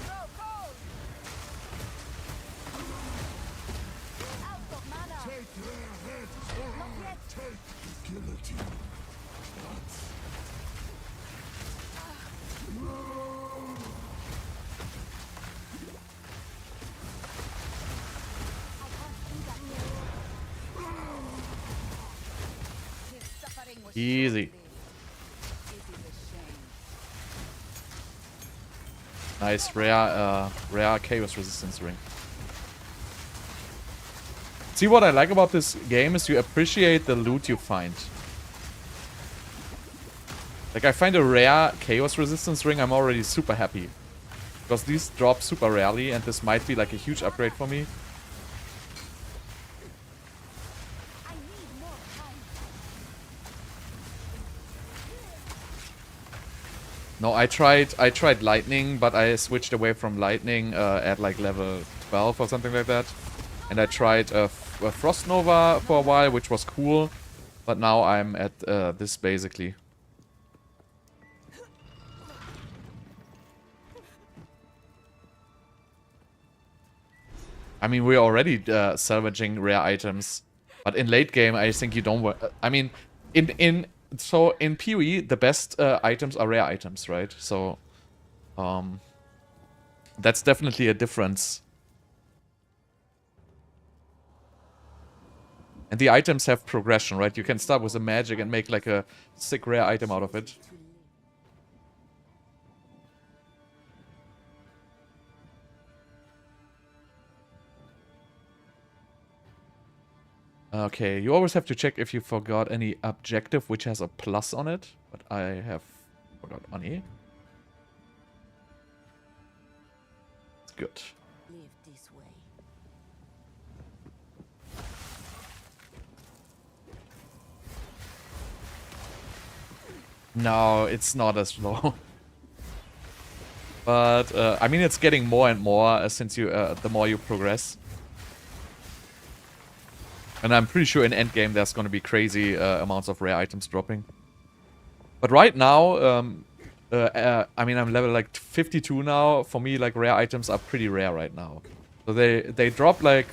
Go, go! Out of mana. Take their heads or Not yet. take the guillotine. I can't do that yet. His suffering was Easy. short-lived. It is a shame. Nice, rare chaos resistance ring. See, what I like about this game is you appreciate the loot you find. Like, I find a rare chaos resistance ring, I'm already super happy. Because these drop super rarely, and this might be like a huge upgrade for me. I need more time. No, I tried lightning, but I switched away from lightning at like level 12 or something like that. And I tried a Frost Nova for a while, which was cool. But now I'm at this basically. I mean, we're already salvaging rare items. But in late game, I think you don't... I mean, in PoE, the best items are rare items, right? So, that's definitely a difference. And the items have progression, right? You can start with a magic and make like a sick rare item out of it. Okay, you always have to check if you forgot any objective which has a plus on it. But I have forgot money. It's good. Live this way. No, it's not as low. But, I mean, it's getting more and more since you, the more you progress. And I'm pretty sure in endgame there's gonna be crazy amounts of rare items dropping. But right now, I mean, I'm level like 52 now. For me, like, rare items are pretty rare right now. So they drop like,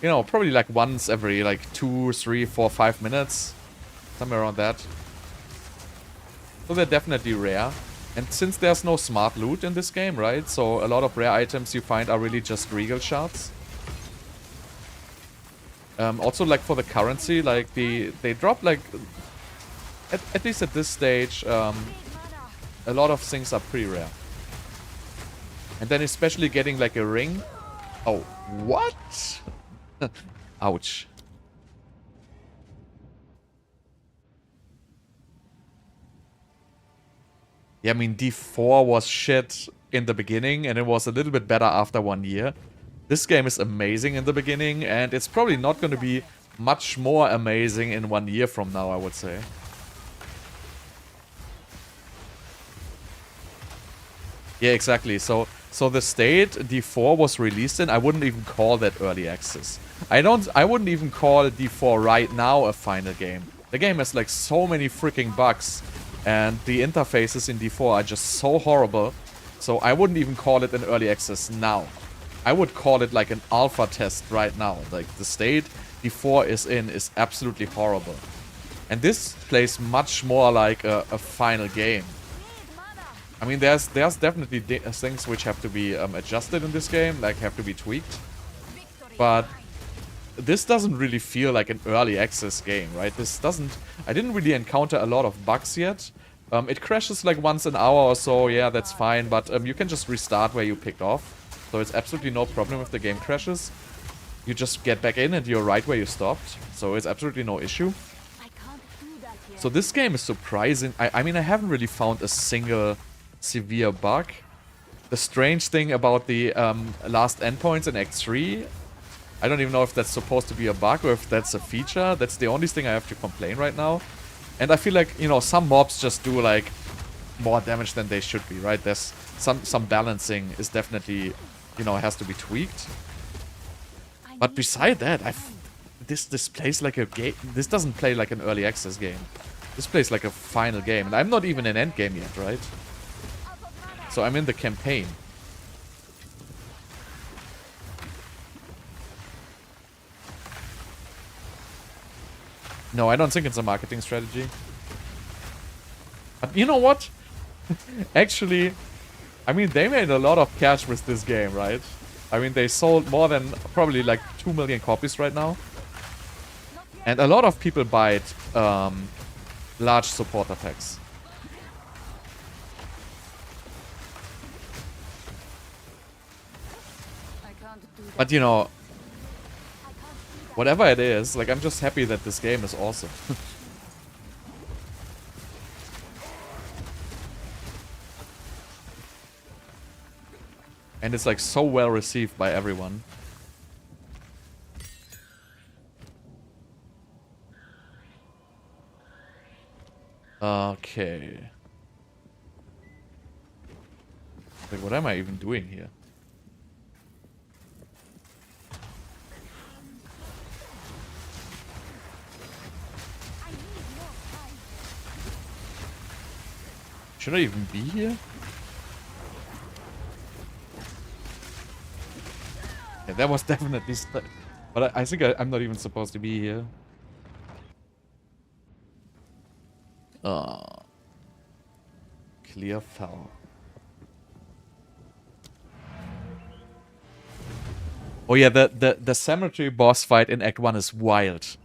you know, probably like once every like 2, 3, 4, 5 minutes. Somewhere around that. So they're definitely rare. And since there's no smart loot in this game, right? So a lot of rare items you find are really just regal shards. Also, like, for the currency, like, they drop, like, at least at this stage, a lot of things are pretty rare. And then especially getting, like, a ring. Oh, what? Ouch. Yeah, I mean, D4 was shit in the beginning, and it was a little bit better after 1 year. This game is amazing in the beginning, and it's probably not going to be much more amazing in 1 year from now, I would say. Yeah, exactly. So the state D4 was released in, I wouldn't even call that early access. I wouldn't even call D4 right now a final game. The game has like so many freaking bugs, and the interfaces in D4 are just so horrible. So I wouldn't even call it an early access now. I would call it like an alpha test right now. Like, the state D4 is in is absolutely horrible. And this plays much more like a final game. I mean, there's definitely things which have to be adjusted in this game, like have to be tweaked. But this doesn't really feel like an early access game, right? This doesn't... I didn't really encounter a lot of bugs yet. It crashes like once an hour or so, yeah, that's fine. But you can just restart where you picked off. So it's absolutely no problem if the game crashes. You just get back in and you're right where you stopped. So it's absolutely no issue. So this game is surprising. I mean, I haven't really found a single severe bug. The strange thing about the last endpoints in Act 3, I don't even know if that's supposed to be a bug or if that's a feature. That's the only thing I have to complain right now. And I feel like, you know, some mobs just do like more damage than they should be, right? There's some balancing is definitely, you know, has to be tweaked. But beside that, this plays like a game. This doesn't play like an early access game. This plays like a final game. And I'm not even in end game yet, right? So I'm in the campaign. No, I don't think it's a marketing strategy. But you know what? Actually, I mean, they made a lot of cash with this game, right? I mean, they sold more than probably like 2 million copies right now. And a lot of people buy it, large supporter packs. But you know, whatever it is, like, I'm just happy that this game is awesome. And it's like so well received by everyone. Okay. Like, what am I even doing here? Should I even be here? Yeah, that was definitely... But I think I'm not even supposed to be here. Clear fell. Oh yeah, the cemetery boss fight in Act 1 is wild.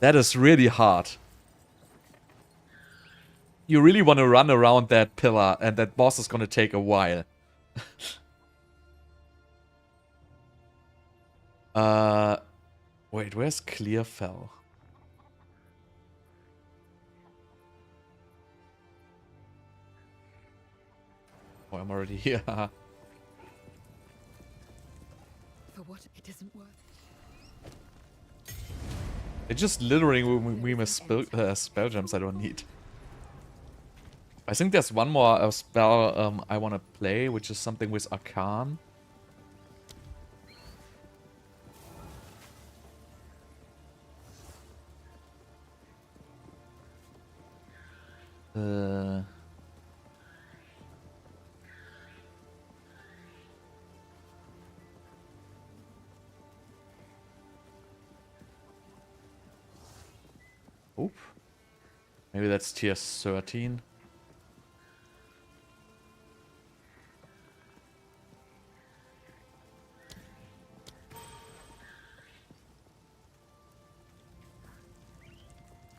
That is really hard. You really want to run around that pillar, and that boss is gonna take a while. Wait, where's Clearfell? Oh, I'm already here. For what it isn't worth. It's just littering me with spell gems I don't need. I think there's one more spell I want to play, which is something with Arcane. Oop. Maybe that's tier 13.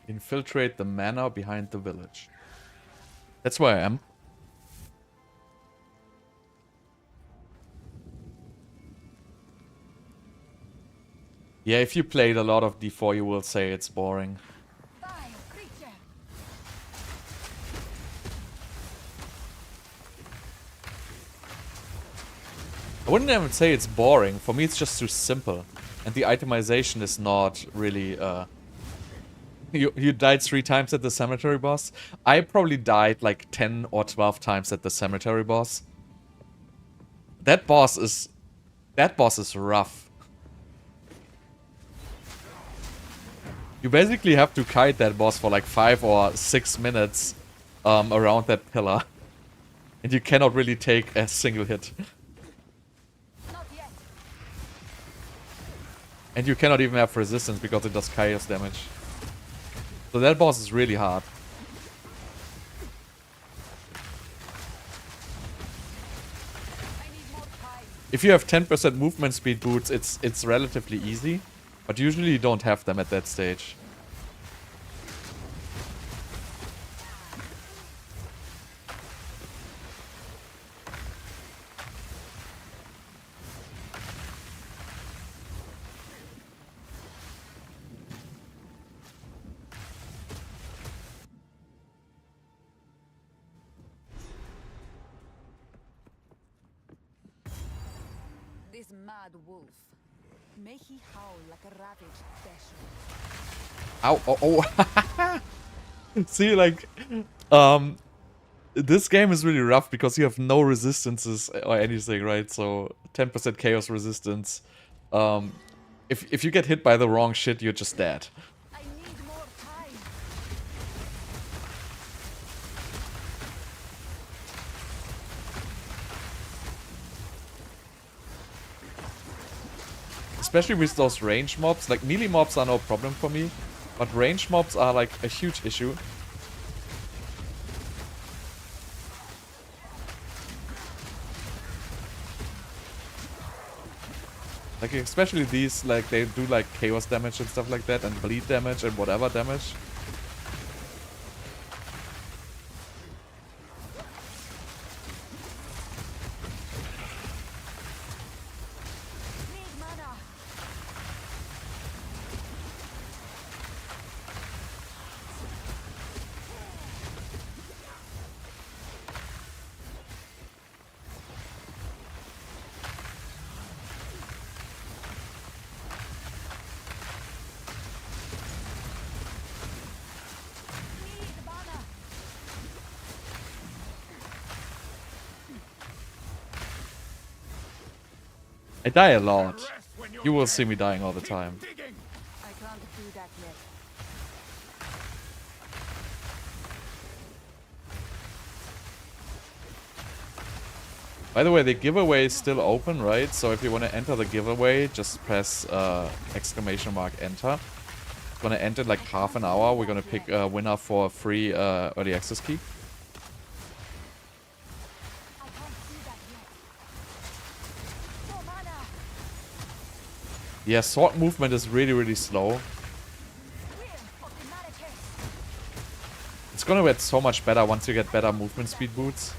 Infiltrate the manor behind the village. That's where I am. Yeah, if you played a lot of D4, you will say it's boring. I wouldn't even say it's boring. For me, it's just too simple. And the itemization is not really... You died 3 times at the cemetery boss? I probably died like 10 or 12 times at the cemetery boss. That boss is rough. You basically have to kite that boss for like 5 or 6 minutes around that pillar. And you cannot really take a single hit. And you cannot even have resistance because it does chaos damage. So that boss is really hard. if you have 10% movement speed boots, it's relatively easy. But usually you don't have them at that stage. This mad wolf. May he howl like a ravaged special. Ow, oh, oh. See, like, this game is really rough because you have no resistances or anything, right? So 10% chaos resistance. If you get hit by the wrong shit, you're just dead. I need more time. Especially with those range mobs. Like, melee mobs are no problem for me, but range mobs are like a huge issue. Like, especially these, like, they do like chaos damage and stuff like that, and bleed damage and whatever damage. Need mana. Need mana. I die a lot. You will see me dying all the time. Digging. I can't do that yet. By the way, the giveaway is still open, right? So if you want to enter the giveaway, just press !enter. It's gonna end in like half an hour. We're gonna pick a winner for a free early access key. I can't do that yet. No mana. Yeah, sword movement is really, really slow. Will of the Marrakech. It's gonna get so much better once you get better movement speed boots.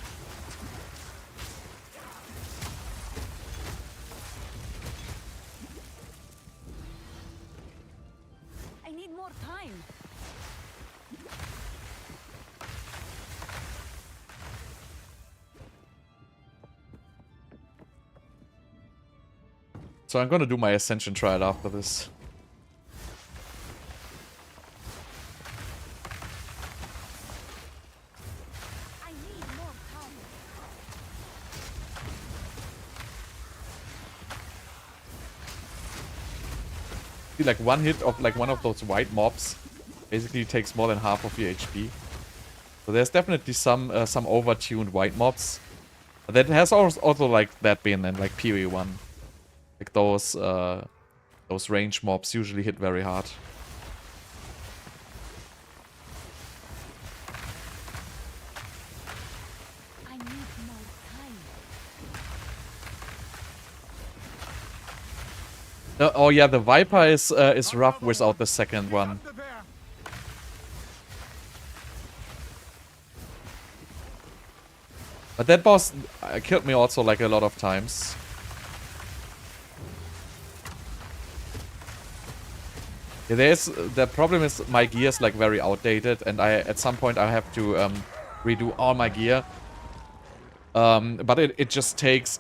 I need more time. So I'm gonna do my Ascension trial after this. I need more time. See, like one hit of like one of those white mobs basically takes more than half of your HP. So there's definitely some overtuned white mobs. But that has also like that been in like PoE 1. Like those range mobs usually hit very hard. I need more time. Oh yeah, the Viper is rough without the second one. Under there. But that boss killed me also like a lot of times. Yeah, the problem is my gear's like very outdated, and at some point I have to redo all my gear. But it just takes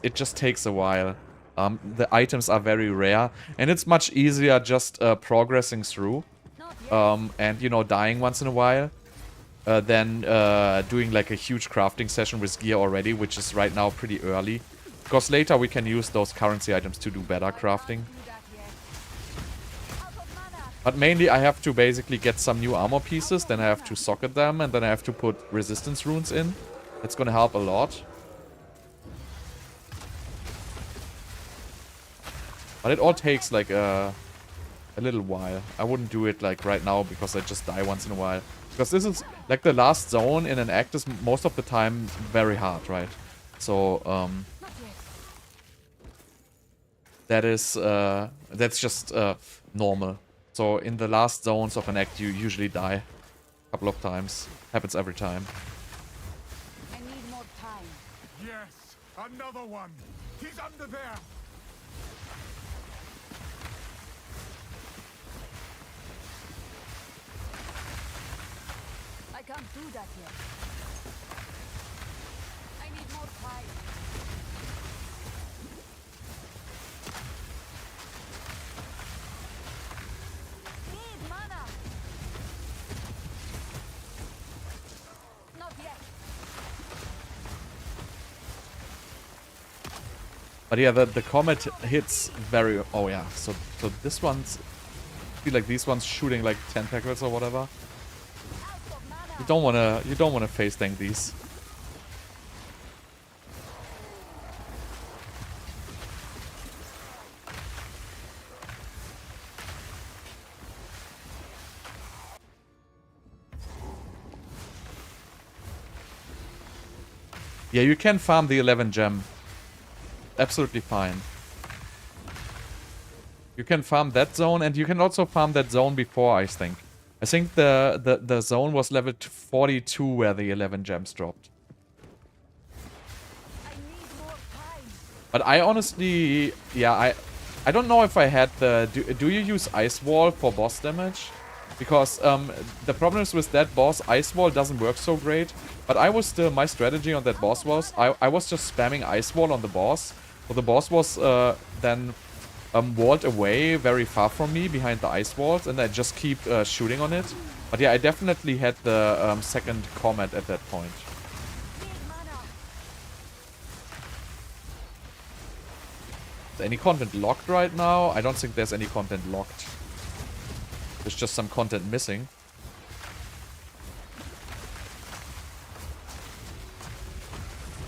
a while. The items are very rare, and it's much easier just progressing through, Not yet. and you know, dying once in a while, than doing like a huge crafting session with gear already, which is right now pretty early. Because later we can use those currency items to do better crafting. Do that yet. Out of mana. But mainly I have to basically get some new armor pieces, then I have to socket them, and then I have to put resistance runes in. That's gonna help a lot. But it all takes like a little while. I wouldn't do it like right now because I just die once in a while. Because this is like the last zone in an act is most of the time very hard, right? So Not yet. that is that's just normal. So in the last zones of an act, you usually die a couple of times. Happens every time. I need more time. Yes, another one. He's under there. I can't do that yet. I need more time. Need mana. Not yet. But yeah, the comet hits very. Oh yeah, so this one's. I feel like these ones shooting like tentacles or whatever. Out of mana. You don't wanna face tank these. Yeah, you can farm the 11 gem. Absolutely fine. You can farm that zone, and you can also farm that zone before, I think. I think the zone was level 42 where the 11 gems dropped. I need more time. But I honestly... Yeah, I don't know if I had the... Do you use Ice Wall for boss damage? Because the problem is with that boss, Ice Wall doesn't work so great. But I was still... My strategy on that boss was... I was just spamming Ice Wall on the boss. So the boss was then... walled away very far from me behind the ice walls, and I just keep shooting on it. But yeah, I definitely had the second Comet at that point. Need mana. Is any content locked right now? I don't think there's any content locked. There's just some content missing.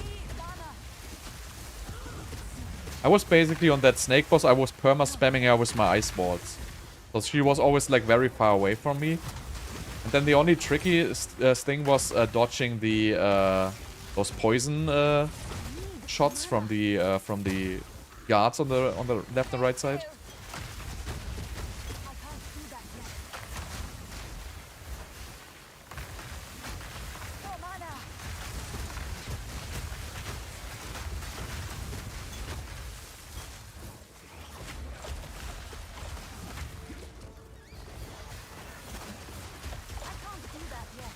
Need mana. I was basically on that snake boss, I was perma-spamming her with my ice walls. So she was always like very far away from me. And then the only tricky thing was dodging the those poison shots from the guards on the left and right side. I can't do that yet. No mana. I can't do that yet.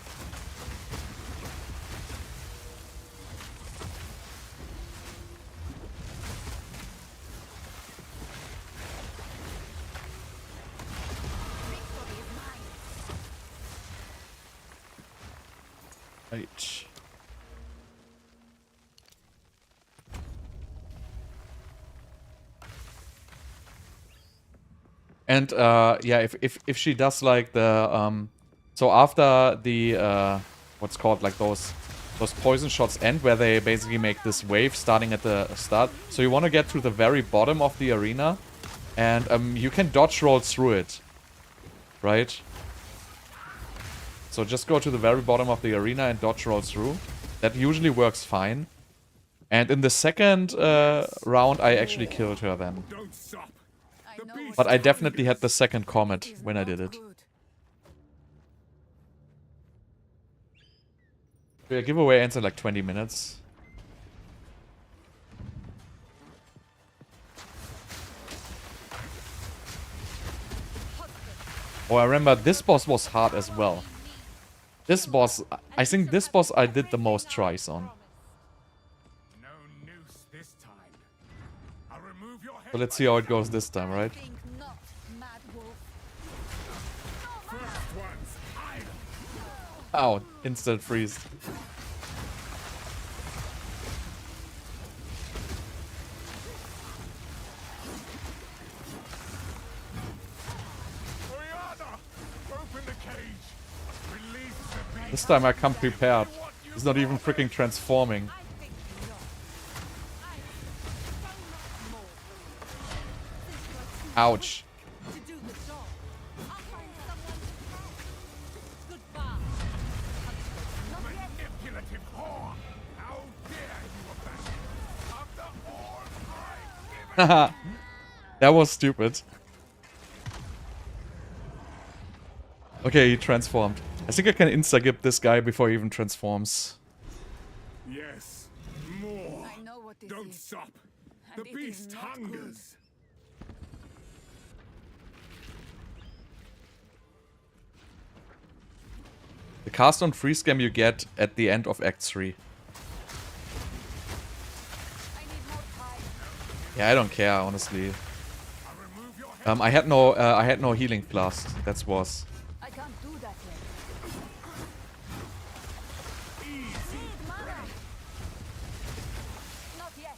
Victory is mine. Right. And yeah, if she does like the so after the what's called like those poison shots end, where they basically make this wave starting at the start. So you want to get to the very bottom of the arena, and you can dodge roll through it, right? So just go to the very bottom of the arena and dodge roll through. That usually works fine. And in the second round, I actually killed her then. Don't stop. I The know beast But I definitely had the second Comet is when I not did it. good. Yeah, giveaway ends in like 20 minutes. Oh, I remember this boss was hard as well. This boss, I think this boss I did the most tries on. No noose this time. I'll remove your head. So let's see how it goes this time, right? Think not, Mad Wolf. First one's idle. Ow, instant freeze. Oriana, open the cage. Release the beast. This time I come prepared. He's not even freaking transforming. I think not. I so much more. Ouch. To do the job. I'll find someone to help. Goodbye. Not yet. Manipulative whore. How dare you abandon me after all I've given? Haha. That was stupid. Okay, he transformed. I think I can insta-gip this guy before he even transforms. Yes, more. I know what this Don't is. stop. And The it is beast not good. hungers. The cast on free scam you get at the end of Act 3. I need more time. Yeah, I don't care, honestly. I'll remove your head. I had no healing flask. That's was. I can't do that yet. Easy. Need mana. Not yet.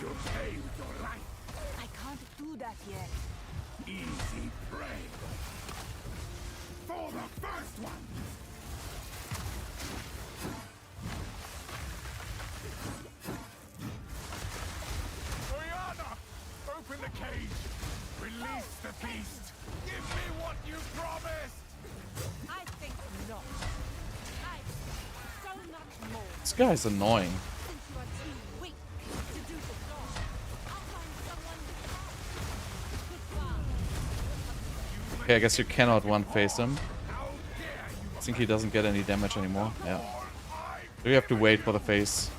You'll pay with your life. I can't do that yet. Easy prey. For the first one. Oriana, open the cage. Release the beast. Give me what you promised. I think not. I so much more. This guy's annoying. Since you are too weak to do the job, I'll find someone goodbye. Okay, I guess you cannot one-face him. I think he doesn't get any damage anymore. Yeah. So you have to wait for the face.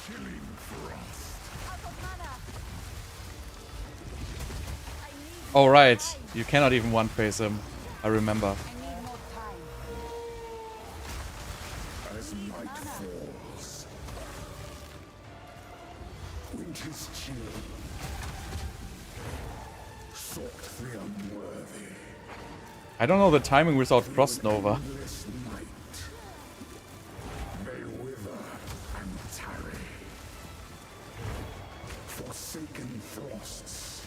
Killing frost. Out of mana. I need Oh, right. You cannot even one-face him. I remember. I need more time. As night falls, winter's chill, sought the unworthy. I don't know the timing without Frost Nova. Endless night, they wither and tarry. Forsaken frosts,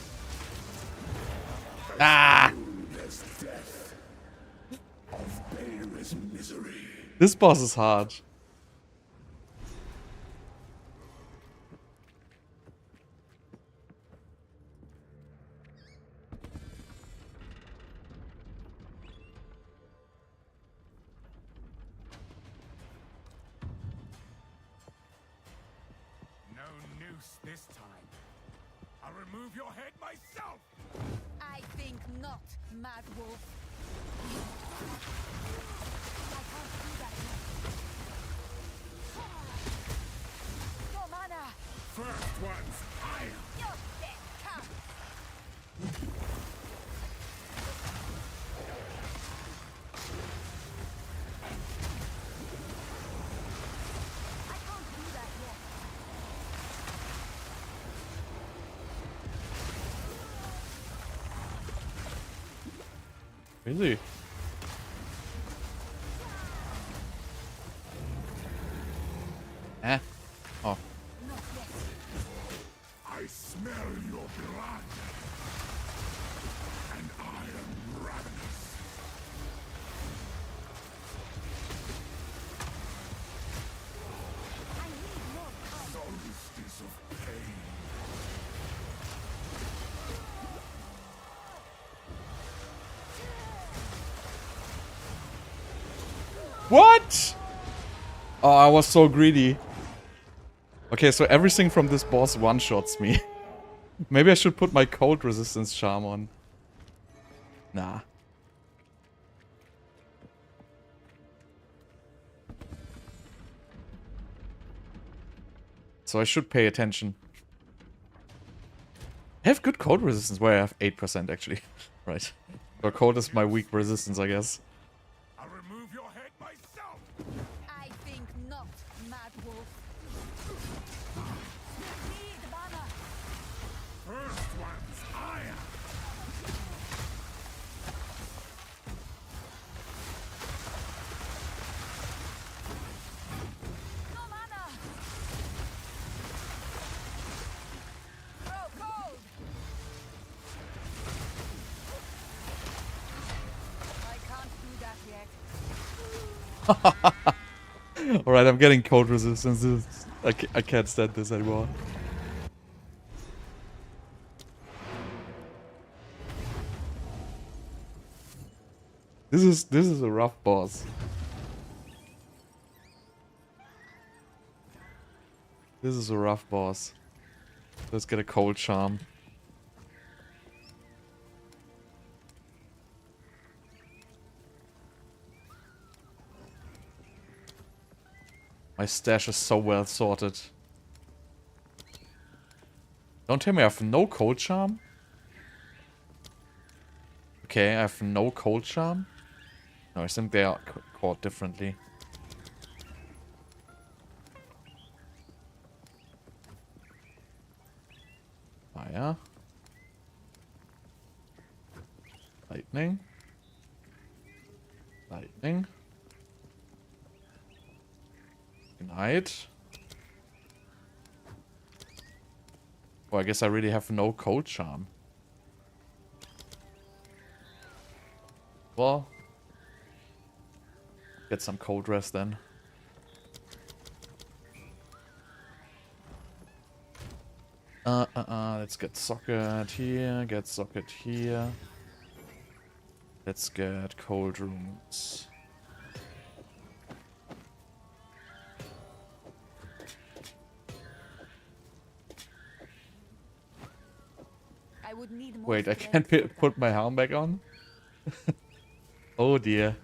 Ah! there's death of Bael's misery. This boss is hard. No noose this time. I'll remove your head myself. I think not, Mad Wolf. I can't do that yet. No mana. First one's higher. Your death comes. I can't do that yet. Really? Eh? Oh. Not yet. I smell your blood. And I am ravenous. I need more time. Solstice of pain. What? Oh, I was so greedy. Okay, so everything from this boss one-shots me. Maybe I should put my cold resistance charm on. Nah. So I should pay attention. I have good cold resistance. Where I have 8% actually. Right. So cold is my weak resistance, I guess. I'll remove your head myself. I think not, Mad Wolf. Need mana. First one's higher. No mana. Throw cold. I can't do that yet. Alright, I'm getting cold resistance. I can't stand this anymore. This is a rough boss. This is a rough boss. Let's get a cold charm. My stash is so well sorted. Don't tell me I have no cold charm? Okay, I have no cold charm? No, I think they are caught differently. Fire. Lightning. Lightning. Ignite. Oh, I guess I really have no cold charm. Well, get some cold rest then. Let's get socket here, get socket here. Let's get cold rooms. I would need more Wait, I strength can't for that. put my helm back on? Oh dear.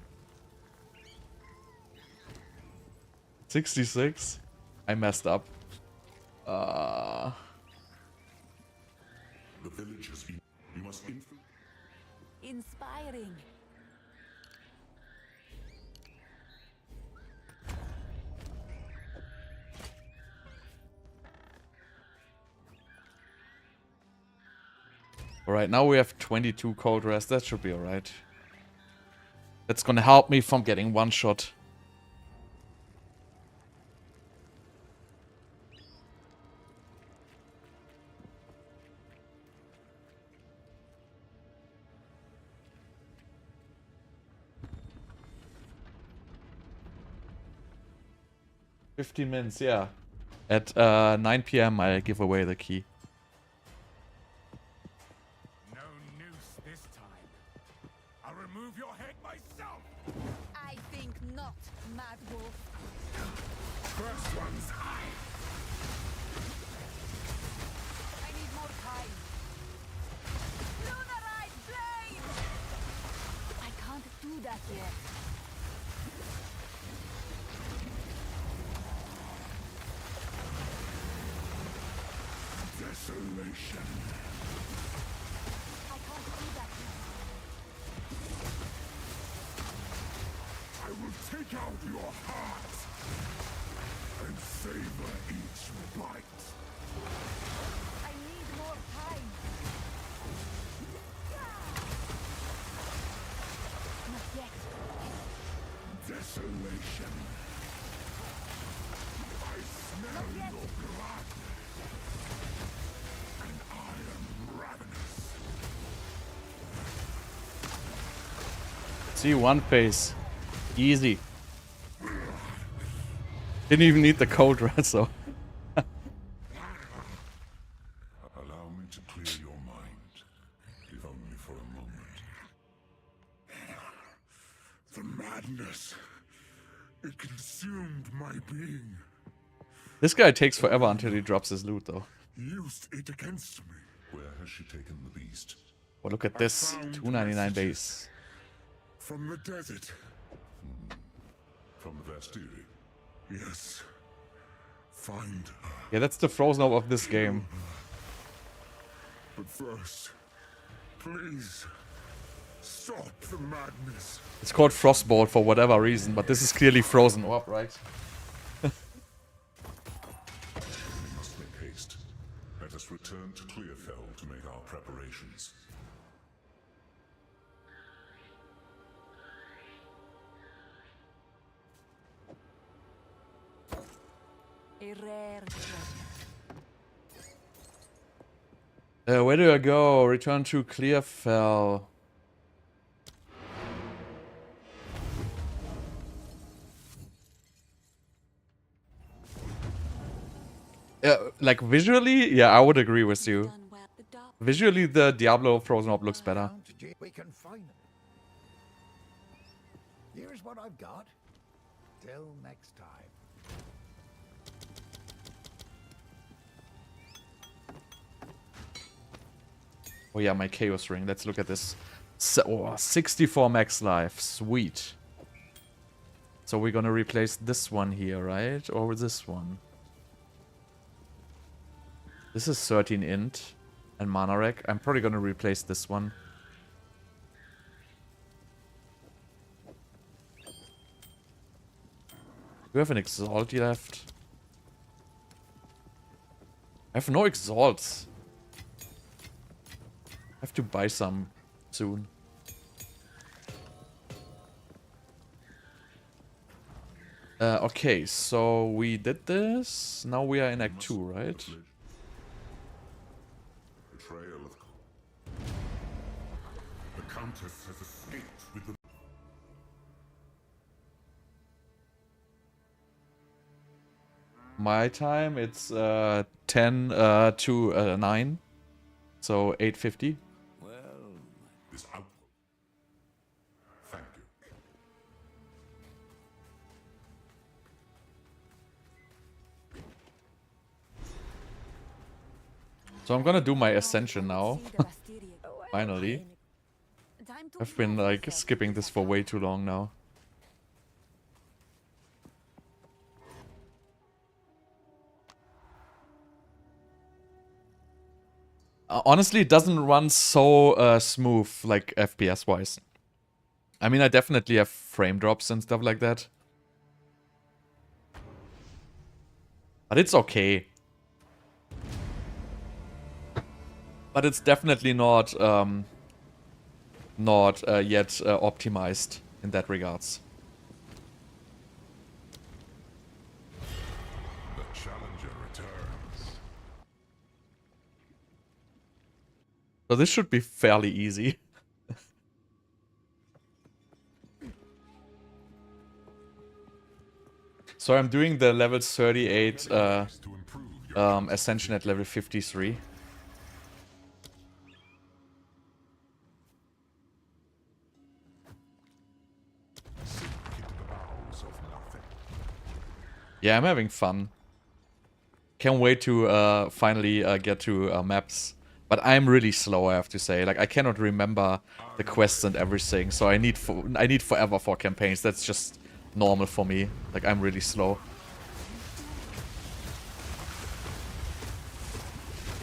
66? I messed up. The villagers, you must Inspiring. Alright, now we have 22 cold rest. That should be alright. That's gonna help me from getting one shot. $15 yeah. At 9 PM I'll give away the key. No noose this time. I'll remove your head myself. I think not, Mad Wolf. First one's high. I need more time. Lunarite blade! I can't do that yet. Desolation. I can't do that yet. I will take out your heart and savor each bite. I need more time. Not yet. Desolation. I smell yet. your blood. And I am ravenous. See, one face. Easy. Didn't even need the cold rest, so. Allow me to clear your mind, if only for a moment. The madness, it consumed my being. This guy takes forever until he drops his loot, though. Used it against me. Where has she taken the beast? Well, look at this. found 299 messages. base. From the desert. From the Vastiri? Yes. Find her. Yeah, that's the frozen orb of this game. But first, please, stop the madness. It's called Frostbolt for whatever reason, but this is clearly frozen orb, right? We must make haste. Let us return to Clearfell to make our preparations. A rare treasure. Where do I go? Return to Clearfell. Like visually, yeah, I would agree with you. Done well. The dark Visually, the Diablo Frozen Orb looks better. We can find them. Here's what I've got. Till next time. Oh yeah, my Chaos Ring. Let's look at this. So, oh, 64 max life. Sweet. So we're gonna replace this one here, right? Or this one? This is 13 int and mana rec. I'm probably gonna replace this one. Do we have an Exalt left? I have no Exalts. I have to buy some soon. Okay, so we did this. Now we are in Act 2, right? Betrayal of... The Countess has escaped with the... My time, it's 10 to 9. So 8:50. Well... This outpost... Thank you. So I'm gonna do my Ascension now. Finally. I've been like skipping this for way too long now. Honestly, it doesn't run so smooth, like FPS-wise. I mean, I definitely have frame drops and stuff like that. But it's okay. But it's definitely not yet optimized in that regards. The challenger returns. So this should be fairly easy. So I'm doing the level 38 Ascension at level 53. Yeah, I'm having fun. Can't wait to finally get to maps. But I'm really slow, I have to say. Like, I cannot remember the quests and everything, so I need forever for campaigns. That's just normal for me. Like, I'm really slow.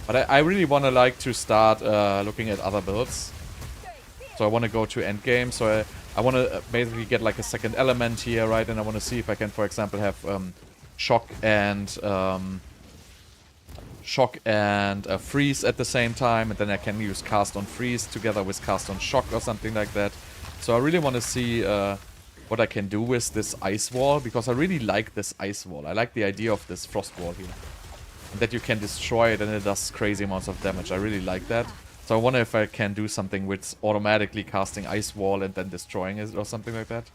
But I really want to like to start looking at other builds. So I want to go to endgame. So I want to basically get like a second element here, right? And I want to see if I can, for example, have shock and freeze at the same time, and then I can use cast on freeze together with cast on shock or something like that. So I really want to see what I can do with this ice wall, because I really like this ice wall. I like the idea of this frost wall here, and that you can destroy it and it does crazy amounts of damage. I really like that. So I wonder if I can do something with automatically casting ice wall and then destroying it or something like that.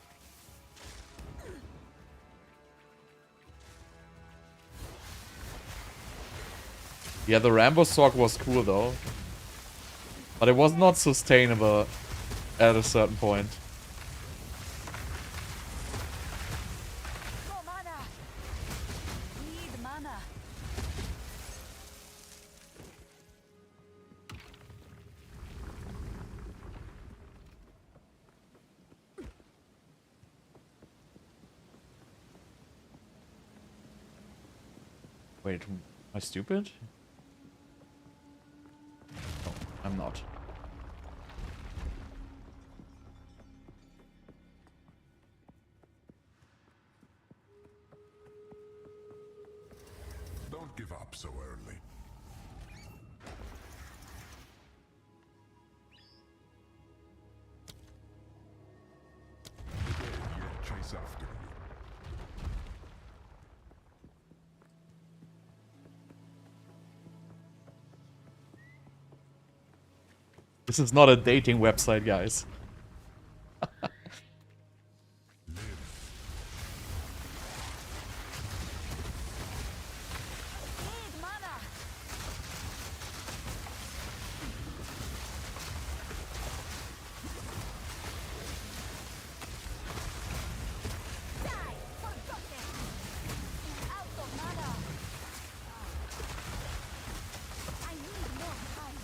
Yeah, the Rambo Sword was cool though. But it was not sustainable at a certain point. No mana. Need mana. Wait, am I stupid? No, I'm not. Don't give up so early. Today you'll chase after you. This is not a dating website, guys. Need mana. Die, forgotten. Out of mana. I need more time.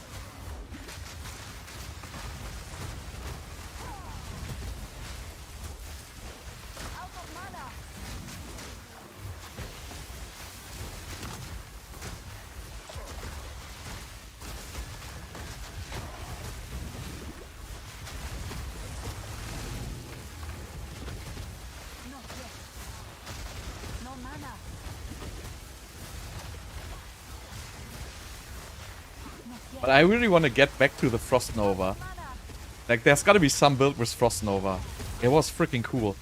But I really want to get back to the Frost Nova. Like, there's gotta be some build with Frost Nova. It was freaking cool.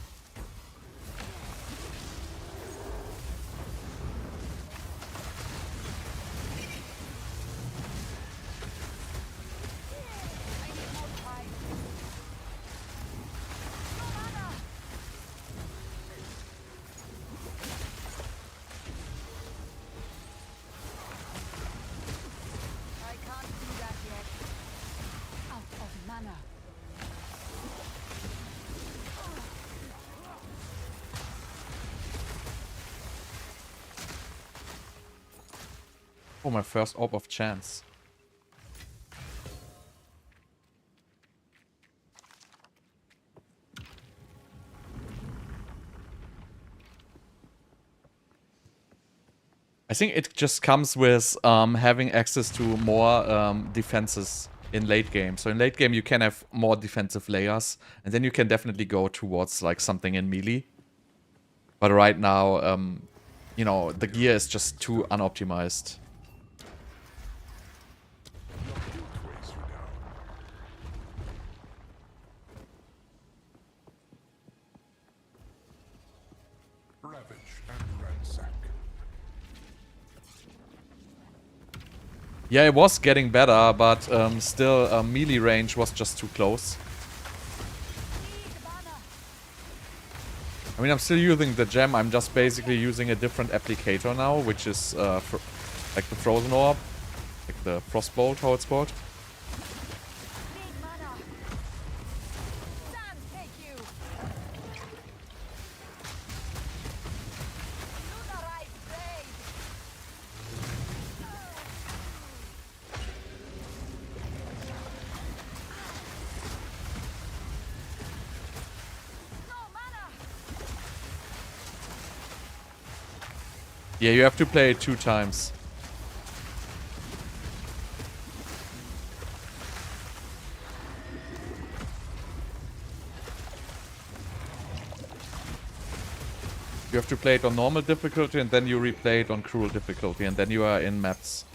Oh, my first Orb of Chance. I think it just comes with having access to more defenses in late game. So in late game you can have more defensive layers, and then you can definitely go towards like something in melee. But right now, you know, the gear is just too unoptimized. Yeah, it was getting better, but still melee range was just too close. I mean, I'm still using the gem, I'm just basically using a different applicator now, which is like the Frozen Orb, like the Frostbolt, how it's called. Yeah, you have to play it 2 times. You have to play it on normal difficulty and then you replay it on cruel difficulty and then you are in maps.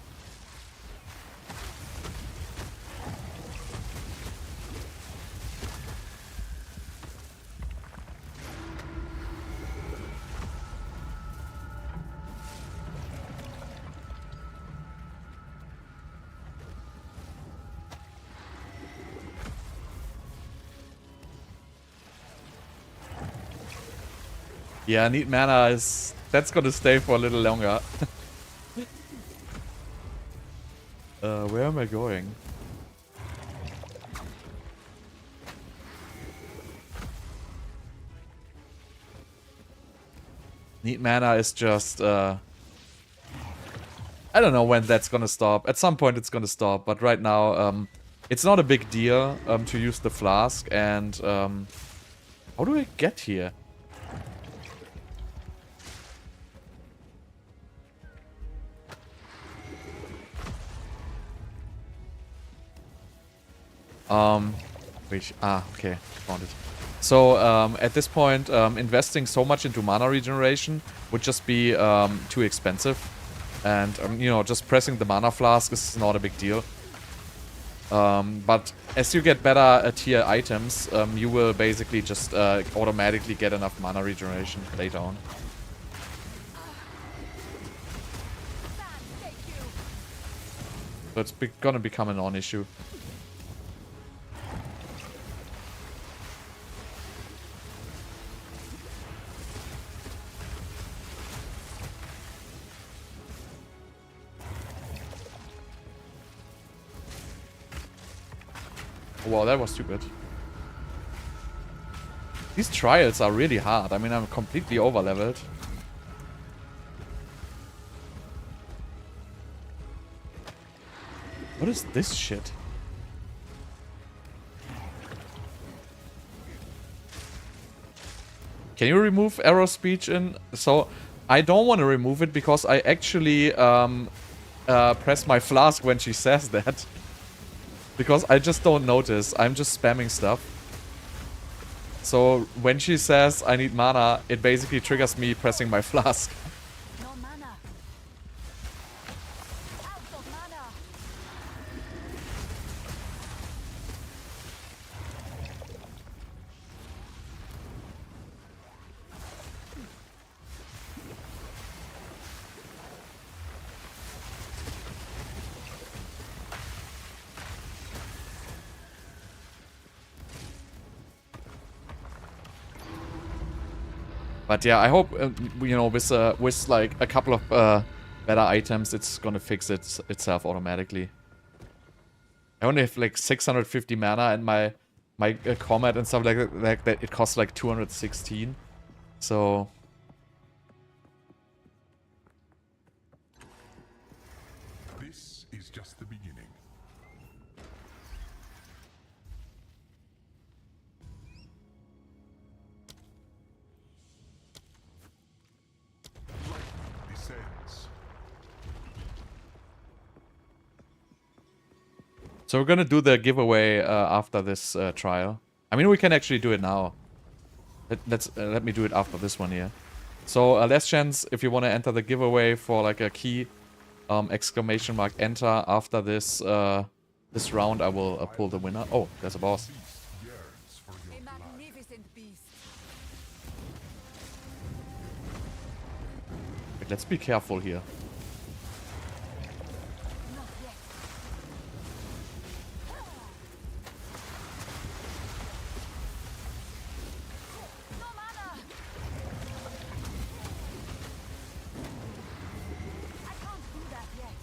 Yeah, need mana is... That's gonna stay for a little longer. Where am I going? Need mana is just... I don't know when that's gonna stop. At some point it's gonna stop, but right now it's not a big deal to use the flask. And how do I get here? Okay, found it. So, at this point, investing so much into mana regeneration would just be too expensive. And, you know, just pressing the mana flask is not a big deal. But as you get better tier items, you will basically just automatically get enough mana regeneration later on. So it's gonna become a non-issue. Wow, that was stupid. These trials are really hard. I mean, I'm completely over-leveled. What is this shit? Can you remove arrow speech in? So, I don't want to remove it because I actually press my flask when she says that. Because I just don't notice. I'm just spamming stuff. So when she says I need mana, it basically triggers me pressing my flask. No mana. Out of mana. But yeah, I hope, you know, with like a couple of better items, it's gonna fix itself automatically. I only have like 650 mana, and my Comet and stuff like that, it costs like 216. So This is just the beginning. Lightning descends. So we're gonna do the giveaway after this trial. I mean, we can actually do it now. Let me do it after this one here. So last chance, if you want to enter the giveaway for like a key, exclamation mark enter. After this this round, I will pull the winner. Oh, there's a boss. Beast yearns for your A blood. magnificent beast. Wait, let's be careful here. Not yet. No mana. I can't do that yet.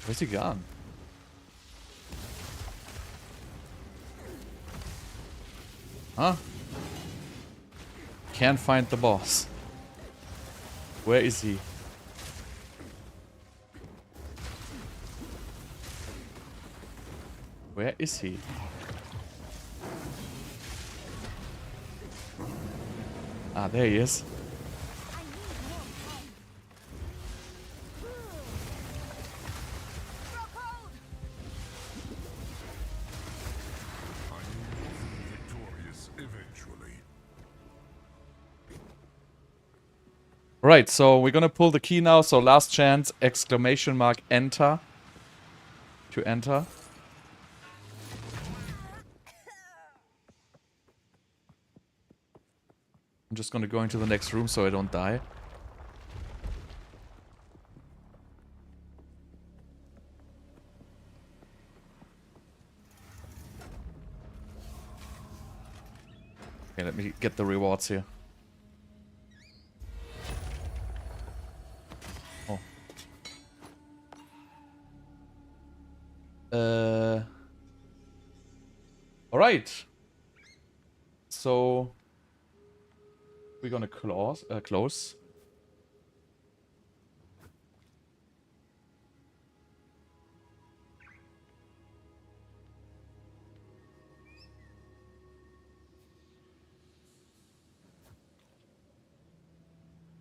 Where's he gone? Huh? Can't find the boss. Where is he? Where is he? Ah, there he is. I need more time. Rock hold. I will be victorious eventually. Right, so we're gonna pull the key now. So last chance, exclamation mark enter. To enter. I'm just gonna go into the next room so I don't die. Okay, let me get the rewards here. Oh. Alright. So we're gonna close.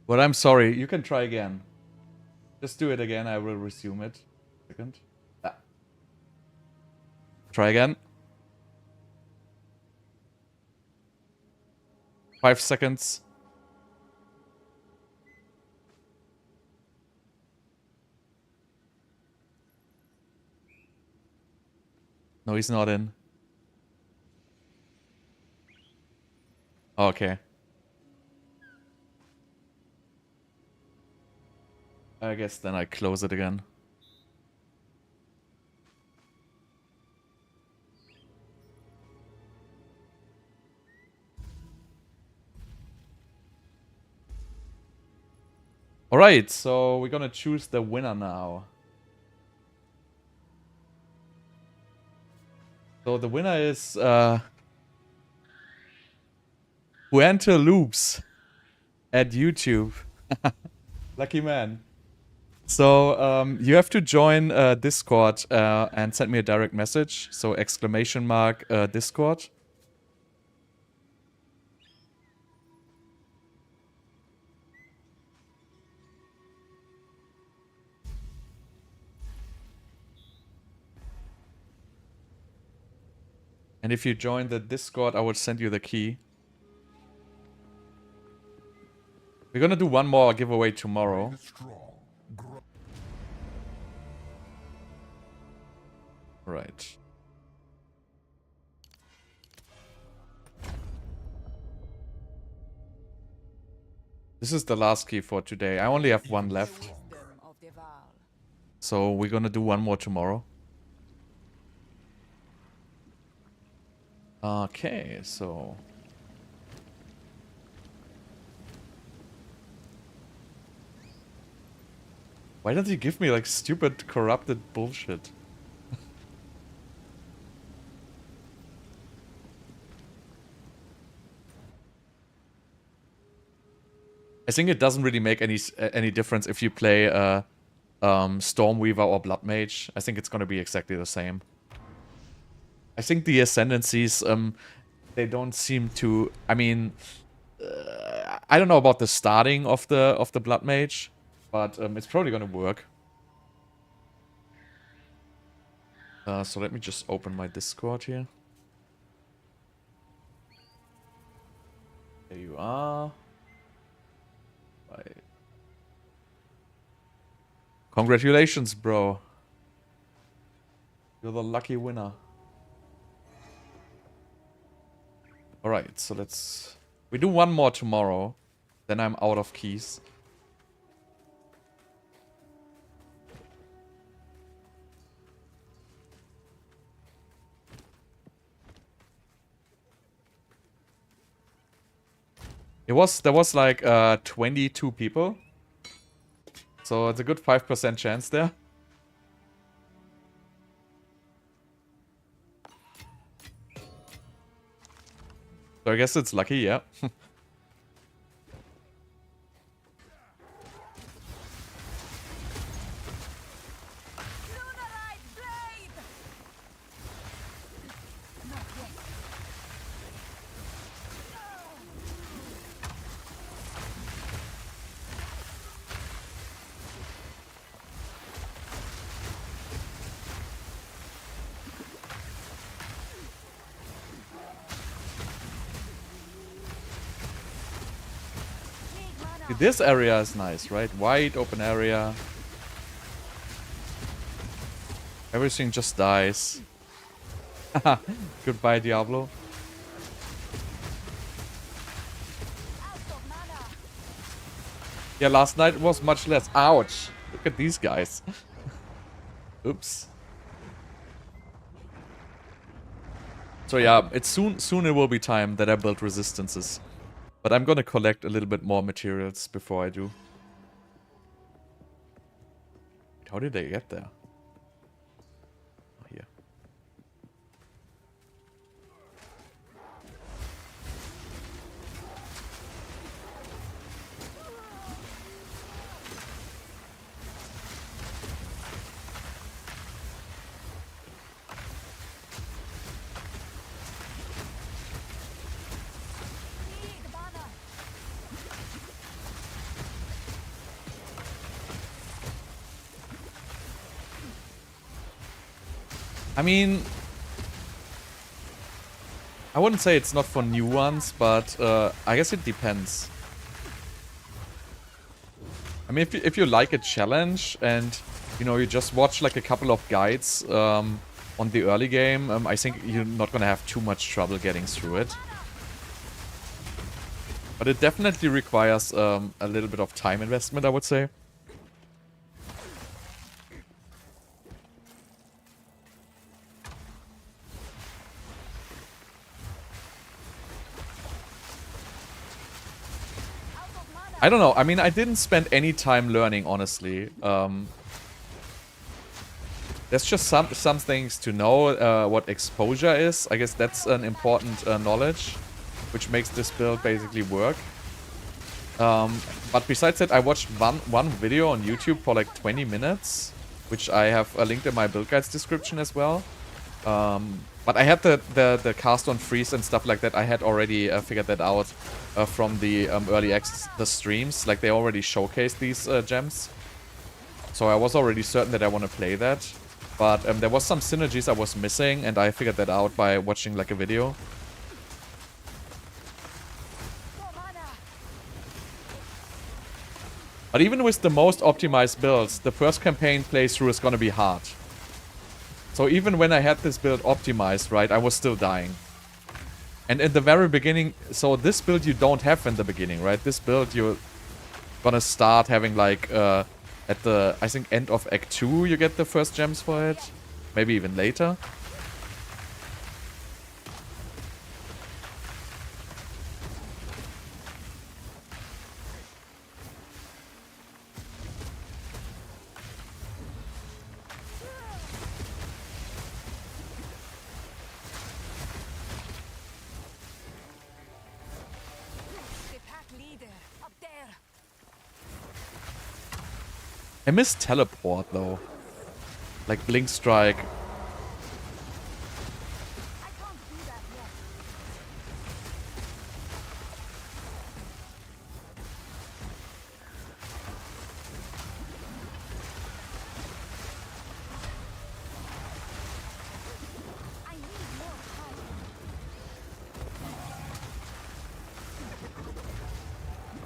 But I'm sorry, you can try again. Just do it again, I will resume it. Second. Ah. Try again. 5 seconds. No, he's not in. Okay. I guess then I close it again. Alright, so we're gonna choose the winner now. So the winner is Puente Loops at YouTube. Lucky man. So you have to join Discord and send me a direct message. So exclamation mark Discord. And if you join the Discord, I will send you the key. We're gonna do one more giveaway tomorrow. Strong. Right. This is the last key for today. I only have one left. Wisdom of the Val. So we're gonna do one more tomorrow. Okay, so... Why does he give me like stupid corrupted bullshit? I think it doesn't really make any difference if you play Stormweaver or Blood Mage. I think it's gonna be exactly the same. I think the ascendancies, they don't seem to. I mean, I don't know about the starting of the Blood Mage, but it's probably gonna work. So let me just open my Discord here. There you are. Right. Congratulations, bro. You're the lucky winner. Alright, so let's... We do one more tomorrow. Then I'm out of keys. There was like 22 people. So it's a good 5% chance there. So I guess it's lucky, yeah. This area is nice, right? Wide open area. Everything just dies. Goodbye, Diablo. Yeah, last night was much less. Ouch. Look at these guys. Oops. So yeah, it's soon it will be time that I build resistances. But I'm gonna collect a little bit more materials before I do. How did they get there? Oh, here. I mean, I wouldn't say it's not for new ones, but I guess it depends. I mean, if you like a challenge and, you know, you just watch like a couple of guides on the early game, I think you're not gonna have too much trouble getting through it. But it definitely requires a little bit of time investment, I would say. I don't know. I mean, I didn't spend any time learning, honestly. There's just some things to know. What exposure is. I guess that's an important knowledge, which makes this build basically work. But besides that, I watched one video on YouTube for like 20 minutes, which I have linked in my build guides description as well. But I had the cast on freeze and stuff like that. I had already figured that out from the early access, the streams. Like they already showcased these gems. So I was already certain that I want to play that. But there was some synergies I was missing, and I figured that out by watching like a video. But even with the most optimized builds, the first campaign playthrough is going to be hard. So even when I had this build optimized, right, I was still dying. And in the very beginning, so this build you don't have in the beginning, right? This build you're gonna start having like, at the, I think, end of Act 2 you get the first gems for it. Maybe even later. I miss teleport though. Like blink strike. I can't do that yet. I need more time.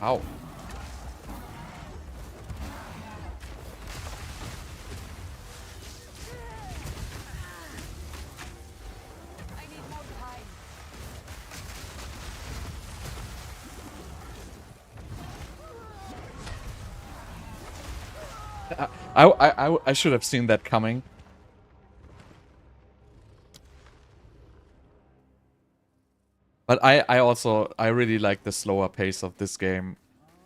Ow. I need more time. I should have seen that coming. But I really like the slower pace of this game.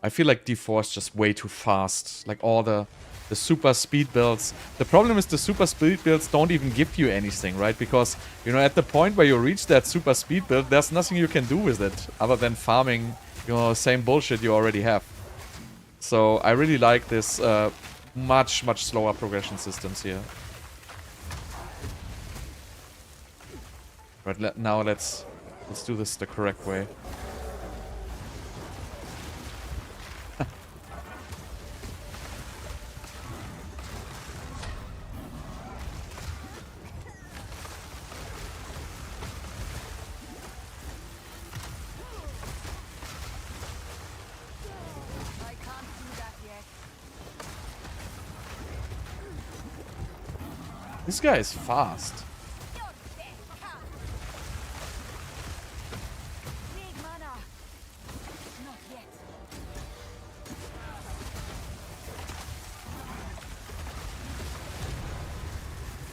I feel like D4 is just way too fast. Like all the super speed builds. The problem is the super speed builds don't even give you anything, right? Because, you know, at the point where you reach that super speed build, there's nothing you can do with it other than farming, you know, same bullshit you already have. So I really like this much slower progression systems here. Right, now let's do this the correct way. I can't do that yet. This guy is fast. Your death counts. Need mana. Not yet.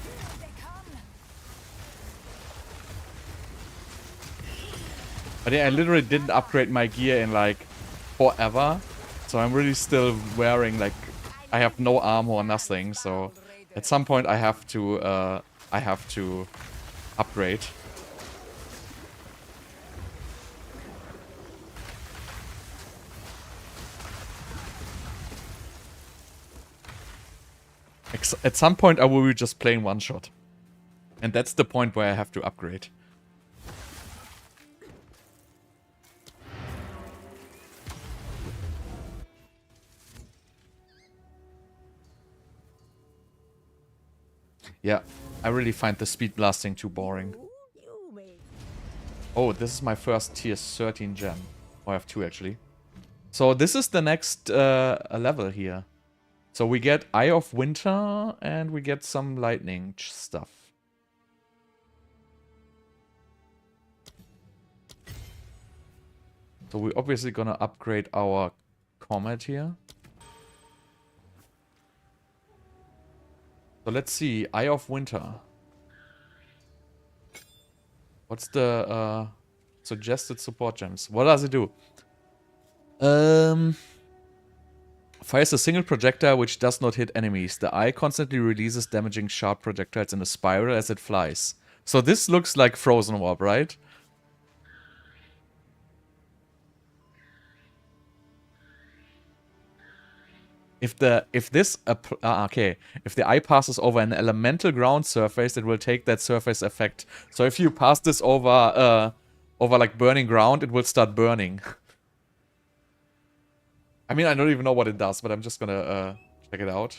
Here they come. But yeah, I literally didn't upgrade my gear in like forever. So I'm really still wearing like, I have no armor or nothing. So at some point I have to upgrade. At some point I will be just playing one shot. And that's the point where I have to upgrade. Yeah, I really find the speed blasting too boring. Oh, this is my first tier 13 gem. Oh, I have two actually. So this is the next level here. So we get Eye of Winter and we get some lightning stuff. So we're obviously gonna upgrade our Comet here. So let's see, Eye of Winter. What's the suggested support gems? What does it do? Fires a single projectile which does not hit enemies. The eye constantly releases damaging sharp projectiles in a spiral as it flies. So this looks like Frozen Orb, right? If the eye passes over an elemental ground surface, it will take that surface effect. So if you pass this over like burning ground, it will start burning. I mean, I don't even know what it does, but I'm just gonna check it out.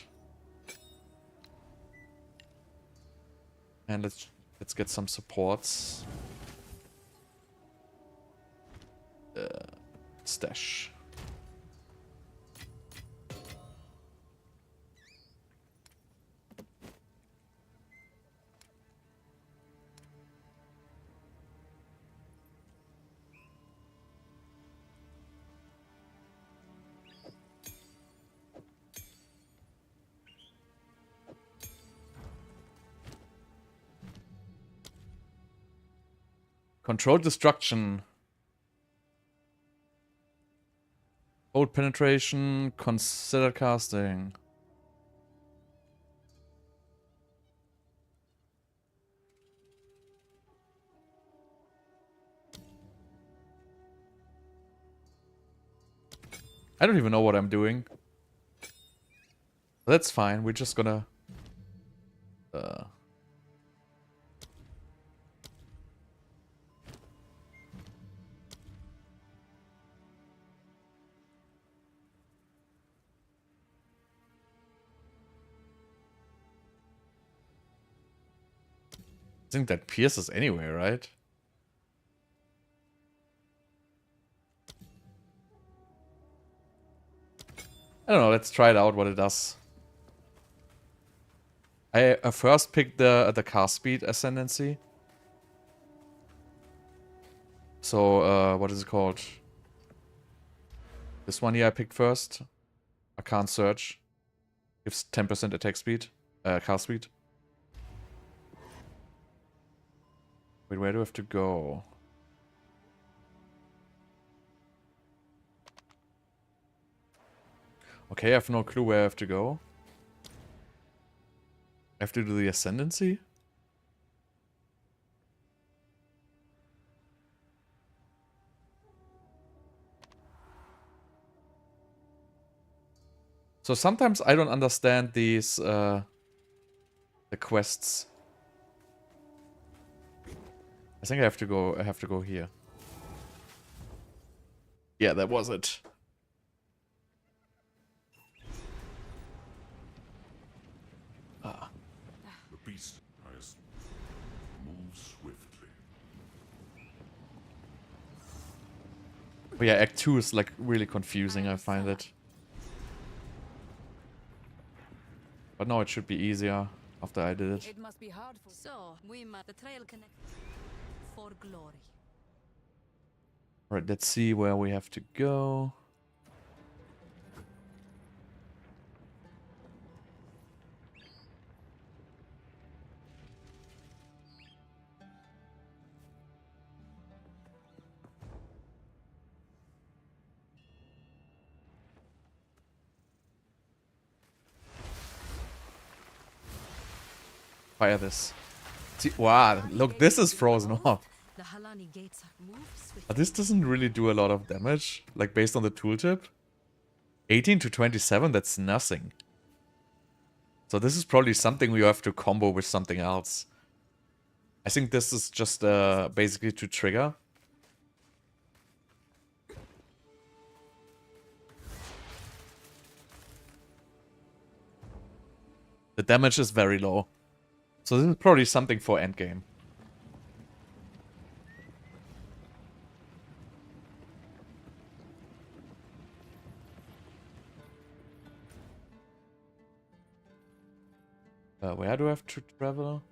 And let's get some supports. Stash. Controlled destruction. Hold penetration. Consider casting. I don't even know what I'm doing. That's fine. We're just gonna... I think that pierces anyway, right? I don't know, let's try it out what it does. I first picked the cast speed ascendancy. So, what is it called? This one here I picked first. I can't search. Gives 10% attack speed. Cast speed. Wait, where do I have to go? Okay, I have no clue where I have to go. I have to do the ascendancy? So sometimes I don't understand these, the quests. I think I have to go here. Yeah, that was it. The beast has moved swiftly. But yeah, Act 2 is like really confusing, I find it. But now it should be easier after I did it. It must be hard for... So, we must the trail connect for glory. Alright, let's see where we have to go. Fire this. See, wow, look, this is frozen off. The Halani gates move swiftly. But this doesn't really do a lot of damage, like based on the tooltip. 18 to 27, that's nothing. So this is probably something we have to combo with something else. I think this is just basically to trigger. The damage is very low. So this is probably something for endgame. Where do I have to travel?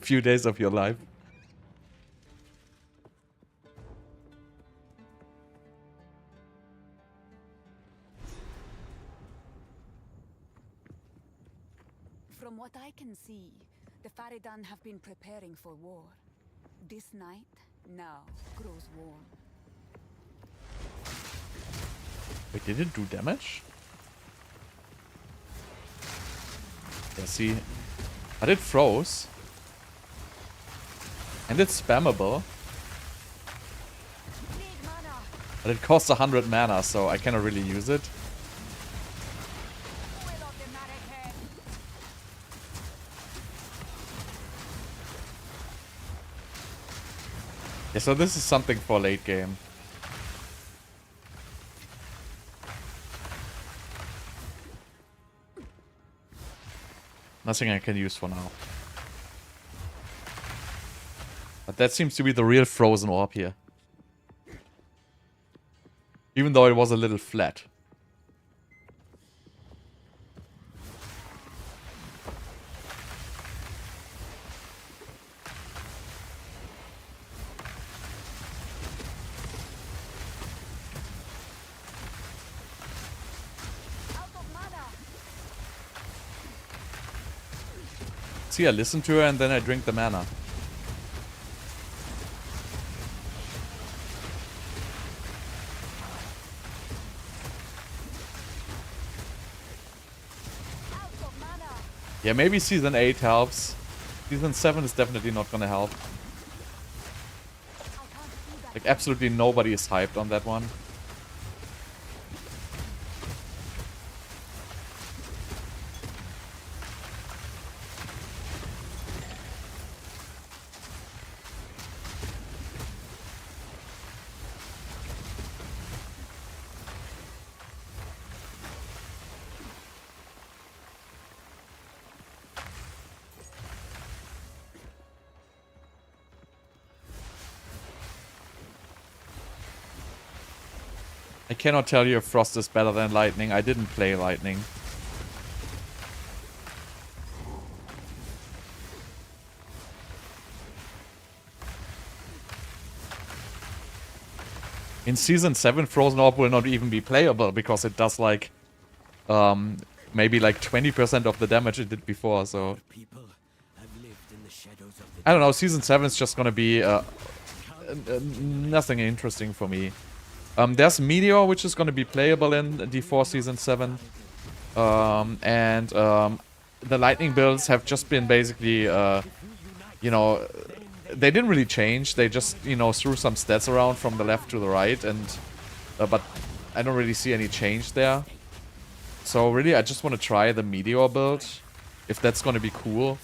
Few days of your life. From what I can see, the Faridan have been preparing for war. This night, now, grows warm. Wait, did it do damage? Yeah, see. But it froze. And it's spammable. Need mana! But it costs 100 mana, so I cannot really use it. Will of the Marrakech! Yeah, so this is something for late game. Nothing I can use for now. But that seems to be the real frozen orb here. Even though it was a little flat. Out of mana! See, I listen to her and then I drink the mana. Out of mana! Yeah, maybe Season 8 helps. Season 7 is definitely not gonna help. I can't do that. Like, absolutely nobody is hyped on that one. I cannot tell you if Frost is better than Lightning. I didn't play Lightning. In Season 7, Frozen Orb will not even be playable because it does like maybe like 20% of the damage it did before, so People have lived in the shadows of the I don't know, Season 7 is just gonna be nothing interesting for me. There's Meteor, which is gonna be playable in D4 Season 7. The Lightning builds have just been basically, you know, they didn't really change. They just, you know, threw some stats around from the left to the right, and but I don't really see any change there. So really, I just want to try the Meteor build, if that's gonna be cool.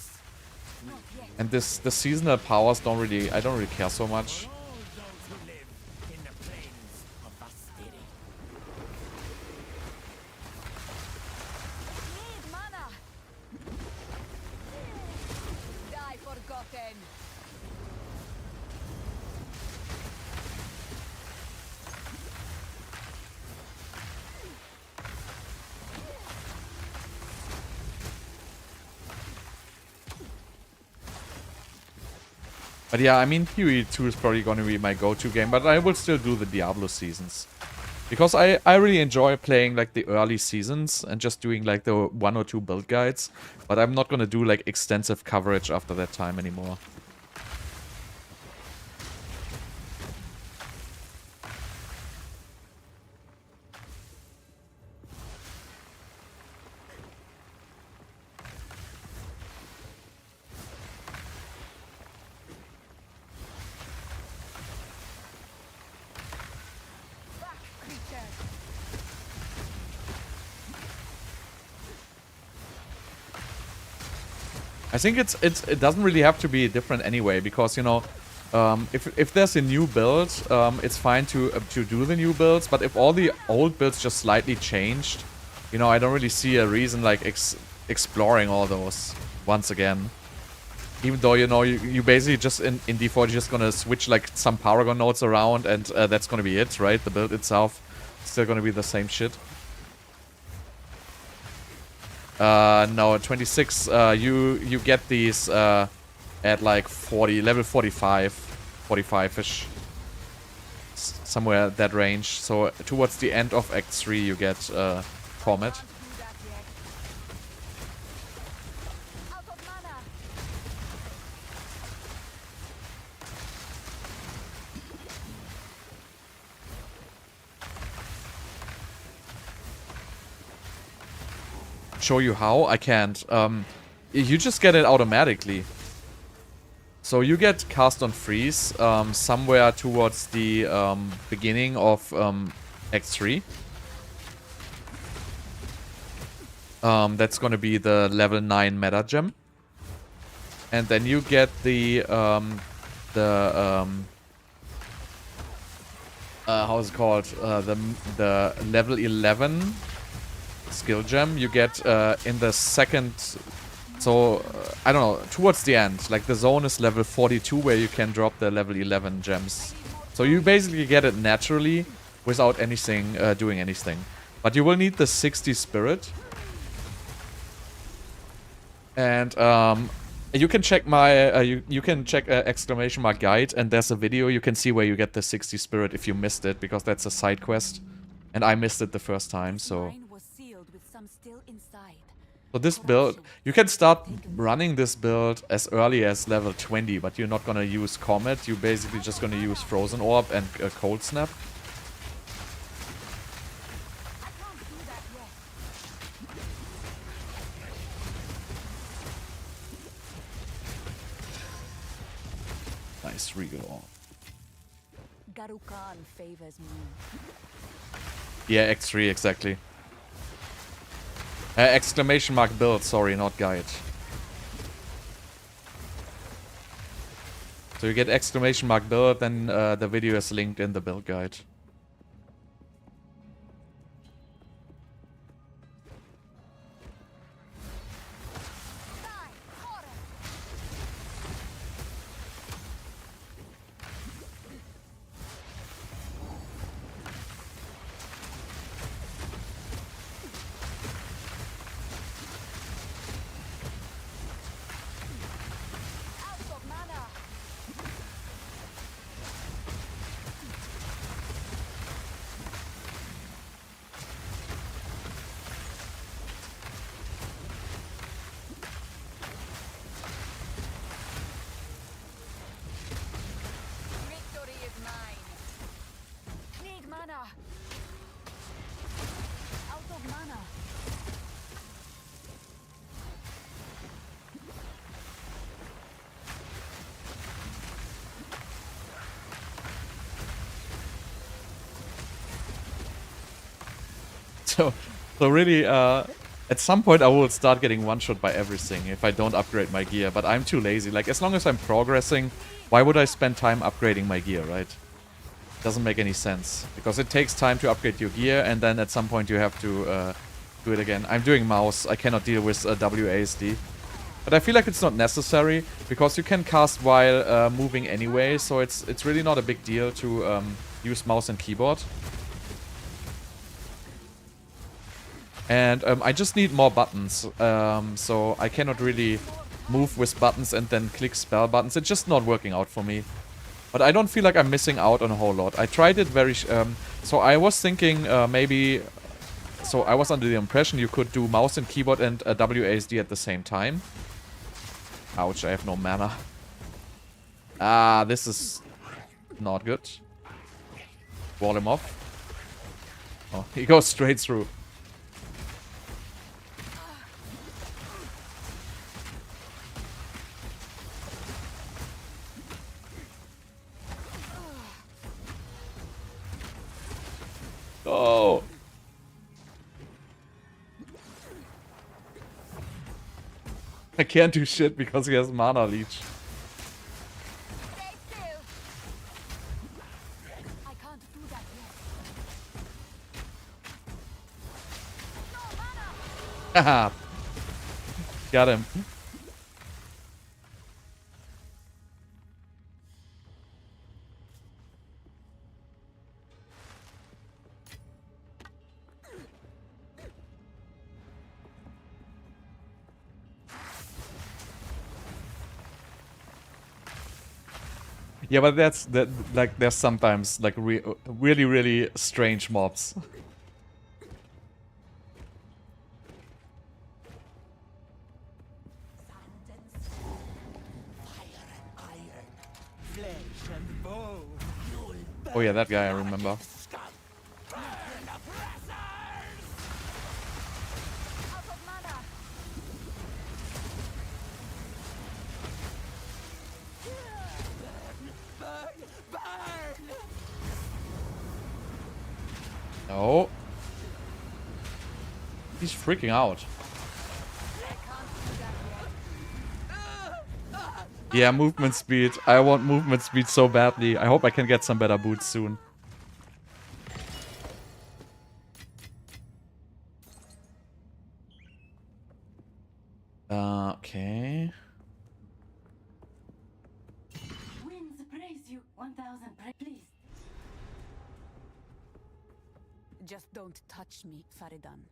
And the seasonal powers don't really, I don't really care so much. All those who live in the plains of Vastiri. Need mana. Die forgotten. But yeah, I mean, PoE 2 is probably going to be my go-to game, but I will still do the Diablo seasons. Because I really enjoy playing like the early seasons and just doing like the 1 or 2 build guides. But I'm not going to do like extensive coverage after that time anymore. Back, creature. I think it doesn't really have to be different anyway, because, you know, if there's a new build, it's fine to do the new builds, but if all the old builds just slightly changed, you know, I don't really see a reason like exploring all those once again. Even though, you know, you basically just in D4 you're just gonna switch like some Paragon nodes around, and that's gonna be it, right? The build itself is still gonna be the same shit. No, 26, you get these at like 40, level 45, 45-ish. Somewhere that range. So towards the end of Act 3 you get Comet. Can't do that yet. Out of mana. Show you how? I can't. You just get it automatically. So you get cast on freeze somewhere towards the beginning of Act 3. That's gonna be the level 9 meta gem. And then you get the how's it called? The level 11 skill gem you get in the second. So I don't know, towards the end, like the zone is level 42 where you can drop the level 11 gems. So you basically get it naturally without anything doing anything. But you will need the 60 spirit. And you can check my you can check exclamation mark guide, and there's a video you can see where you get the 60 spirit if you missed it, because that's a side quest. And I missed it the first time, so Mine was sealed with some still inside. so this build, you can start running this build as early as level 20, but you're not gonna use Comet. You're basically just gonna use Frozen Orb and Cold Snap. I can't do that yet. Nice regal. Garukan favors me. Yeah, X3, exactly. Exclamation mark build, sorry, not guide. So you get exclamation mark build, then the video is linked in the build guide. Victory is mine. Need mana. Out of mana. So really, at some point I will start getting one-shot by everything if I don't upgrade my gear, but I'm too lazy. Like, as long as I'm progressing, why would I spend time upgrading my gear, right? Doesn't make any sense. Because it takes time to upgrade your gear, and then at some point you have to do it again. I'm doing mouse, I cannot deal with WASD. But I feel like it's not necessary, because you can cast while moving anyway, so it's really not a big deal to use mouse and keyboard. And I just need more buttons, so I cannot really move with buttons and then click spell buttons. It's just not working out for me. But I don't feel like I'm missing out on a whole lot. I tried it very... so I was thinking maybe... So I was under the impression you could do mouse and keyboard and WASD at the same time. Ouch, I have no mana. Ah, this is not good. Wall him off. Oh, he goes straight through. Oh. I can't do shit because he has mana leech. Stay still. I can't do that yet. No mana. Haha. Got him. Yeah, but that's that. Like, there's sometimes like really strange mobs. Oh yeah, that guy I remember. Out of mana. No. He's freaking out. Yeah, movement speed. I want movement speed so badly. I hope I can get some better boots soon. Okay. Winds praise you. 1,000 please. Just don't touch me, Faridan.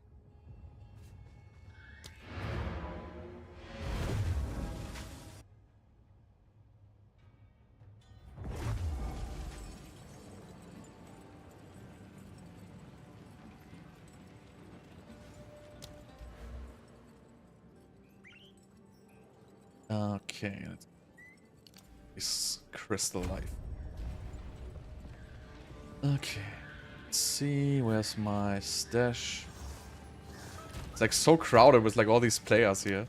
Okay. This crystal life. Okay. Let's see, where's my stash? It's like so crowded with like all these players here.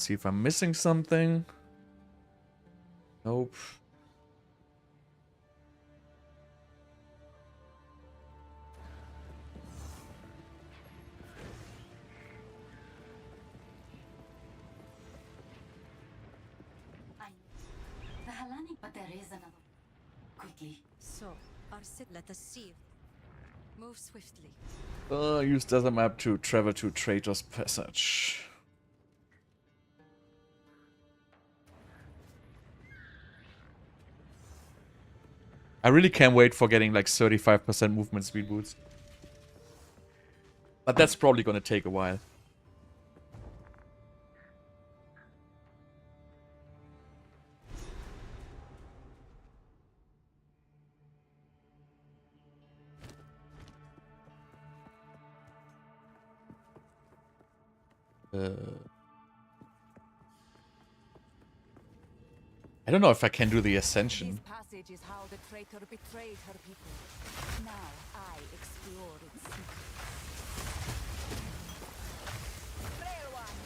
see if I'm missing something. Nope. The Hellenic, but there is another. Quickly. So, let us see. Move swiftly. Use desert map to travel to Traitor's Passage. I really can't wait for getting like 35% movement speed boost. But that's probably gonna take a while. I don't know if I can do the Ascension. This passage is how the traitor betrayed her people. Now I explore its secrets. Frail one.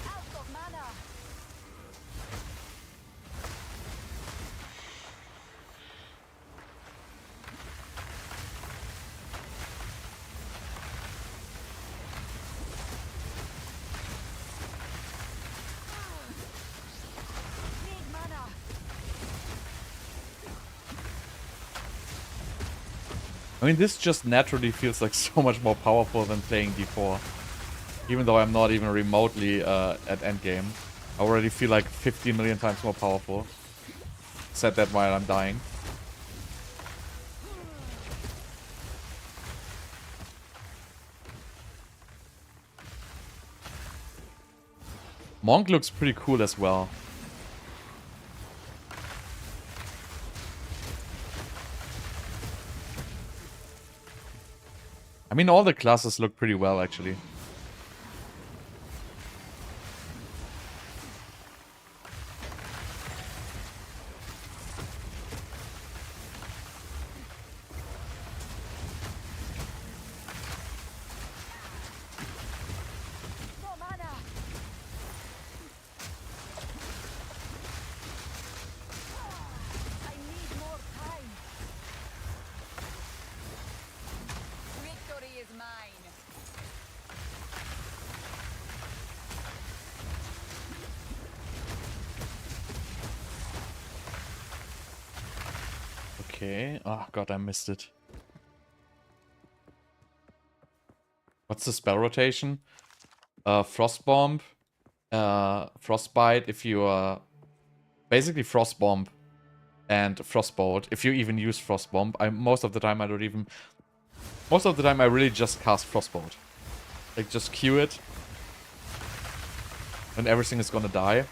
Out of mana. Need mana. I mean, this just naturally feels like so much more powerful than playing D4. Even though I'm not even remotely at endgame. I already feel like 50 million times more powerful. Said that while I'm dying. Monk looks pretty cool as well. I mean, all the classes look pretty well, actually. No mana. I need more time. Victory is mine. Okay. Oh, God, I missed it. What's the spell rotation? Frost Bomb. Frostbite if you basically Frost Bomb and Frostbolt. If you even use Frost Bomb. Most of the time I really just cast Frostbolt. Like, just Q it. And everything is gonna die.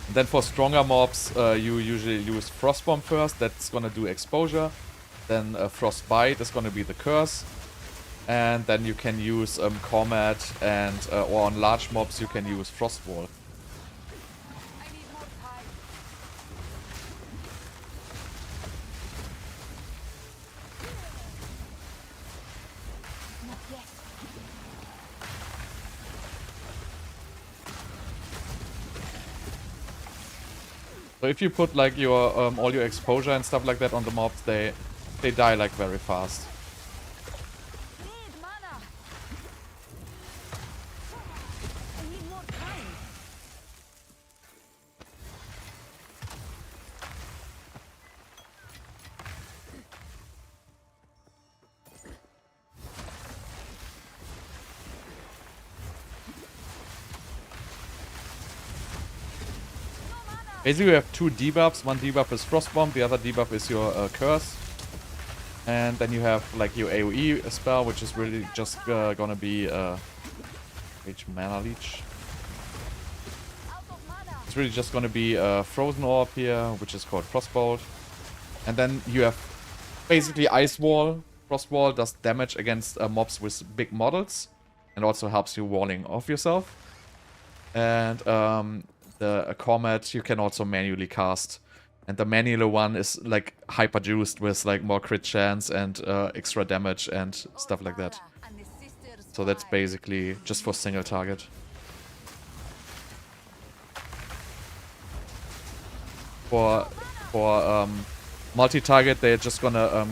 And then for stronger mobs, you usually use Frost Bomb first. That's gonna do exposure. Then Frostbite is gonna be the curse. And then you can use Comet and or on large mobs you can use Frostwall. I need more time. Not yet. So if you put like your all your exposure and stuff like that on the mobs, they die like very fast. Need mana. I need more time. Basically, you have two debuffs. One debuff is Frost Bomb, the other debuff is your Curse. And then you have like your AoE spell, which is really just gonna be Mana Leech. Out of mana. It's really just gonna be Frozen Orb here, which is called Frostbolt. And then you have basically Ice Wall. Frost Wall does damage against mobs with big models, and also helps you walling off yourself. And the Comet you can also manually cast And the manual one is like hyper juiced with like more crit chance and extra damage and stuff like that. And the sisters So that's cry. basically just for single target. For multi-target, they're just gonna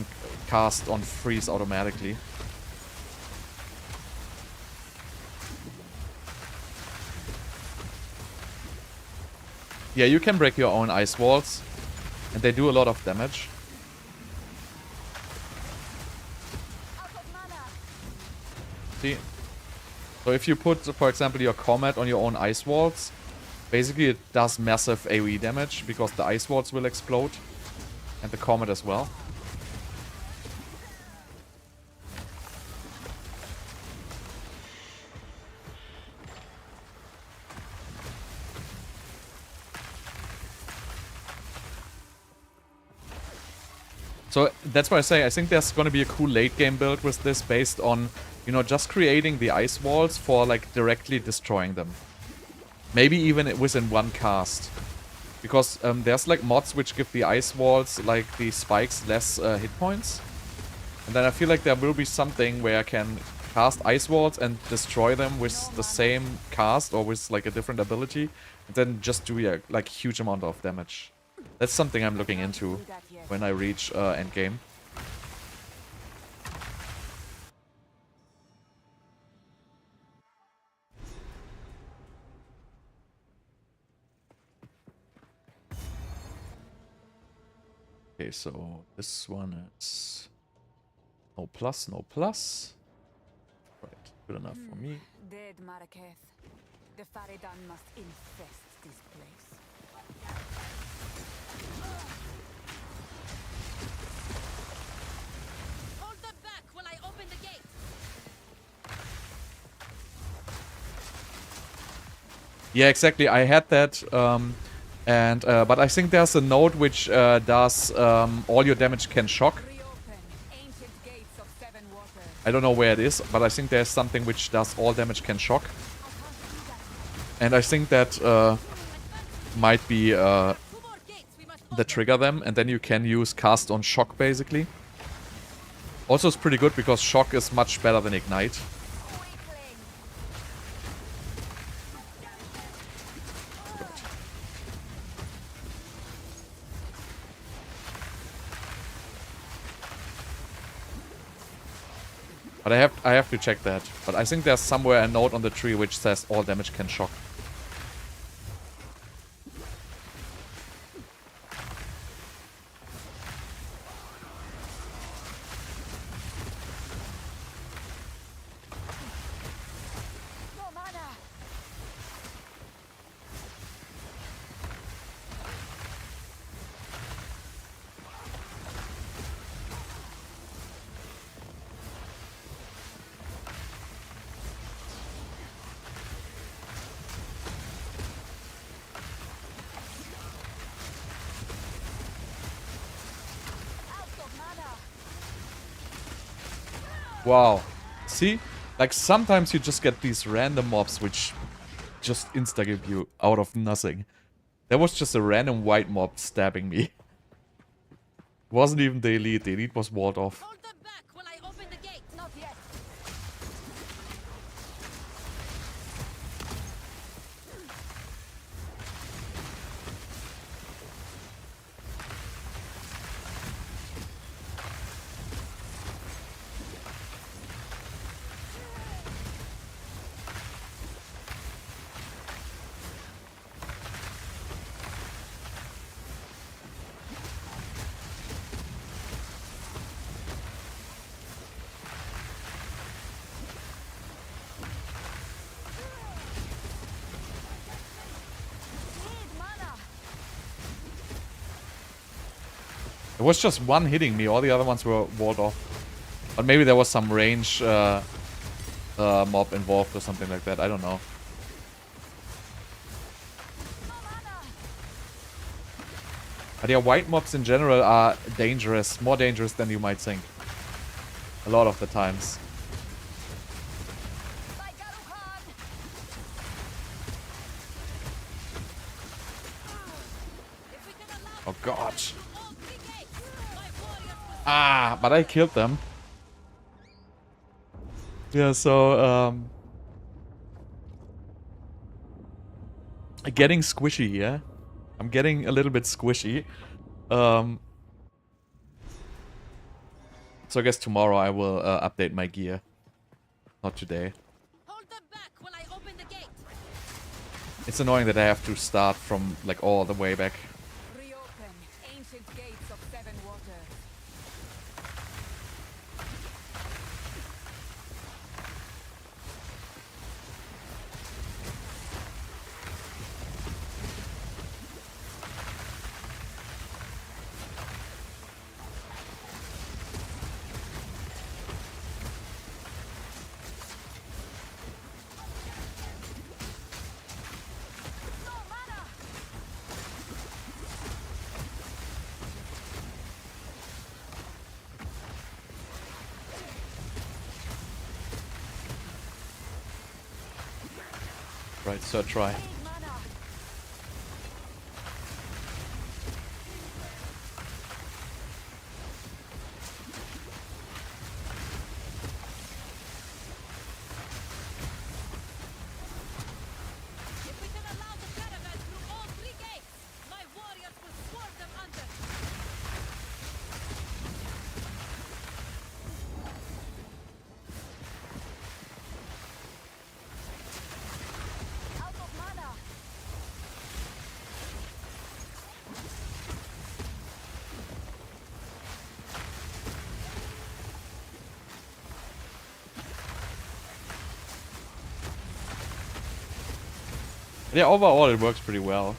cast on freeze automatically. Yeah, you can break your own ice walls, and they do a lot of damage. Out of mana. See? So if you put, for example, your Comet on your own ice walls, basically it does massive AoE damage because the ice walls will explode, and the Comet as well. So that's why I say I think there's going to be a cool late game build with this based on, you know, just creating the ice walls for like directly destroying them. Maybe even within one cast. Because there's like mods which give the ice walls, like the spikes, less hit points. And then I feel like there will be something where I can cast ice walls and destroy them with the same cast or with like a different ability. And then just do a like huge amount of damage. That's something I'm looking into when I reach endgame. Okay, so this one is no plus, no plus. Right, good enough for me. Dead Maraketh. The Faridan must infest this place. Hold them back while I open the gate. Yeah, exactly. I had that, but I think there's a node which does all your damage can shock. Reopen ancient gates of seven waters. I don't know where it is, but I think there's something which does all damage can shock. And I think that might be the trigger them, and then you can use cast on shock basically. Also, it's pretty good because shock is much better than ignite. But I have to check that. But I think there's somewhere a note on the tree which says all damage can shock. No mana. Out of mana. Wow. See? Like sometimes you just get these random mobs which just insta-give you out of nothing. There was just a random white mob stabbing me. Wasn't even the elite. The elite was walled off. Hold them back while I open the gate. Not yet. Need mana. There was just one hitting me. All the other ones were walled off. But maybe there was some range mob involved or something like that. I don't know. No mana. But yeah, white mobs in general are dangerous. More dangerous than you might think. A lot of the times. By Garukan. If we can allow Oh god. Ah, but I killed them. Yeah, so getting squishy, yeah? I'm getting a little bit squishy. So I guess tomorrow I will update my gear. Not today. Hold them back while I open the gate. It's annoying that I have to start from like all the way back. Reopen ancient gates of seven waters. No mana! Right, so try. Need mana! If we can allow the caravan through all three gates, my warriors will swarm them under. Out of mana! Yeah, overall it works pretty well.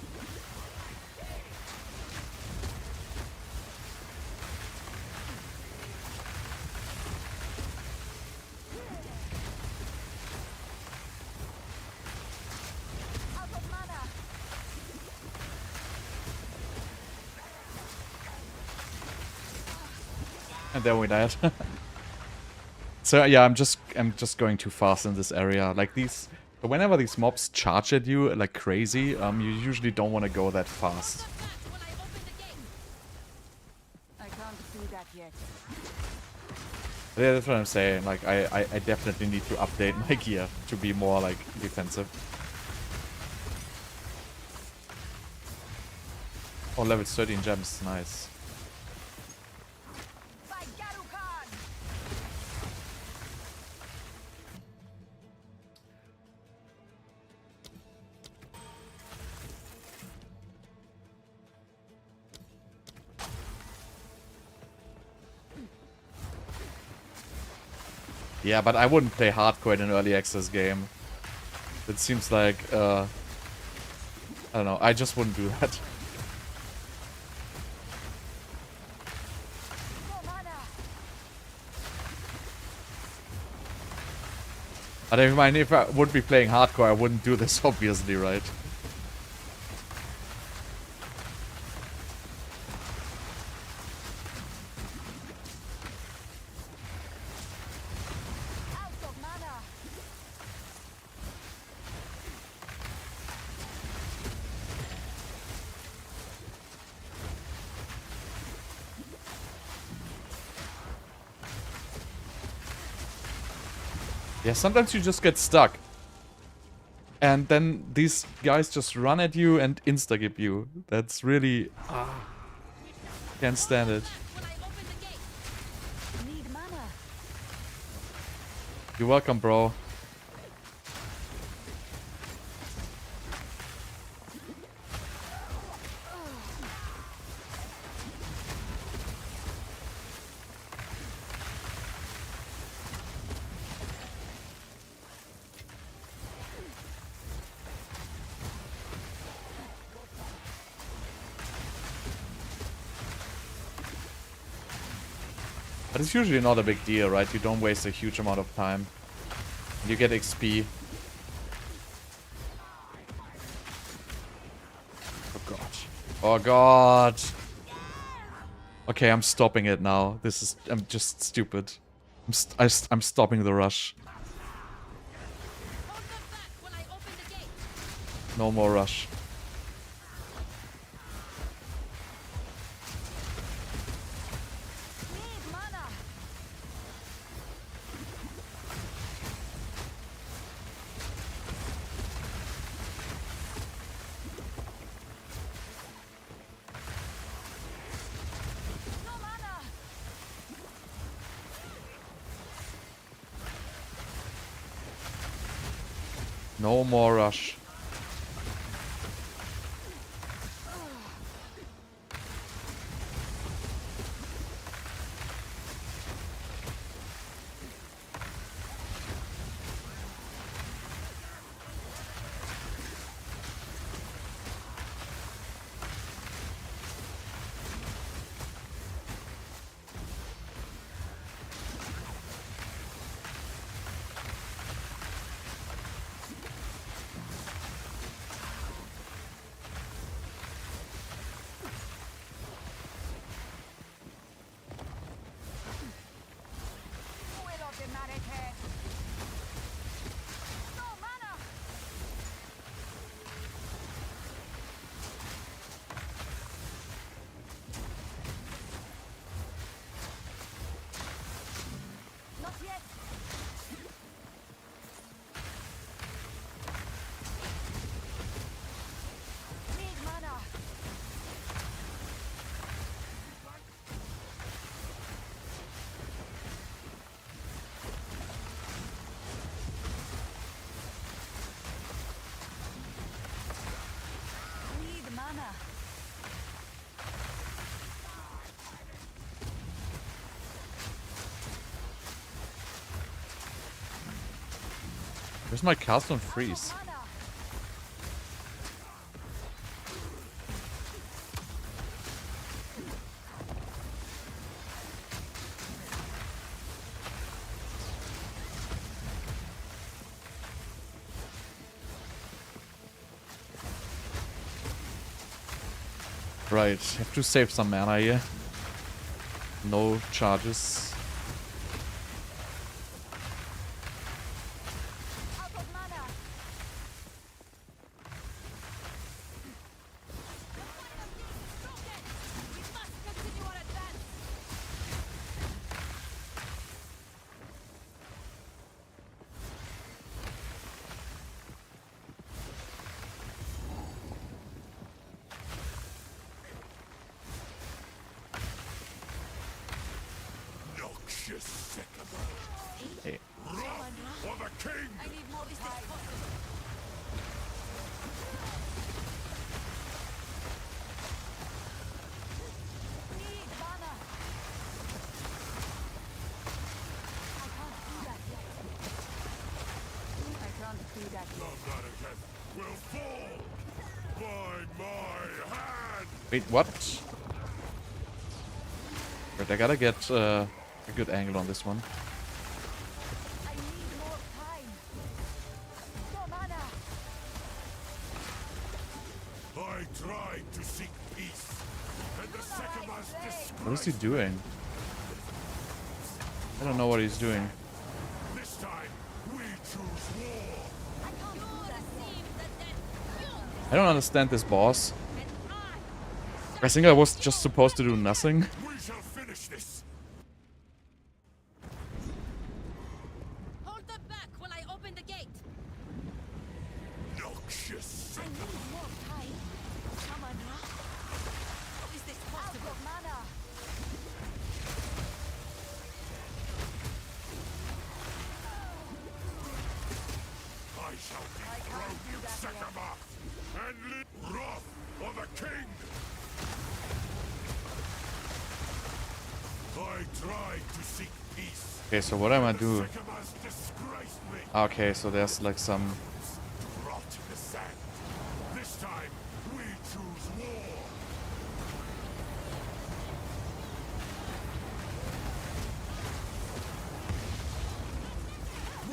Out of mana! And then we died. So yeah, I'm just going too fast in this area. Like these, whenever these mobs charge at you like crazy, you usually don't want to go that fast. Hold them back while I open the gate. I can't do that yet. Yeah, that's what I'm saying. Like I definitely need to update my gear to be more like defensive. Oh, level 13 gems, nice. By Garukan! Yeah, but I wouldn't play hardcore in an early access game. It seems like I don't know. I just wouldn't do that. No mana! But I mean, if I would be playing hardcore, I wouldn't do this, obviously, right? Out of mana! Yeah, sometimes you just get stuck. And then these guys just run at you and insta-gip you. That's really... can't stand it. When I open the gate. Need mana! You're welcome, bro. But it's usually not a big deal, right? You don't waste a huge amount of time. You get XP. Oh god. Oh god. Okay, I'm stopping it now. This is... I'm just stupid. I'm stopping the rush. Hold them back while I open the gate. No more rush. No more rush. Will of the Marrakech. No mana. Not yet. Need mana. Need mana. Where's my castle and freeze? Mana. Right, have to save some mana here. No charges. Out of mana. We must continue our advance. Noxious sycamore. Hey. Wrath for the king! I need more time. Need mana. I can't do that yet. I can't do that The yet. Marrakech will fall by my hand! Wait, what? Right, I gotta get a good angle on this one. I need more time. No mana. I tried to seek peace, and the sycamores What is he disgraced. doing? I don't know what he's doing. This time, we choose war. You receive the death. I don't understand this boss. And I think I was just supposed to do nothing. We shall finish this. hold them back while I open the gate. Noxious I need more time. Samana? How is this Out possible? of mana. I shall dethrone you, sycamore, and live wrath for the king. I tried to seek peace. Okay, so what am I The do? sycamores disgraced me. Okay, so there's like some... Rot in the sand. This time, we choose war.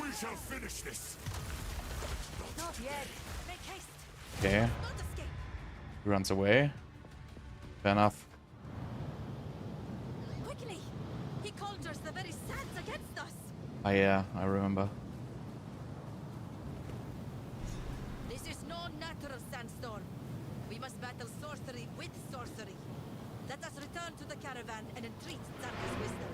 We shall finish this. Not yet. Make haste. Okay, Not escape. he runs away. Fair enough. Quickly. He conjures the very sands against us. Ah yeah, I remember. This is no natural sandstorm. We must battle sorcery with sorcery. Let us return to the caravan and entreat Zarka's wisdom.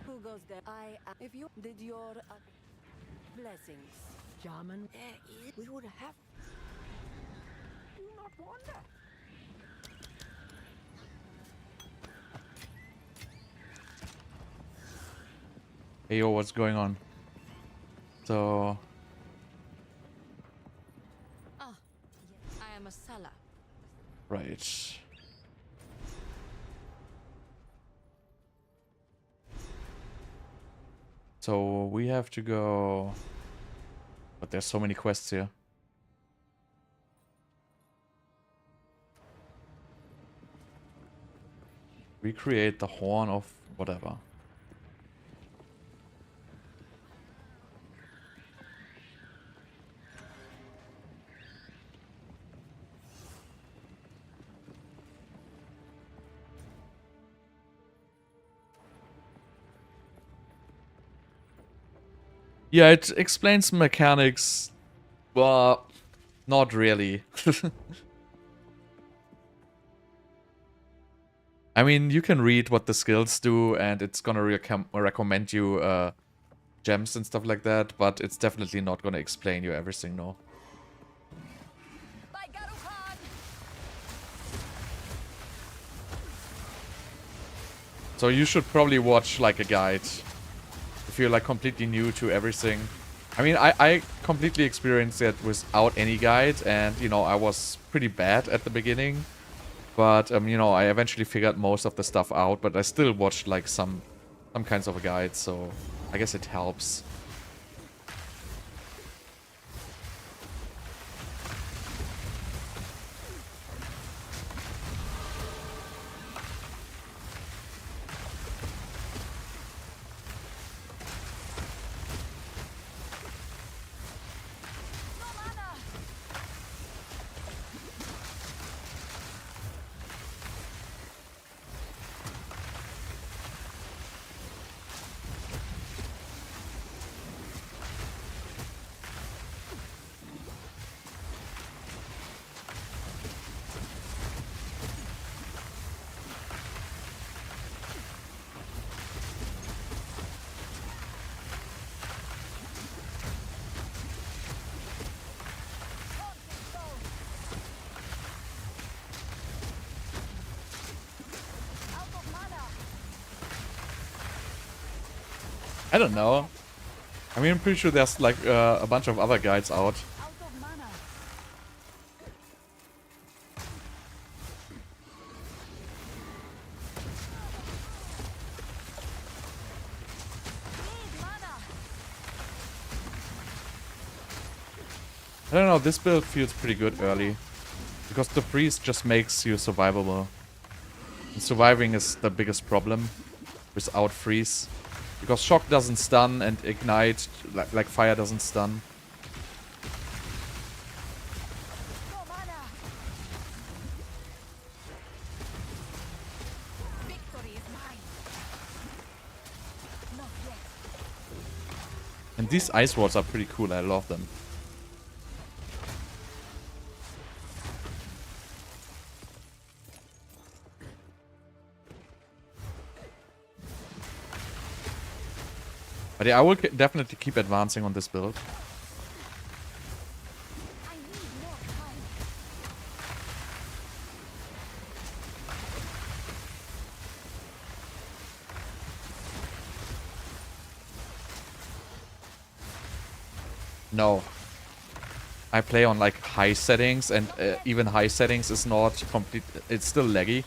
Who goes there? If you did your blessings. Shaman, we would have. Do not wonder. Hey yo, what's going on? So Ah, I am a seller. right. So we have to go, but there's so many quests here. Recreate the horn of whatever. Yeah, it explains mechanics. Well, not really. I mean, you can read what the skills do, and it's gonna recommend you gems and stuff like that, but it's definitely not gonna explain you everything, no. By Garukan! So you should probably watch like a guide if you're like completely new to everything. I mean, I completely experienced it without any guide, and you know, I was pretty bad at the beginning. But you know, I eventually figured most of the stuff out, but I still watched like some kinds of a guide, so I guess it helps. No mana! Out of mana! I don't know. I mean, I'm pretty sure there's like a bunch of other guides out. Out of mana! Need mana! I don't know, this build feels pretty good early. Because the freeze just makes you survivable. And surviving is the biggest problem without freeze. Because shock doesn't stun and ignite, like fire doesn't stun. No mana! Victory is mine! Not yet. And these ice walls are pretty cool, I love them. But yeah, I will definitely keep advancing on this build. I need more time. No. I play on like high settings, and even high settings is not complete. It's still laggy.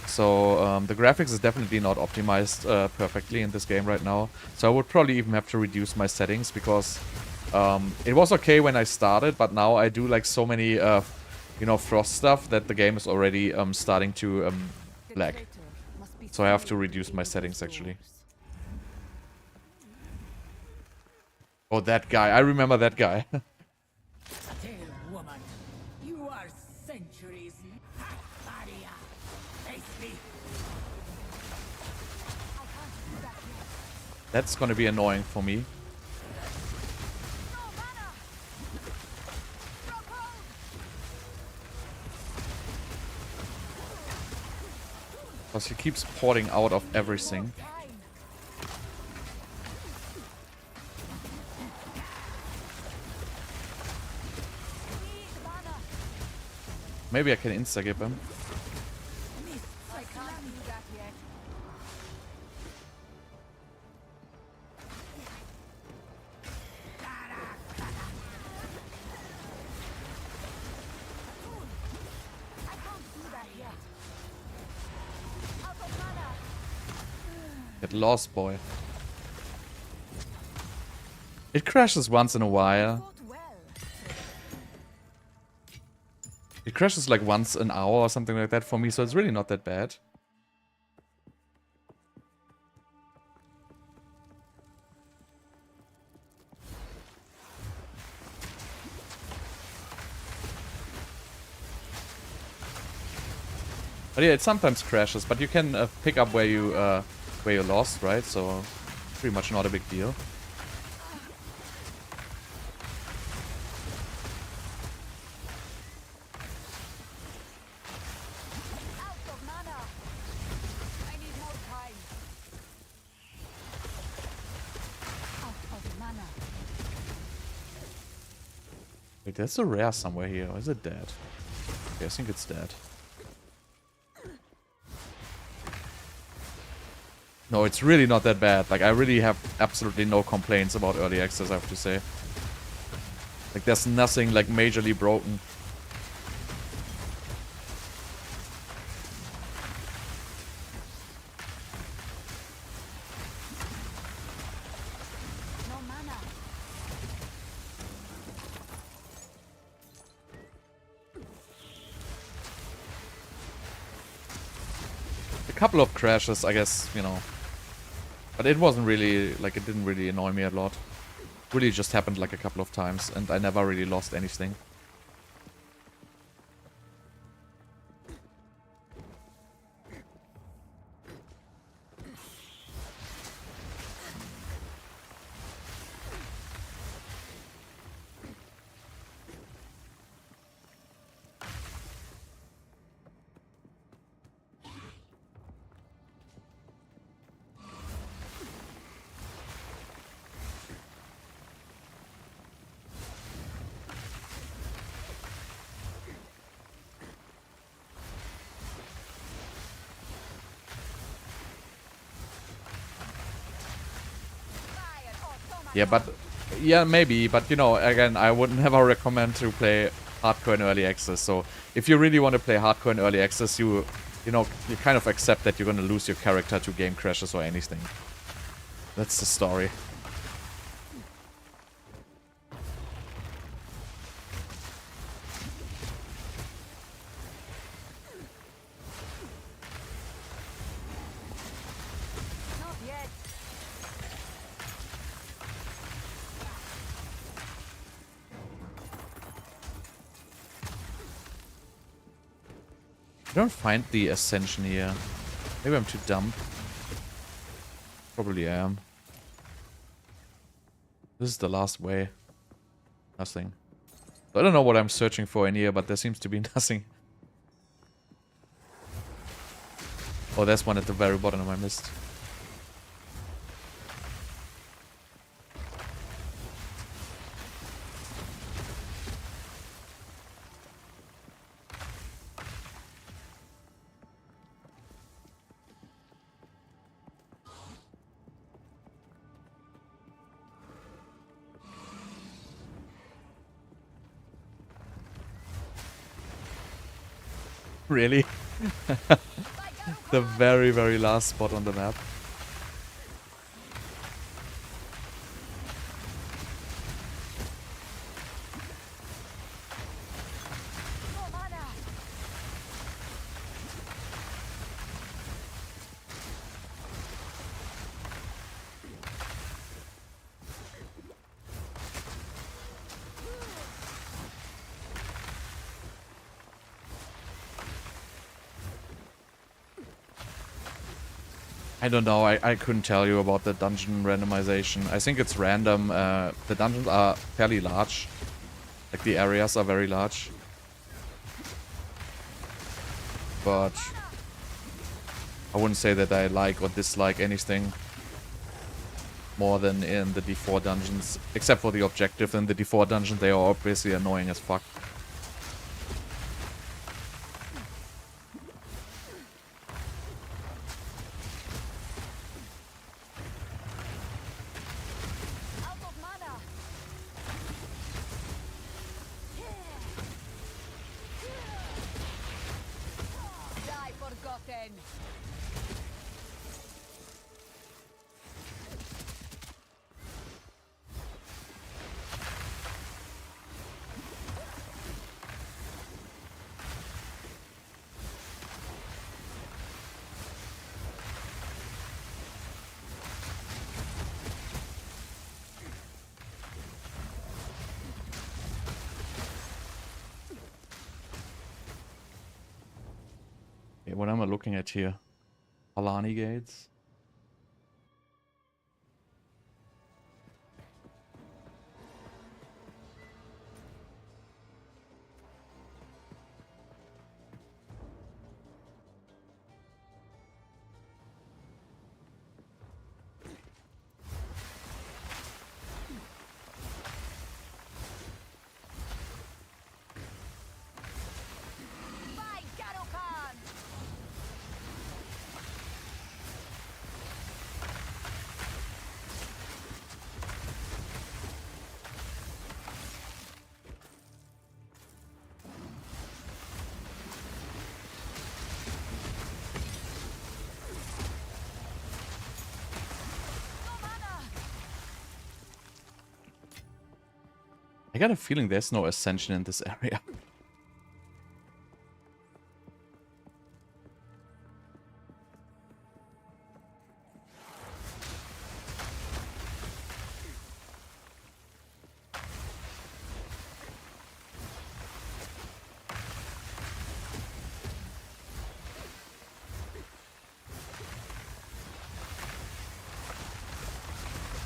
So the graphics is definitely not optimized perfectly in this game right now. So I would probably even have to reduce my settings, because it was okay when I started, but now I do like so many you know, frost stuff that the game is already starting to The lag. traitor must be So I have to somewhere reduce my between settings those actually. doors. Oh, that guy. I remember that guy. Dear woman, you are centuries. Maria, face me. I can't do that yet. That's gonna be annoying for me. No mana! Drop hold! Because he keeps porting out of everything. Time. Need mana! maybe I can insta-gip him. I can't do that yet. I can't do that yet. Out of mana. Get lost, boy. It crashes once in a while. Fought well. It crashes like once an hour or something like that for me, so it's really not that bad. But yeah, it sometimes crashes, but you can pick up where you lost, right? So pretty much not a big deal. Out of mana. I need more time. Out of mana. Wait, there's a rare somewhere here. Or is it dead? Okay, I think it's dead. No, it's really not that bad. Like, I really have absolutely no complaints about early access, I have to say. Like, there's nothing, like, majorly broken. No mana. A couple of crashes, I guess, you know. But it wasn't really, like, it didn't really annoy me a lot. Really just happened, like, a couple of times, and I never really lost anything. Yeah, but... Yeah, maybe, but, you know, again, I would never recommend to play hardcore in early access, so... If you really want to play hardcore in early access, you know, you kind of accept that you're gonna lose your character to game crashes or anything. That's the story. Not yet. I don't find the ascension here. Maybe I'm too dumb. Probably am. This is the last way. Nothing. I don't know what I'm searching for in here, but there seems to be nothing. Oh, there's one at the very bottom of my list. Really? The very, very last spot on the map. No mana. I don't know, I couldn't tell you about the dungeon randomization. I think it's random. The dungeons are fairly large. Like, the areas are very large. But I wouldn't say that I like or dislike anything more than in the D4 dungeons. Except for the objective in the D4 dungeon, they are obviously annoying as fuck. rotten. Okay, what am I looking at here? Alani gates. By Garokan! No mana! I got a feeling there's no ascension in this area.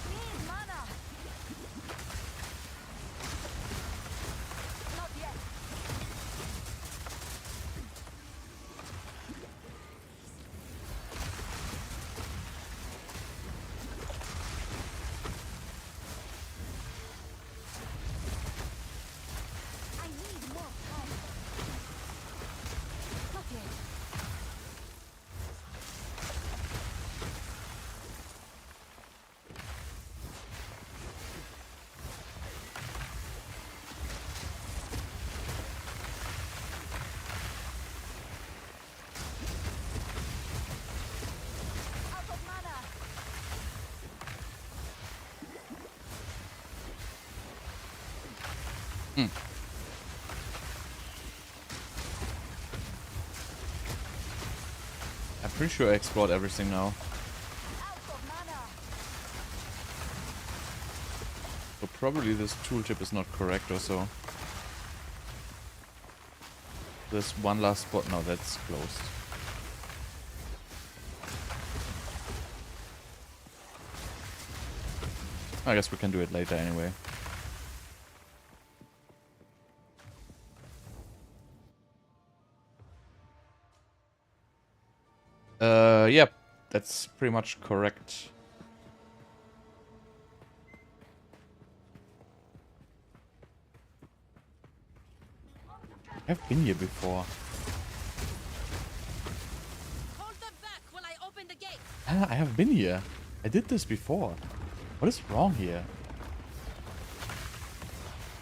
Need mana! Not yet. I need more time. Not yet. Out of mana. I'm pretty sure I explored everything now. Out of mana. So probably this tooltip is not correct or so. There's one last spot. No, that's closed. I guess we can do it later anyway. Yep, that's pretty much correct. I've been here before. Hold them back while I open the gate. Ah, I have been here. I did this before. What is wrong here?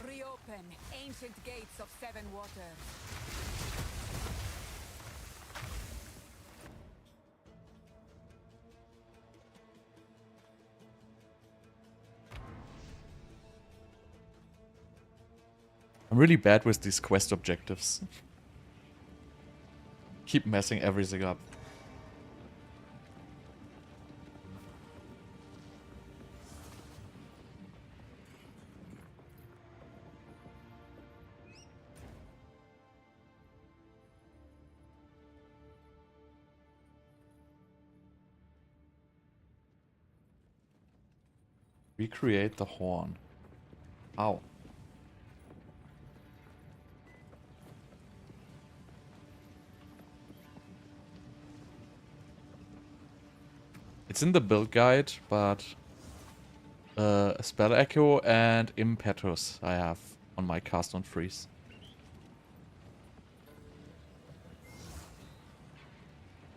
Reopen ancient gates of seven waters. I'm really bad with these quest objectives. Keep messing everything up. Recreate the horn. Ow. It's in the build guide, but Spell Echo and Impetus I have on my cast on freeze.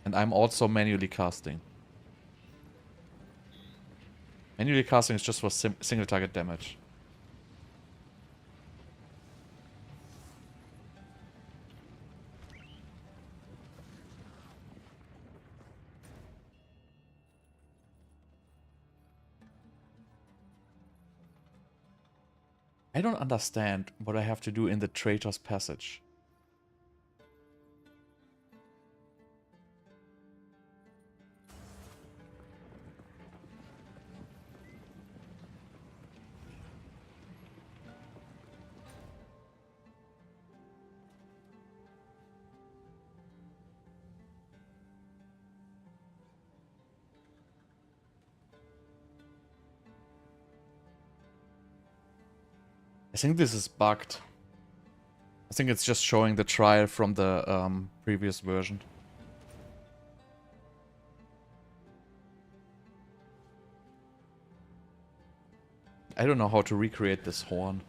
And I'm also manually casting. Manually casting is just for single target damage. I don't understand what I have to do in the Traitor's Passage. I think this is bugged. I think it's just showing the trial from the previous version. I don't know how to recreate this horn.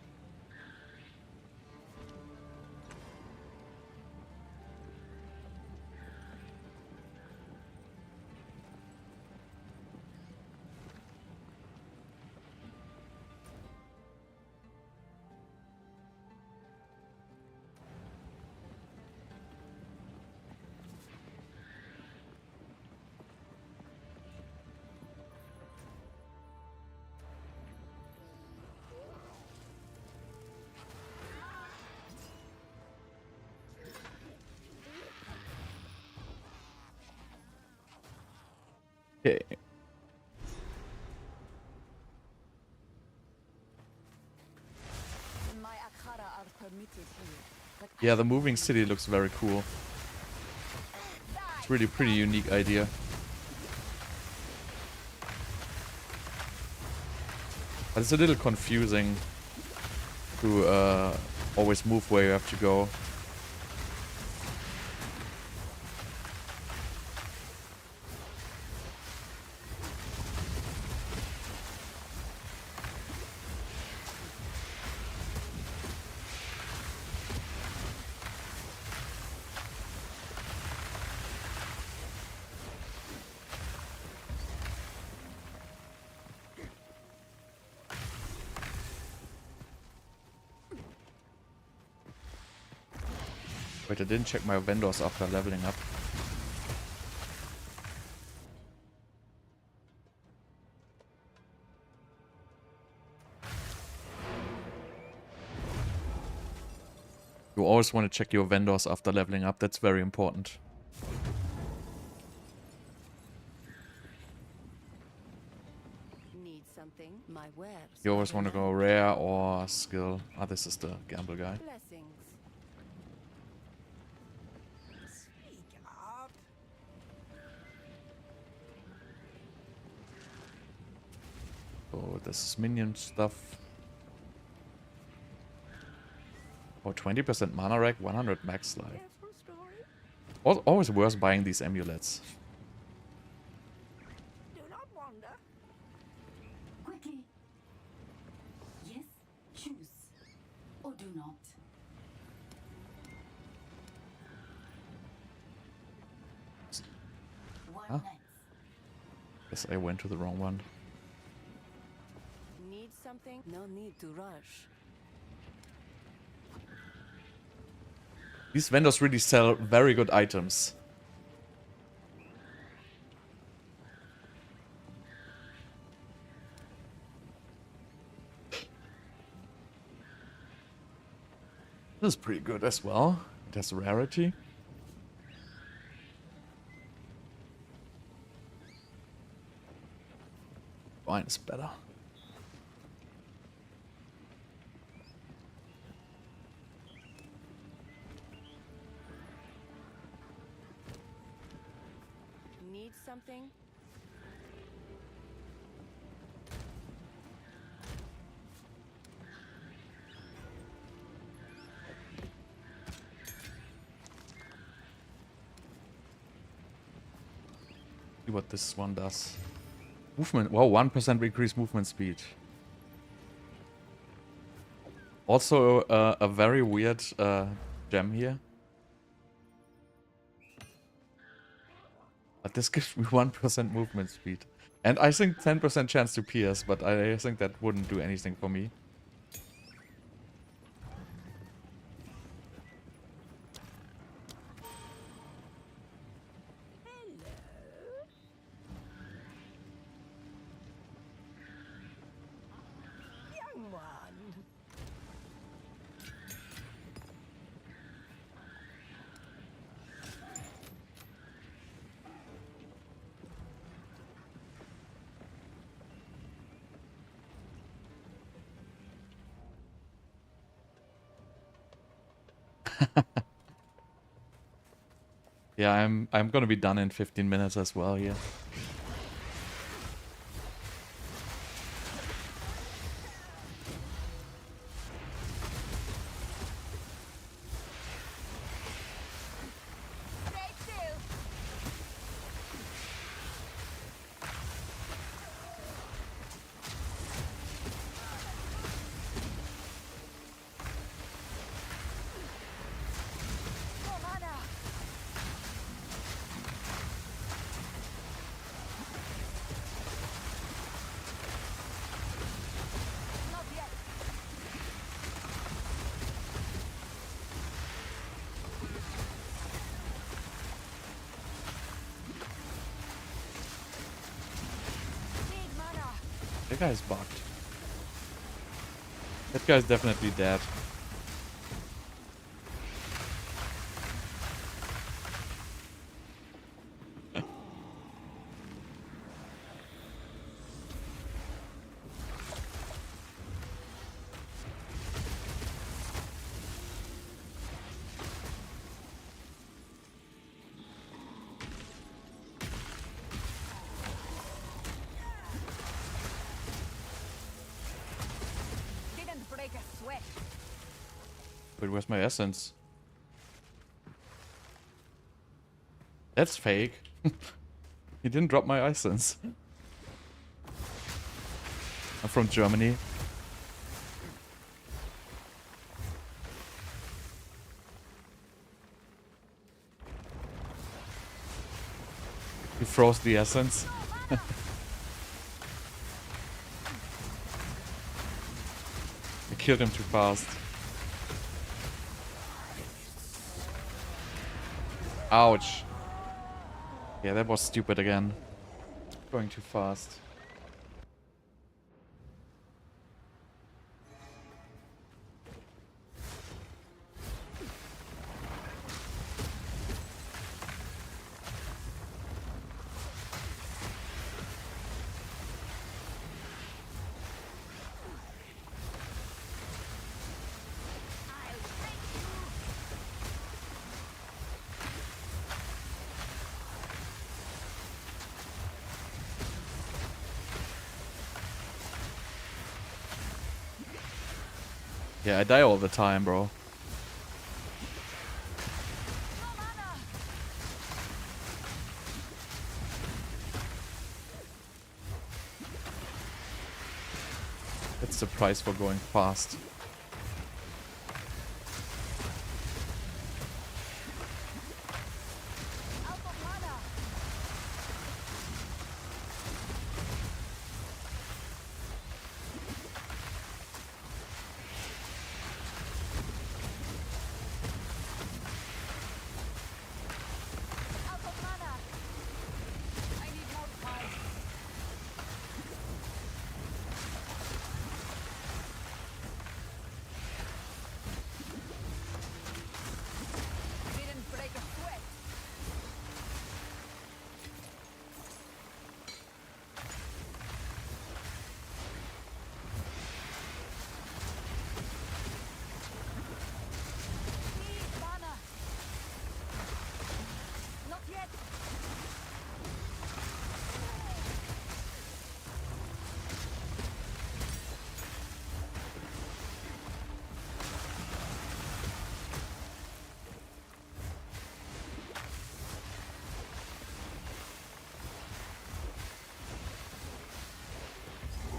Okay. My Akhara are permitted here, but Yeah, the moving city looks very cool. It's really pretty unique idea. But it's a little confusing to always move where you have to go. Wait, I didn't check my vendors after leveling up. You always want to check your vendors after leveling up, that's very important. Need something? My wares. You always want to go rare or skill. Ah, this is the gamble guy. Blessings. Speak up. So this is minion stuff. Oh, 20% mana rack, 100 max life. Always worth buying these amulets. Do not wander. Quickly. Yes, choose. Or do not. One Huh? night. Guess I went to the wrong one. Need something? No need to rush. These vendors really sell very good items. This is pretty good as well. It has rarity. Fine, it's better. Need something? See what this one does. Movement. Wow, 1% increased movement speed. Also, a very weird gem here. But this gives me 1% movement speed. And I think 10% chance to pierce, but I think that wouldn't do anything for me. Young one. Yeah, I'm gonna be done in 15 minutes as well here. Stay still. No mana. Not yet. Need mana. That guy's bugged. That guy's definitely dead. Didn't break a sweat. Wait, where's my essence? That's fake. He didn't drop my essence. I'm from Germany. He froze the essence. I killed him too fast. Ouch. Yeah, that was stupid again. Going too fast. Yeah, I die all the time, bro. No mana. That's the price for going fast. Out of mana. Out of mana. I need more time. Didn't break a sweat. Need mana. Not yet.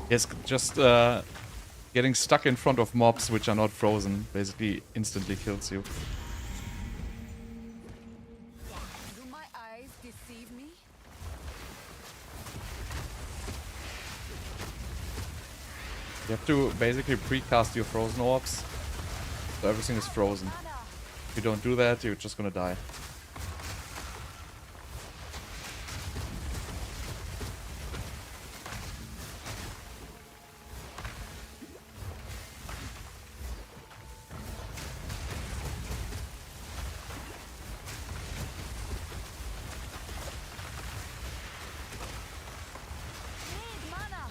Yes, just getting stuck in front of mobs which are not frozen basically instantly kills you. Do my eyes deceive me? You have to basically precast your frozen orbs, so everything is frozen. Mana. If you don't do that, you're just gonna die. Need mana.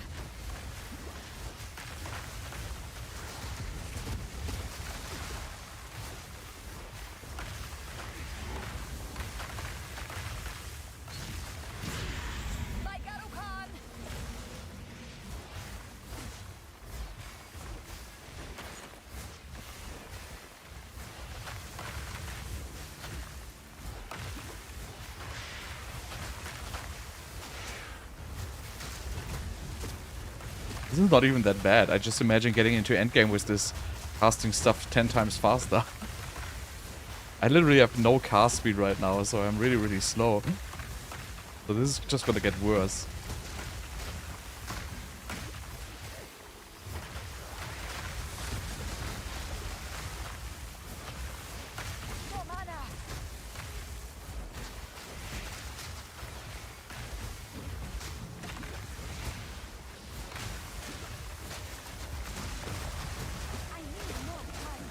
This is not even that bad. I just imagine getting into endgame with this casting stuff 10 times faster. I literally have no cast speed right now, so I'm really, really slow. So this is just gonna get worse. No mana. I need more time.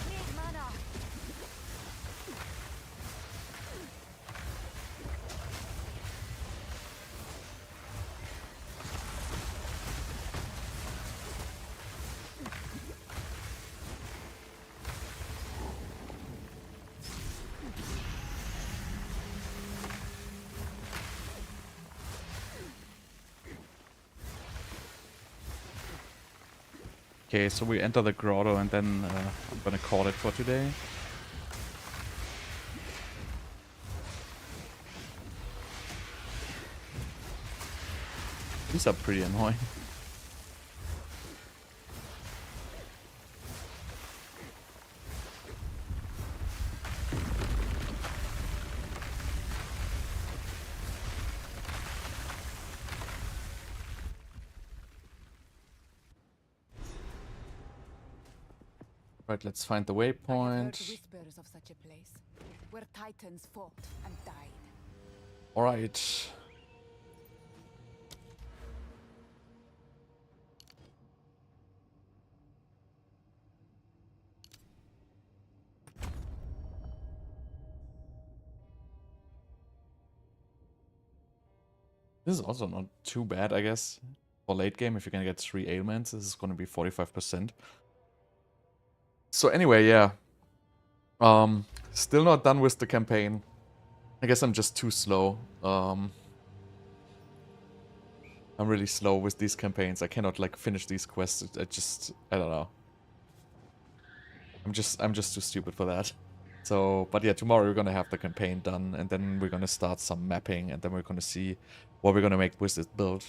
Need mana. Okay, so we enter the grotto and then I'm gonna call it for today. These are pretty annoying. Right, let's find the I have heard waypoint. whispers of such a place, where titans fought and died. Alright. This is also not too bad, I guess. For late game, if you're gonna get 3 ailments, this is gonna be 45%. So anyway, yeah. Still not done with the campaign. I guess I'm just too slow. I'm really slow with these campaigns. I cannot like finish these quests. I don't know. I'm just too stupid for that. So, but yeah, tomorrow we're gonna have the campaign done, and then we're gonna start some mapping, and then we're gonna see what we're gonna make with this build.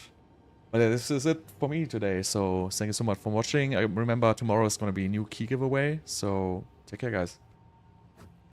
But yeah, this is it for me today. So thank you so much for watching. I remember tomorrow is gonna be a new key giveaway. So take care, guys.